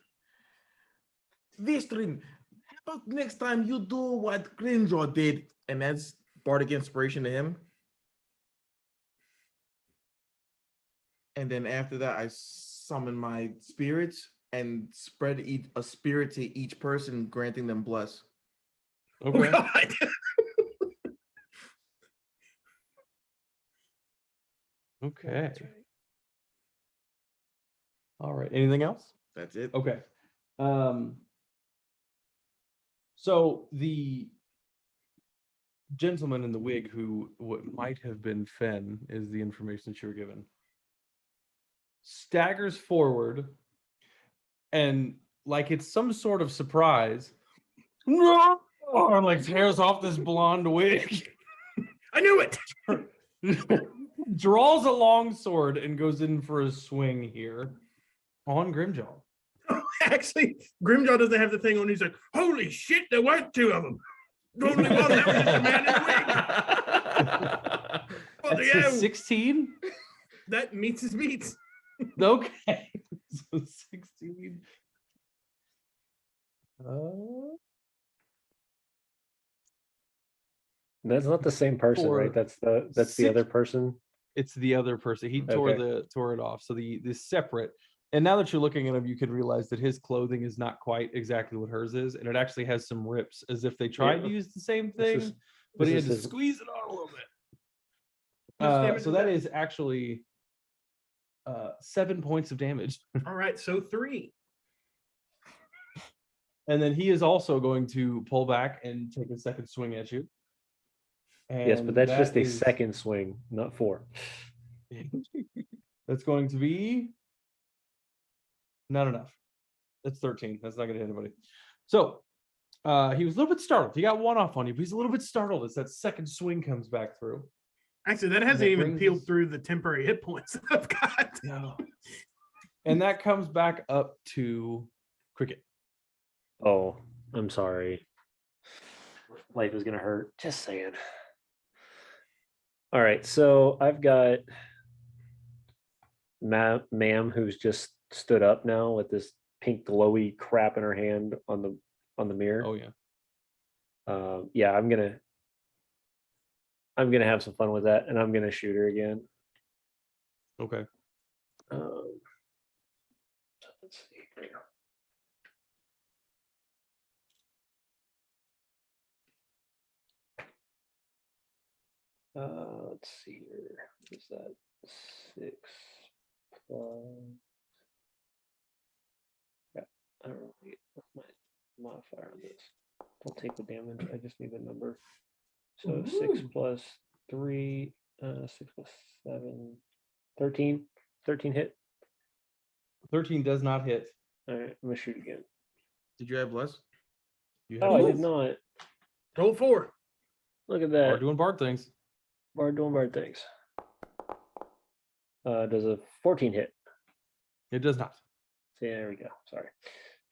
Vistrin, how about next time you do what Grimjaw did? And that's bardic inspiration to him. And then after that, I summon my spirits and spread a spirit to each person, granting them bless. Okay. Oh, God. Okay. All right. Anything else? That's it. Okay. So the gentleman in the wig who might have been Fen is the information that you were given. Staggers forward and like it's some sort of surprise. No! And like tears off this blonde wig. I knew it. Draws a long sword and goes in for a swing here on Grimjaw. Actually, Grimjaw doesn't have the thing on. He's like, holy shit, there weren't 2 of them. Only one, that was just a man in a wig. Bloody That's hell. a 16. That meets his meats. Okay, so 16. That's not the same person, For right? That's the six- other person. It's the other person. He tore Okay. tore it off. So the separate. And now that you're looking at him, you can realize that his clothing is not quite exactly what hers is, and it actually has some rips, as if they tried Yeah. to use the same This thing, is- but he this had to is his- squeeze it on a little bit. damage So is that that? is actually 7 points of damage. All right, so 3. And then he is also going to pull back and take a second swing at you. Yes, but And that's just that a is- second swing, not 4. That's going to be not enough. That's 13. That's not going to hit anybody. So he was a little bit startled. He got 1 off on you, but he's a little bit startled as that second swing comes back through. Actually, that hasn't that even brings peeled us- through the temporary hit points that I've got. No. And that comes back up to Cricket. Oh, I'm sorry. Life is gonna hurt. Just saying. All right, so I've got ma'am who's just stood up now with this pink glowy crap in her hand on the mirror. Oh yeah. Yeah, I'm gonna have some fun with that, and I'm gonna shoot her again. Okay. Let's see here. Let's see here. Is that 6 plus? Yeah, I don't know what's my modifier on this. Don't take the damage. I just need the number. So 6 plus 3, 6 plus 7, 13. 13 hit. 13 does not hit. All right, I'm gonna shoot again. Did you have less? You Oh, I less. did not. Roll 4. Look at Are that. doing bard things. Bard doing bard things. Does a 14 hit? It does not. See, there we go. Sorry.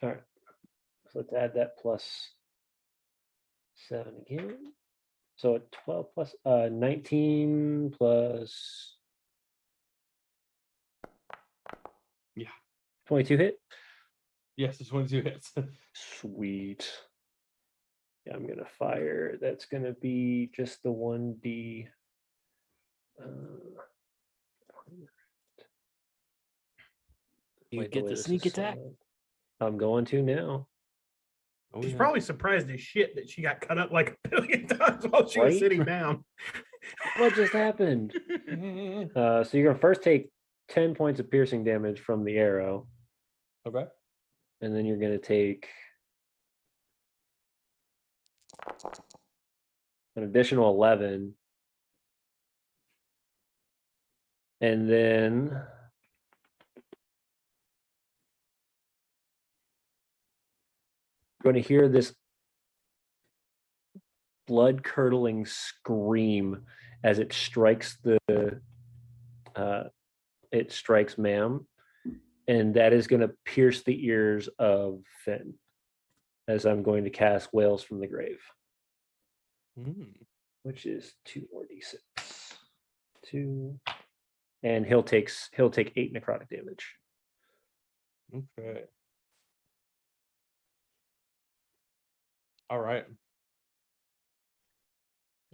All right. So let's add that plus 7 again. So at 12 plus 19 plus. Yeah. 22 hit? Yes, it's 22 hits. Sweet. Yeah, I'm gonna fire. That's gonna be just the 1d. You Like get way the this sneak is attack. set up. I'm going to now. Oh, She's yeah. probably surprised as shit that she got cut up like a billion times while she was Right? sitting down. What just happened? So you're gonna first take 10 points of piercing damage from the arrow, Okay. and then you're gonna take an additional 11, and then you're going to hear this blood curdling scream as it strikes ma'am, and that is going to pierce the ears of Finn as I'm going to cast Wails from the Grave, which is 2 more d6. 2, and he'll take 8 necrotic damage. Okay. All right.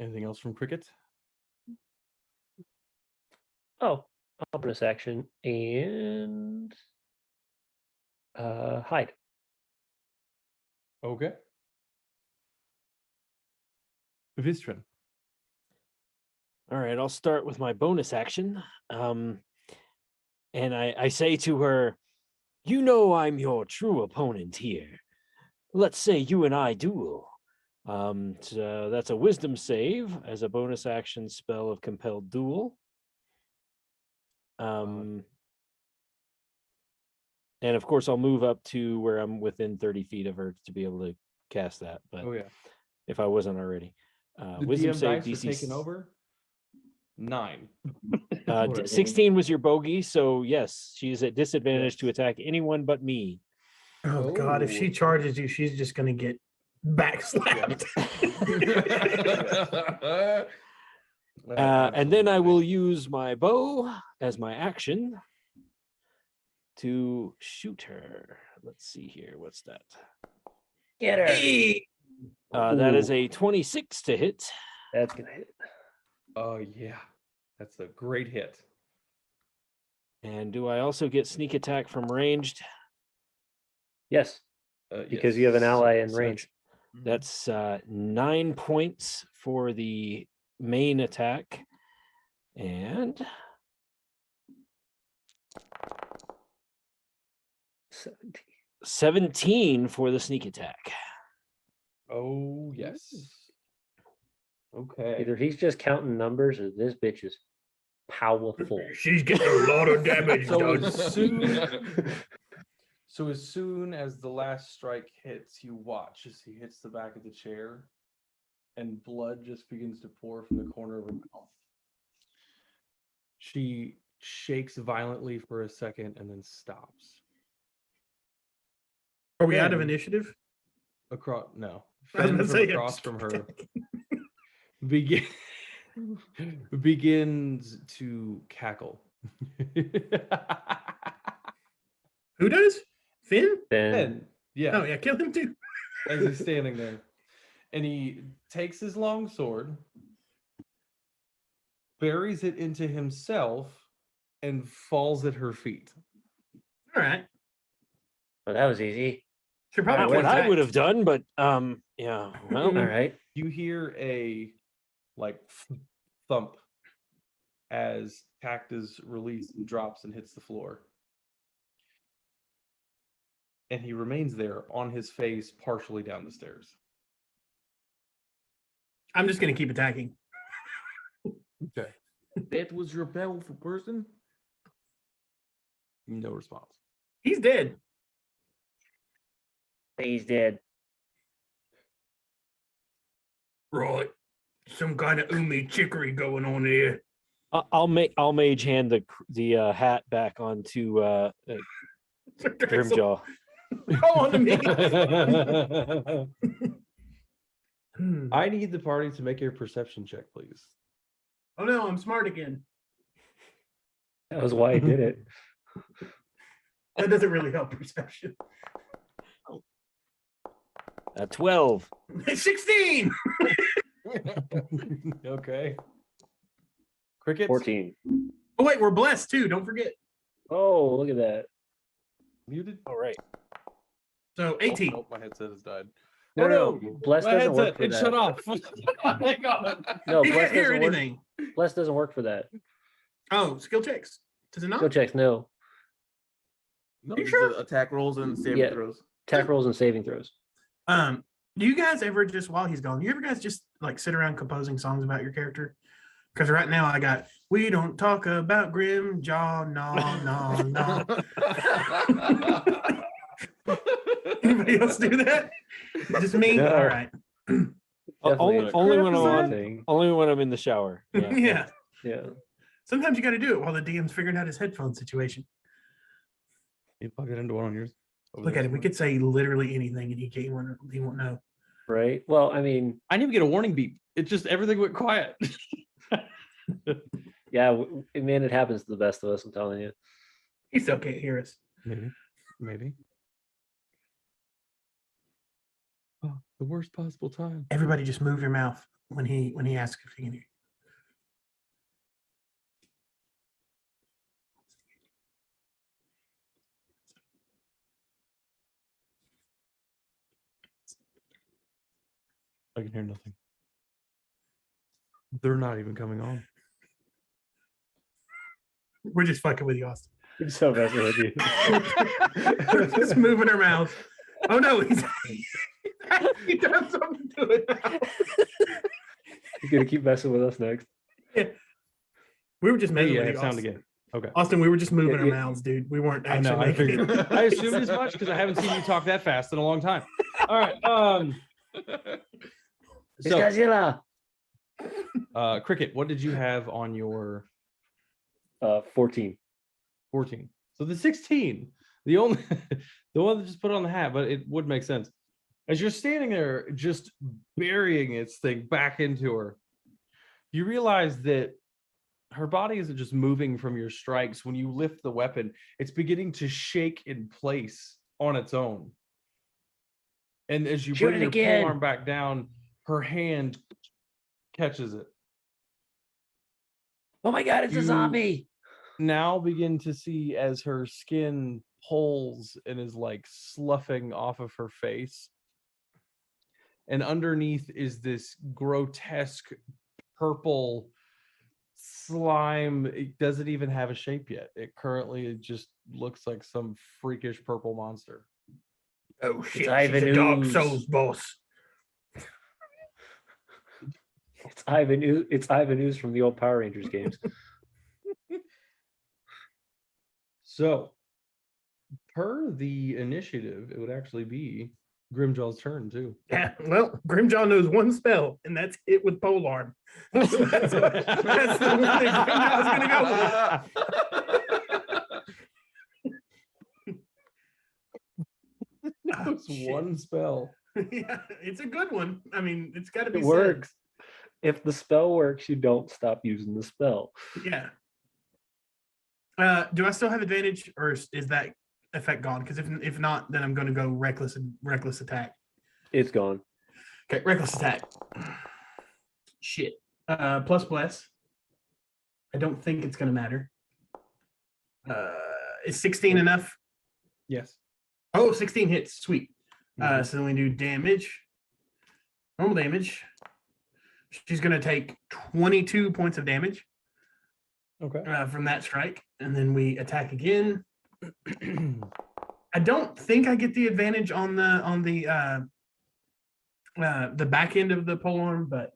Anything else from Cricket? Oh, bonus action and hide. Okay. Vistrin. All right, I'll start with my bonus action. And I say to her, you know I'm your true opponent here. Let's say you and I duel. So that's a wisdom save as a bonus action spell of compelled duel. And of course, I'll move up to where I'm within 30 feet of her to be able to cast that. But Oh yeah. if I wasn't already, The wisdom DM save dice are DC taken over. 9. 16 was your bogey, so yes, she's at disadvantage to Yes. attack anyone but me. Oh, God, if she charges you, she's just going to get backslapped. And then I will use my bow as my action to shoot her. Let's see here. What's that? Get her. That is Ooh. a 26 to hit. That's gonna hit. Oh yeah. That's a great hit. And do I also get sneak attack from ranged? Yes, because you have an ally in So range. That's 9 points for the main attack. And 17 for the sneak attack. Oh yes. Okay. Either he's just counting numbers or this bitch is powerful. She's getting a lot of damage So done. as soon as the last strike hits, you watch as he hits the back of the chair, and blood just begins to pour from the corner of her mouth. She shakes violently for a second and then stops. Are we out of Then- initiative? Across, no. I was Finn gonna from say, across from her begin, begins to cackle. Who does? Finn? Then Yeah, Oh yeah, kill him too. as he's standing there. And he takes his long sword, buries it into himself, and falls at her feet. All right. well, that was easy. Should probably Not kill what I Jack. would have done, but yeah. Well, All right. You hear a like thump as Tact is released and drops and hits the floor. And he remains there on his face, partially down the stairs. I'm just gonna keep attacking. Okay. That was your powerful person. No response. He's dead. He's dead. Right. Some kind of umi chicory going on here. I'll mage hand the hat back onto Grimjaw. Go on to me. Hmm. I need the party to make a perception check, please. Oh no, I'm smart again. That was why he did it. That doesn't really help perception. 12. 16. Okay. Crickets? 14. Oh wait, we're blessed too. Don't forget. Oh, look at that. Muted? All right. So 18. Oh, my headset has died. No, Oh, no. Bless My doesn't work headset, for it that. shut off. Hang on. No, You Bless can't hear doesn't work. anything. Bless doesn't work for that. Oh, skill checks. Does it not? Skill checks, no. No, You these sure? are attack rolls and saving Yeah. throws. Attack rolls and saving throws. Do you guys ever just while he's gone, you ever guys just like sit around composing songs about your character? Because right now I got we don't talk about Grim Jaw, no, no, no. Anybody else do that? Just me? No. All right. Definitely Only a when I'm on. thing. Only when I'm in the shower. Yeah. Yeah. Yeah. Sometimes you got to do it while the DM's figuring out his headphone situation. You plug it into one on yours. Over Look there at it. We somewhere. could say literally anything and he won't know. Right. Well, I mean, I didn't even get a warning beep. It just everything went quiet. yeah, man, it happens to the best of us. I'm telling you. He still can't hear us. Maybe. Oh, the worst possible time. Everybody just move your mouth when he asks if he can hear. I can hear nothing. They're not even coming on. We're just fucking with you, Austin. I'm so messing with you. Just moving her mouth. Oh no, he does something to it. He's gonna keep messing with us next. We were just messing with you, sound Austin. again. Okay. Austin, we were just moving our Yeah. mouths, dude. We weren't I actually know. I making figured. it. I assumed as much because I haven't seen you talk that fast in a long time. All right. It's So, Godzilla. Cricket, what did you have on your 14. 14? So the 16, the only, the one that just put on the hat, but it would make sense. As you're standing there, just burying its thing back into her, you realize that her body isn't just moving from your strikes. When you lift the weapon, it's beginning to shake in place on its own. And as you Shoot bring it your again. forearm back down, her hand catches it. Oh my god, it's You- a zombie. Now begin to see as her skin pulls and is like sloughing off of her face. And underneath is this grotesque purple slime. It doesn't even have a shape yet. It just looks like some freakish purple monster. Oh shit, she's Ivan a Dark Ooze. Souls boss. It's Ivan Ooze from the old Power Rangers games. So, per the initiative, it would actually be Grimjaw's turn too. Yeah, well, Grimjaw knows one spell, and that's hit with polearm. So that's the one that Grimjaw's gonna go with. It's one spell. Yeah, it's a good one. I mean, it's got to be It said. works. If the spell works, you don't stop using the spell. Yeah. Do I still have advantage, or is that effect gone? Because if not, then I'm going to go reckless attack. It's gone. Okay, reckless attack. Shit. Plus bless. I don't think it's going to matter. Is 16 enough? Yes. Oh, 16 hits. Sweet. So then we do damage. Normal damage. She's going to take 22 points of damage. Okay. From that strike, and then we attack again. I don't think I get the advantage on the back end of the polearm, but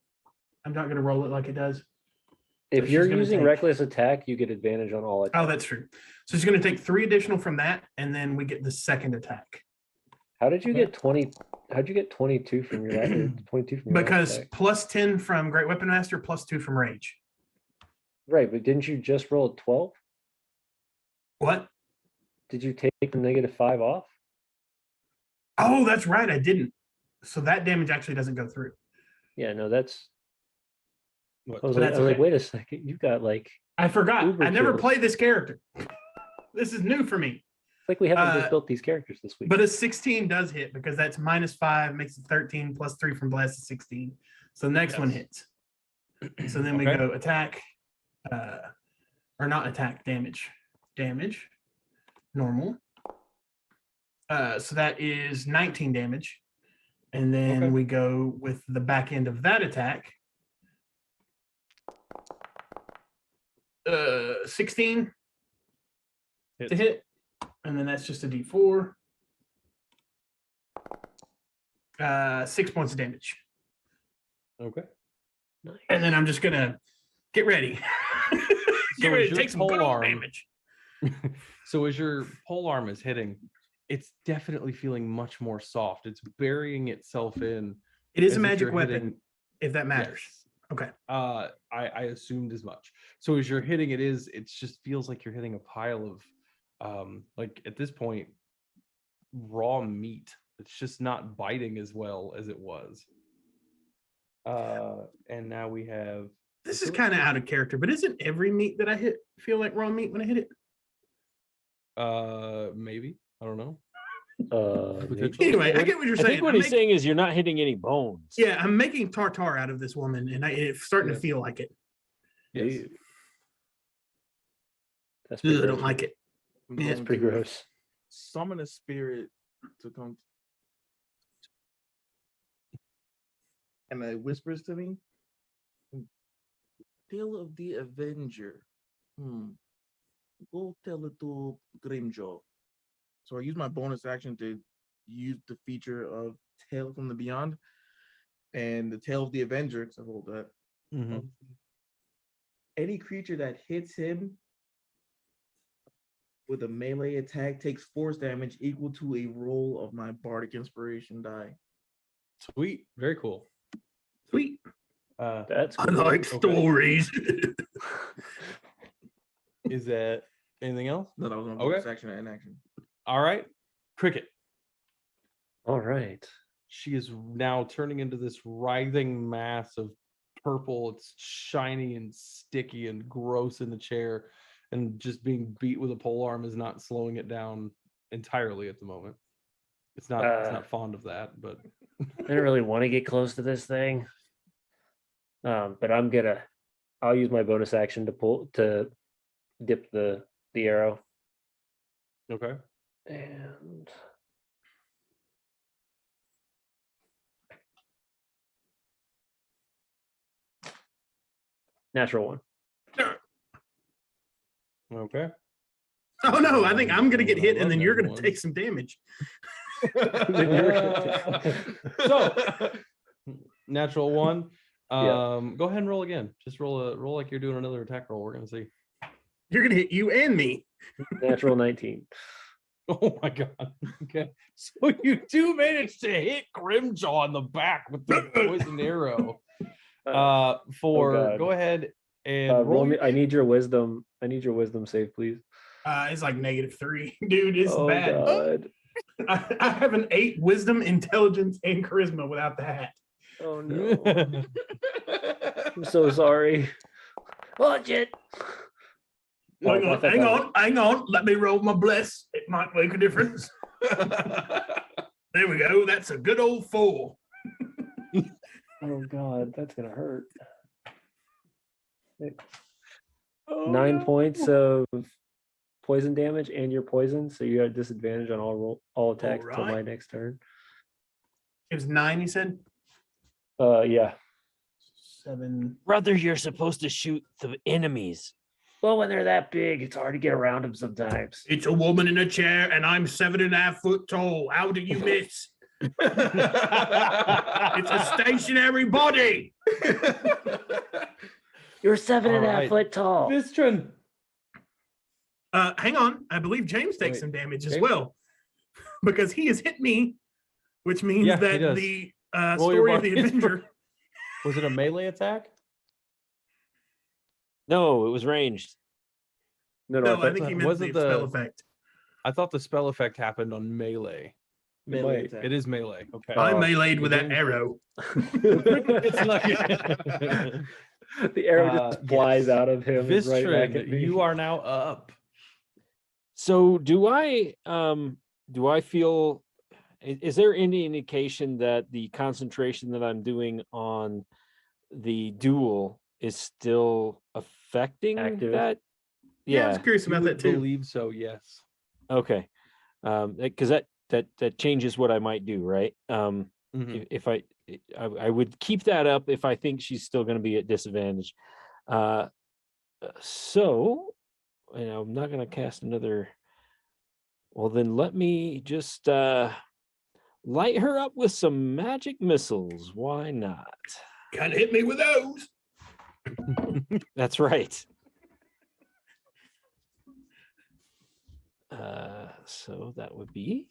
I'm not going to roll it like it does. If she's you're gonna using take- reckless attack, you get advantage on all attacks. Oh, that's true. So she's going to take 3 additional from that, and then we get the second attack. How did you Okay. get 20? How'd you get 22 from your 22 from your last Because attack? plus 10 from Great Weapon Master, plus 2 from Rage. Right, but didn't you just roll a 12? What? Did you take the -5 off? Oh, that's right. I didn't. So that damage actually doesn't go through. Yeah, no, that's. What? I was, But like, that's I was like, okay. wait a second, you got like. I forgot. Uber I never kills. played this character. This is new for me. It's like we haven't Uh, just built these characters this week. But a 16 does hit because that's -5, makes it 13, plus 3 from bless is 16. So the next one hits. So then we Okay. go attack, or not attack, damage. Damage, normal. So that is 19 damage. And then Okay. we go with the back end of that attack. 16 to hit. And then that's just a D4. 6 points of damage. Okay. And then I'm just gonna get ready. So Get ready is to your take some good old pole arm- damage. So as your pole arm is hitting, it's definitely feeling much more soft. It's burying itself in. It is as a if magic you're weapon, hitting- if that matters. Yes. Okay. I assumed as much. So as you're hitting, it just feels like you're hitting a pile of, like at this point, raw meat. It's just not biting as well as it was. And now we have. This is kind of out of character, but isn't every meat that I hit feel like raw meat when I hit it? Maybe, I don't know. Maybe. Anyway, I get what you're I saying. think what he's saying is you're not hitting any bones. Yeah, I'm making tartar out of this woman, and it's starting to Yes. feel like it. Yes. Ew. That's Ugh, pretty I don't gross. like it. I'm Yeah, It's going pretty to gross. Summon a spirit to come, and it whispers to me, "Tale of the Avenger. Go tell it to Grimjaw." So I use my bonus action to use the feature of Tale from the Beyond and the Tale of the Avenger, because I rolled that. Mhm. Any creature that hits him with a melee attack takes force damage equal to a roll of my bardic inspiration die. Sweet. Very cool. Sweet. That's I cool. like Okay. stories. Is that anything else? No, that was my Okay. bonus action and action. All right. Cricket. All right. She is now turning into this writhing mass of purple. It's shiny and sticky and gross in the chair, and just being beat with a pole arm is not slowing it down entirely at the moment. It's not fond of that, but I don't really want to get close to this thing. But I'll use my bonus action to dip the arrow. okay. And natural one. Okay. Oh no, I think I'm gonna get hit, and then you're gonna take some damage. So natural one. Yeah. Go ahead and roll again. Just roll like you're doing another attack roll. We're gonna see. You're gonna hit you and me. Natural 19. Oh my god. Okay. So you do manage to hit Grimjaw in the back with the poison arrow. God. Go ahead and roll me. your- I need your wisdom. I need your wisdom save, please. It's like -3. Dude, it's Oh bad. God. I have an 8 wisdom, intelligence, and charisma without the hat. Oh no. I'm so sorry. Watch it. Oh, I thought that was- hang on. Let me roll my bless. It might make a difference. There we go. That's a good old 4. Oh god, that's gonna hurt. Oh, 9 no. points of poison damage, and you're poisoned, so you have disadvantage on all attacks until my Alright. next turn. It was 9, you said? Yeah. 7. Brother, you're supposed to shoot the enemies. Well, when they're that big, it's hard to get around them sometimes. It's a woman in a chair, and I'm 7.5 foot tall. How did you miss? It's a stationary body. You're 7.5 Alright. foot tall. Bistron. Hang on. I believe James takes Wait, some damage as James? well because he has hit me, which means Yeah, he that does. the Roll your story of the body. Avenger. Was it a melee attack? No, it was ranged. No, No, I I thought think he so. meant Wasn't the spell the- effect. I thought the spell effect happened on melee. Melee might. attack. It is melee. Okay. Oh. I meleeed with that James- arrow. It's like the arrow just flies yes. out of him and right back Vistron, at me. you are now up. So do I feel is there any indication that the concentration that I'm doing on the duel is still affecting Active. that? Yeah, I was Yeah. curious You about would that too. believe so, yes. Okay. Because that changes what I might do, right? Mhm. If I would keep that up if I think she's still going to be at disadvantage. So, and I'm not going to cast another. Well, then let me just light her up with some magic missiles. Why not? Can't hit me with those. That's right. So that would be.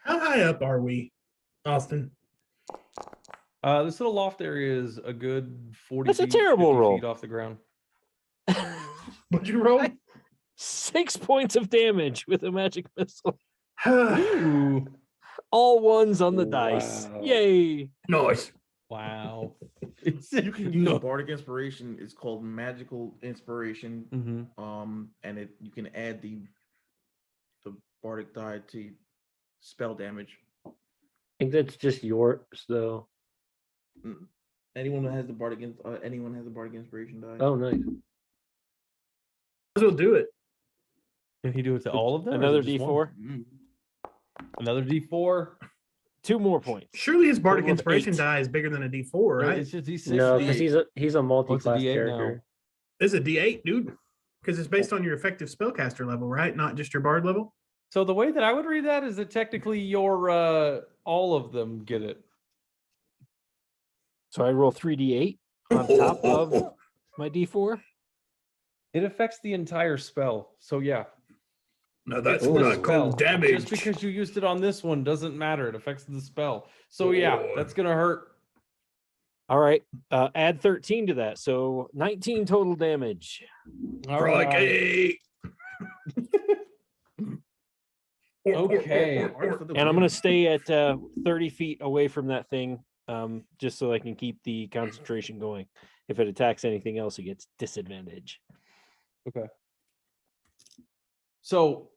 How high up are we, Austin? This little loft area is a good 40 That's a feet, terrible 50 roll. feet off the ground. What'd you roll? 6 points of damage with a magic missile. Ooh. All ones on the dice. Wow. Yay. Nice. Wow. You can use bardic inspiration. It's called magical inspiration. Mhm. And you can add the bardic die to spell damage. I think that's just yours, though. Anyone that has the bardic inspiration die. Oh, nice. Might as well do it. Can he do it to all of them? or is Another it just one? D4. Mm. Another D4. 2 more points. Surely his bardic Total of inspiration 8. die is bigger than a D4, right? It's just D6. No, because D8. he's a multi-class D8 now? character. It's a D8, dude. Because it's based on your effective spellcaster level, right? Not just your bard level. So the way that I would read that is that technically your all of them get it. So I roll 3d8 on top of my D4. It affects the entire spell. So yeah. No, that's It's Ooh. the not spell. cool damage. Just because you used it on this one doesn't matter. It affects the spell. So yeah, Oh. that's gonna hurt. All right. Add 13 to that. So 19 total damage. All right. Crikey. Okay. And I'm going to stay at 30 feet away from that thing just so I can keep the concentration going. If it attacks anything else, it gets disadvantage. Okay. So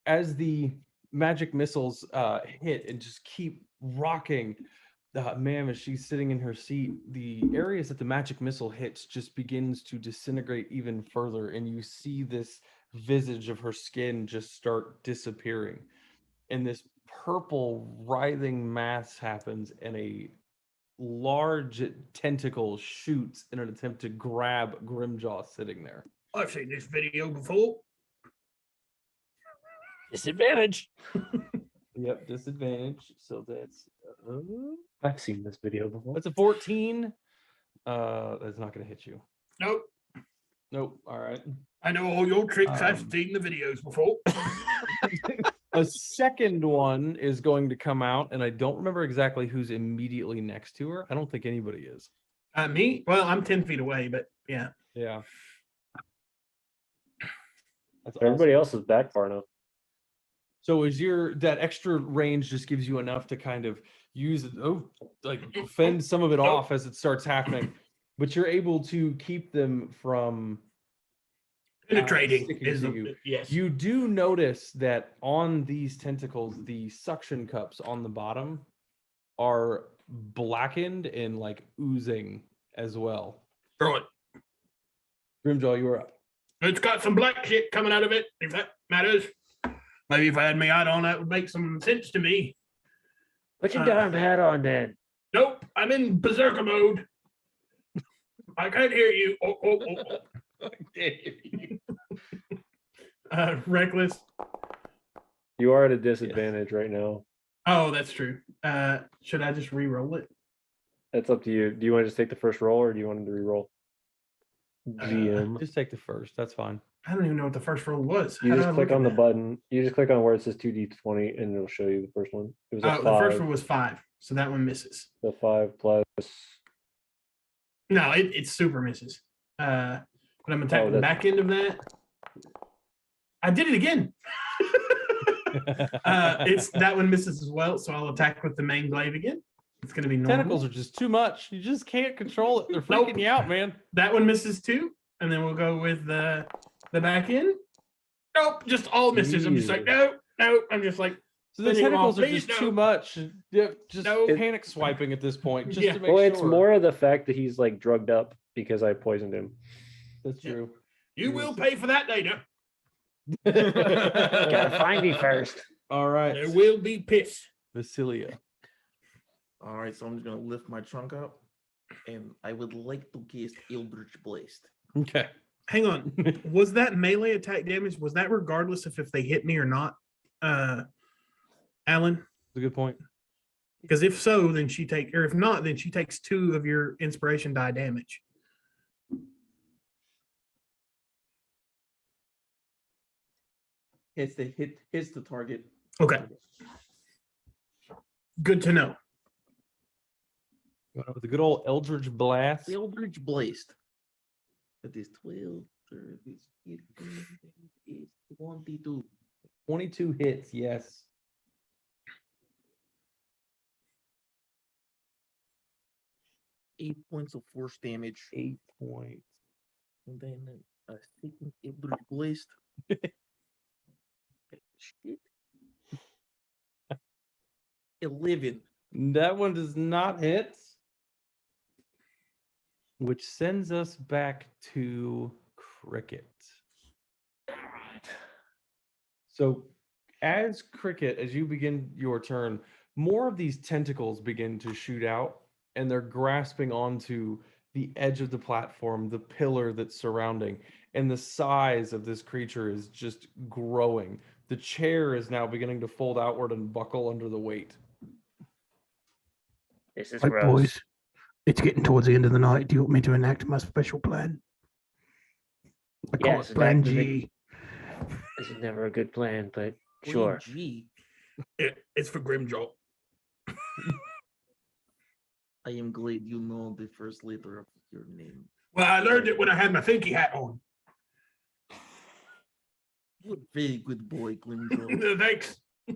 as the magic missiles hit and just keep rocking, ma'am, as she's sitting in her seat, the areas that the magic missile hits just begins to disintegrate even further, and you see this visage of her skin just start disappearing. And this purple writhing mass happens, and a large tentacle shoots in an attempt to grab Grimjaw sitting there. I've seen this video before. Disadvantage. Yep, disadvantage. So that's I've seen this video before. a 14. That's not gonna hit you. Nope. Nope. All right. I know all your tricks. I've Um, seen the videos before. A second one is going to come out, and I don't remember exactly who's immediately next to her. I don't think anybody is. Me? Well, I'm 10 feet away, but yeah. Yeah. That's Everybody awesome. else is back far enough. So is that extra range just gives you enough to kind of use it, fend some of it off as it starts happening, but you're able to keep them from Penetrating sticking is to the you. yes. You do notice that on these tentacles, the suction cups on the bottom are blackened and like oozing as well. Throw it. Grimjaw, you are up. It's got some black shit coming out of it, if that matters. Maybe if I had my hat on, that would make some sense to me. Put your darn hat on then. Nope, I'm in berserker mode. I can't hear you. Reckless. You are at a disadvantage right now. Oh, that's true. Should I just re-roll it? That's up to you. Do you want to just take the first roll, or do you want him to re-roll? GM. Just take the first. That's fine. I don't even know what the first roll was. You How do just I click look on at the that? button. You just click on where it says 2d20, and it'll show you the first one. It was a Oh, the first 5. one was 5, so that one misses. The 5 plus. No, it's super misses. But I'm attacking the that's- back end of that. I did it again. It's that one misses as well, so I'll attack with the main glaive again. It's going to be normal. Tentacles are just too much. You just can't control it. They're Nope. freaking you out, man. That one misses too, and then we'll go with the back end. Nope, just all misses. I'm just like, Jesus. no. I'm just like, So the Sending them tentacles off, are please, just no. too much. Yeah, just No. panic swiping at this point, just Yeah. to make Well, sure. it's more of the fact that he's like drugged up because I poisoned him. That's Yeah. true. you will pay for that data. Gotta find me first. All right, There will be piss. Vasilia. All right, so I'm just gonna lift my trunk up, and I would like to cast Eldritch Blast. Okay. Hang on. Was that melee attack damage? Was that regardless of if they hit me or not? Alan? That's a good point. Because if so, then or if not, then she takes 2 of your inspiration die damage. Hits the target. Okay. Good to know. With the good old Eldritch Blast. Eldritch Blast. That is 12, 30, 15, 22. 22 hits, yes. 8 points of force damage. 8 points. And then a second Eldritch Blast. Shit. 11. That one does not hit. Which sends us back to Cricket. So, as Cricket, as you begin your turn, more of these tentacles begin to shoot out, and they're grasping onto the edge of the platform, the pillar that's surrounding, and the size of this creature is just growing. The chair is now beginning to fold outward and buckle under the weight. This is Like, gross. boys, it's getting towards the end of the night. Do you want me to enact my special plan? I call Yes, it Plan enact the- G. This is never a good plan, but Plan sure. G. It's for Grimjaw. I am glad you know the first letter of your name. Well, I learned it when I had my thinky hat on. You're a very good boy, Glimdor. Thanks. All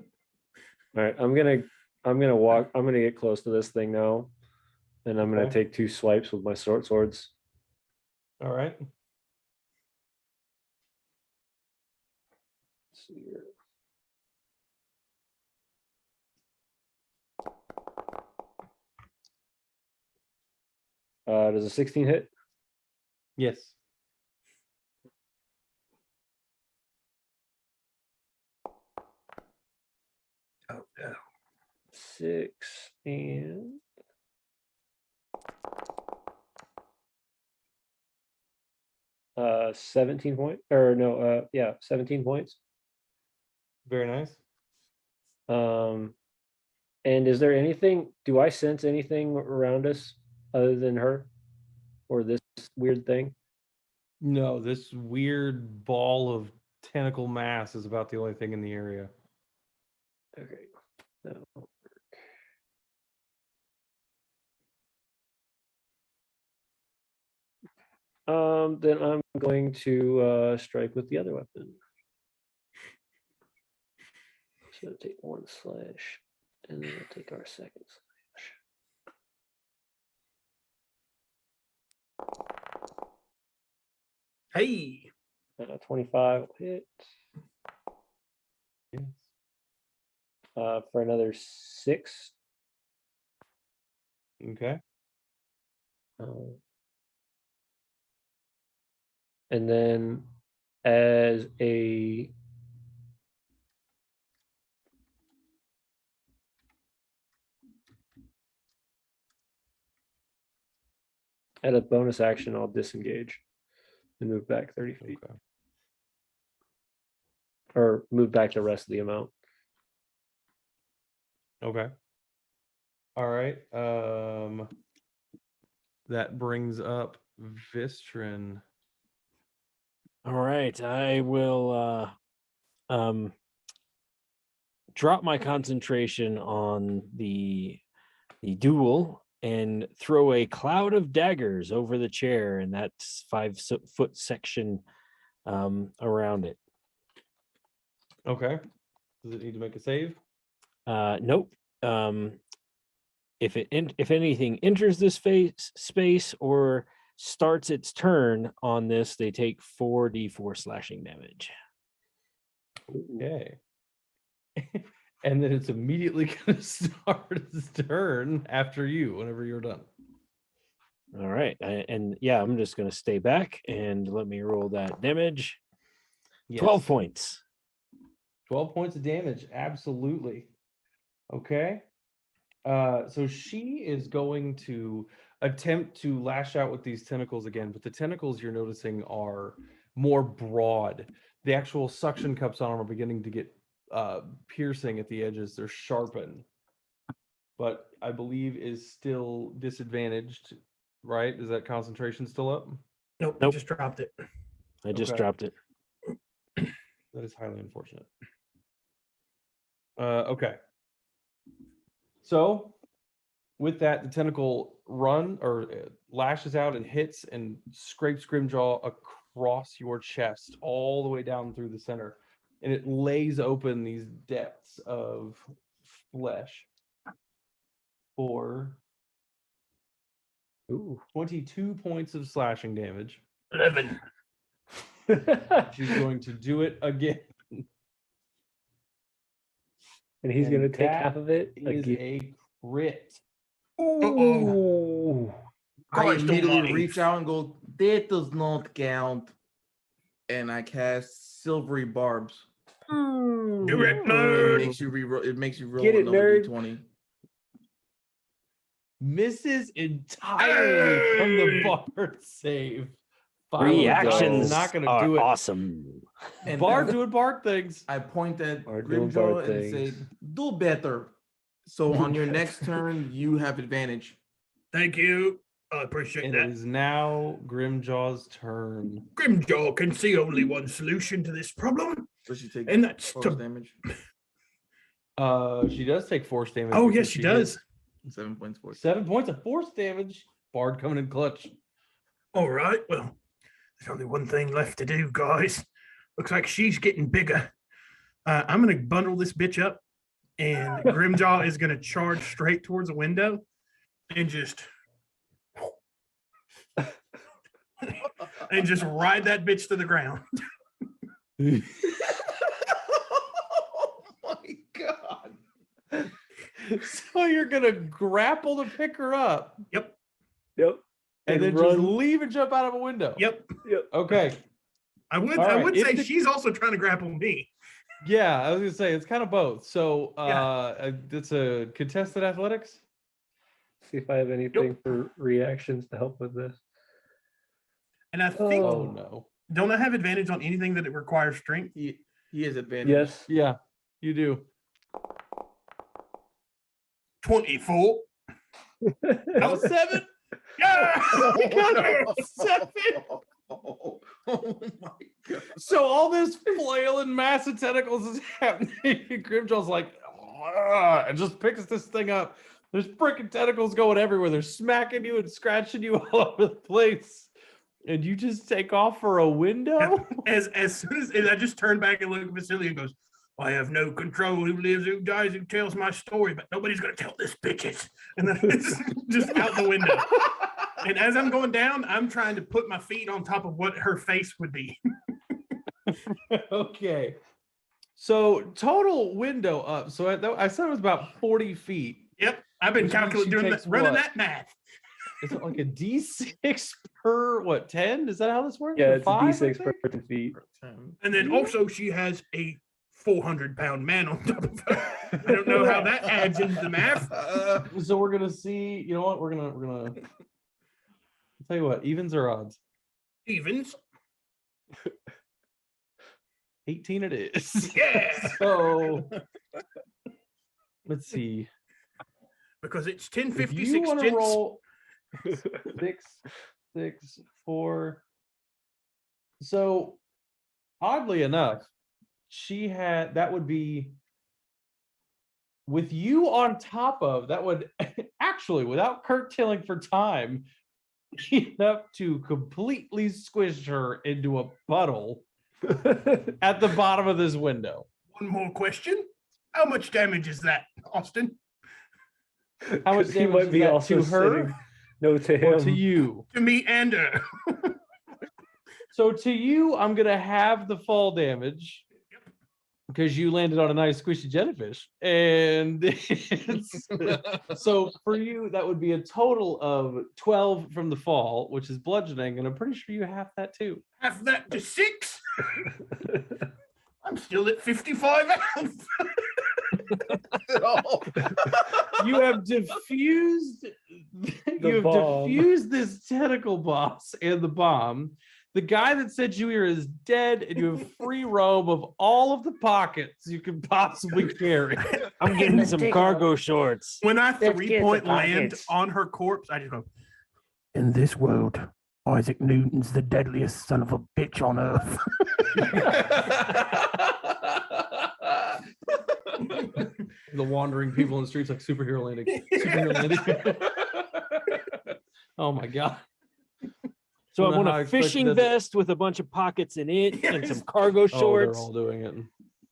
right, I'm gonna walk. I'm gonna get close to this thing now, and I'm gonna Okay. take 2 swipes with my swords. All right. Let's see here. Does a 16 hit? Yes. Oh, no. 6 and 17 point or no, 17 points. Very nice. And is there anything, do I sense anything around us other than her or this weird thing? No, this weird ball of tentacle mass is about the only thing in the area. Okay. That'll work. Then I'm going to strike with the other weapon. So take 1 slash, and then we'll take our second slash. Hey, 25 will hit Yes. for another 6. Okay. And then as a bonus action, I'll disengage and move back 30 feet, Okay. or move back the rest of the amount. Okay. All right. That brings up Vistrin. All right, I will drop my concentration on the duel and throw a cloud of daggers over the chair and that 5-foot section around it. Okay. Does it need to make a save? Nope. If anything enters this space or starts its turn on this, they take 4d4 slashing damage. Okay. And then it's immediately going to start its turn after you, whenever you're done. All right, and yeah, I'm just going to stay back and let me roll that damage. Yes. 12 points. 12 points of damage. Absolutely. Okay. So she is going to attempt to lash out with these tentacles again, but the tentacles you're noticing are more broad. The actual suction cups on them are beginning to get piercing at the edges. They're sharpened, but I believe is still disadvantaged, right? Is that concentration still up? nope, Nope. I just dropped it. I just Okay. dropped it. That is highly unfortunate. Okay. So with that, the tentacle lashes out and hits and scrapes Grimjaw across your chest all the way down through the center. And it lays open these depths of flesh for 22 points of slashing damage. 11. She's going to do it again. And he's going to And take that half of it. Is a crit. Ooh. I Christ immediately almighty. reach out and go, that does not count. And I cast Silvery Barbs. Do it, It nerd. makes you reroll. It makes you roll Get it, another nerd. d20. Misses entirely from the Bard save. Reactions not going to are do it. awesome. And Bard then doing Bard things. I point at Bard doing Grimjaw Bard and say, things. do better. So Do on your better. next turn, you have advantage. Thank you. I appreciate And that. it is now Grimjaw's turn. Grimjaw can see only one solution to this problem, So she takes and that's force to. damage. She does take force damage. Oh, because yes, she does. hit 7 points force. 7 points of force damage. Bard coming in clutch. All right. Well, there's only one thing left to do, guys. Looks like she's getting bigger. I'm going to bundle this bitch up, and Grimjaw is going to charge straight towards the window and just ride that bitch to the ground. Oh my god. So you're gonna grapple to pick her up Yep. Yep. and then run. just leave and jump out of a window. Yep. Okay. I would All right, would if say the- she's also trying to grapple me. Yeah, I was gonna say it's kind of both. So Yeah. it's a contested athletics. See if I have anything for reactions to help with this. And I think Oh no. don't I have advantage on anything that it requires strength? He has advantage. Yes. Yeah, you do. 24. That was 7. Yeah. You got it. 7. Oh my god. So all this flail and massive tentacles is happening. Grimjaw's like, "Ugh," and just picks this thing up. There's freaking tentacles going everywhere. They're smacking you and scratching you all over the place. And you just take off for a window? As soon as I just turn back and look at Vasily and goes, I have no control who lives, who dies, who tells my story, but nobody's going to tell this, bitches. And then it's just out the window. And as I'm going down, I'm trying to put my feet on top of what her face would be. Okay. So total window up. So I said it was about 40 feet. Yep. I've been Which means calculating, she doing takes that, running what? that math. Is it like a D6 per what 10? Is that how this works? Yeah, Or it's a 5, I D6 per think? 10 feet. And then also she has a 400-pound man on top of her. I don't know how that adds into the math. So we're gonna see. You know what? We're gonna. I'll tell you what. Evens or odds? Evens. 18 it is. Yeah. So let's see. Because it's If 1056 you want to gents. roll 6, 6, 4. So oddly enough, that would be with you on top of that would actually, without curtailing for time, be enough to completely squish her into a puddle at the bottom of this window. One more question. How much damage is that, Austin? How much 'Cause he damage might is be that also to her sitting- No, to or him. to you? To me and her. So to you, I'm gonna have the fall damage because you landed on a nice squishy jellyfish, and so for you that would be a total of 12 from the fall, which is bludgeoning, and I'm pretty sure you have that too. Half that to 6. I'm still at 55 health. You have diffused bomb. diffused this tentacle boss and the bomb. The guy that sent you here is dead, and you have free roam of all of the pockets you can possibly carry. I'm getting Let's some take cargo shorts. When I Let's get 3-point the land pockets. on her corpse, I just go, in this world, Isaac Newton's the deadliest son of a bitch on earth. The wandering people in the streets like superhero landing. Superhero landing. Oh my god. So Don't I know want how I a expected fishing that to- vest with a bunch of pockets in it and Yes. some cargo Oh, they're shorts. all doing it.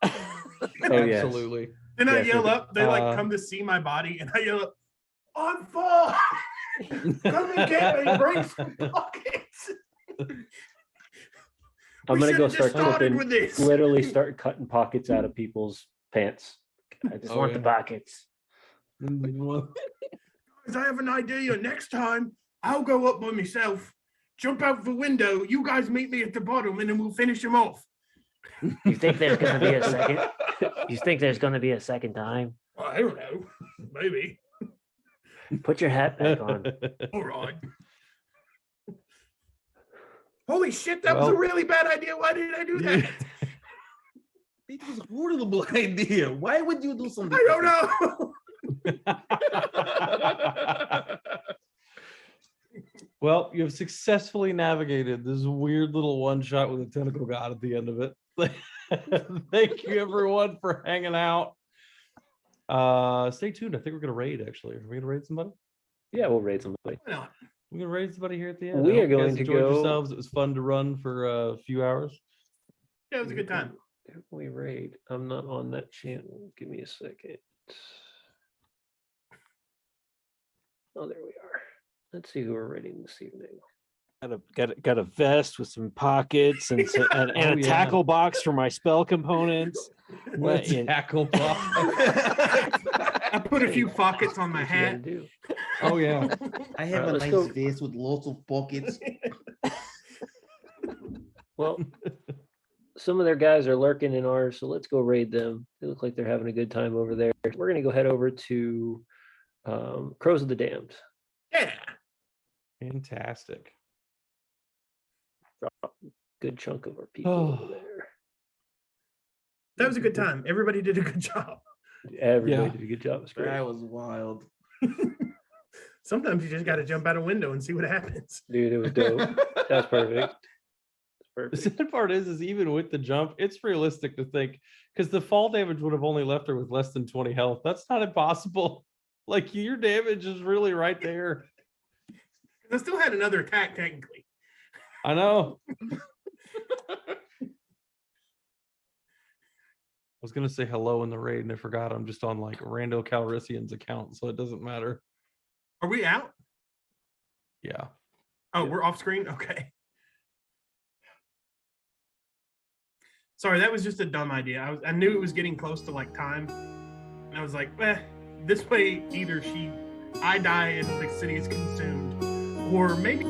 Oh, yes. Absolutely. Then I Yes, yell it- up, they like uh, come to see my body, and I yell up, on fire! Come and get me, bring some pockets. I'm We gonna go should've just start started clipping, with this. literally start cutting pockets out of people's pants. I just Oh, want yeah. the pockets. Guys, I have an idea. Next time, I'll go up by myself, jump out the window. You guys meet me at the bottom, and then we'll finish them off. You think there's gonna be a second? You think there's gonna be a second time? I don't know. Maybe. Put your hat back on. All right. Holy shit, that was a Well- really bad idea. Why did I do that? It was a horrible idea. Why would you do something? I don't know. Well, you have successfully navigated this weird little one shot with a tentacle god at the end of it. Thank you everyone for hanging out. Stay tuned. I think we're gonna raid actually. Are we gonna raid somebody? Yeah, we'll raid somebody. Why not? We're gonna raid somebody here at the end. We I are hope you guys going to enjoyed go- yourselves. It was fun to run for a few hours. Yeah, it was a good time. Who can we raid? I'm not on that channel. Give me a second. Oh, there we are. Let's see who we're raiding this evening. Got a vest with some pockets and and Oh, a yeah. tackle box for my spell components. What and- tackle box? I put a few pockets on my What you gotta hat. do? Oh yeah. I have Alright, a let's nice go. vest with lots of pockets. Well, some of their guys are lurking in ours, so let's go raid them. They look like they're having a good time over there. We're gonna go head over to Crows of the Damned. Yeah. Fantastic. Good chunk of our people over there. That was a good time. Everybody did a good job. Everybody Yeah. did a good job. It's great. That was wild. Sometimes you just got to jump out a window and see what happens. Dude, it was dope. That's perfect. The Perfect. sad part is even with the jump, it's realistic to think because the fall damage would have only left her with less than 20 health. That's not impossible. Like your damage is really right there. I still had another attack technically. I know. was gonna say hello in the raid and I forgot I'm just on like Rando Calrissian's account, so it doesn't matter. Are we out? Yeah. Oh, we're off screen? Okay. Sorry, that was just a dumb idea. I knew it was getting close to like time. And I was like, this way either I die and the city is consumed, or maybe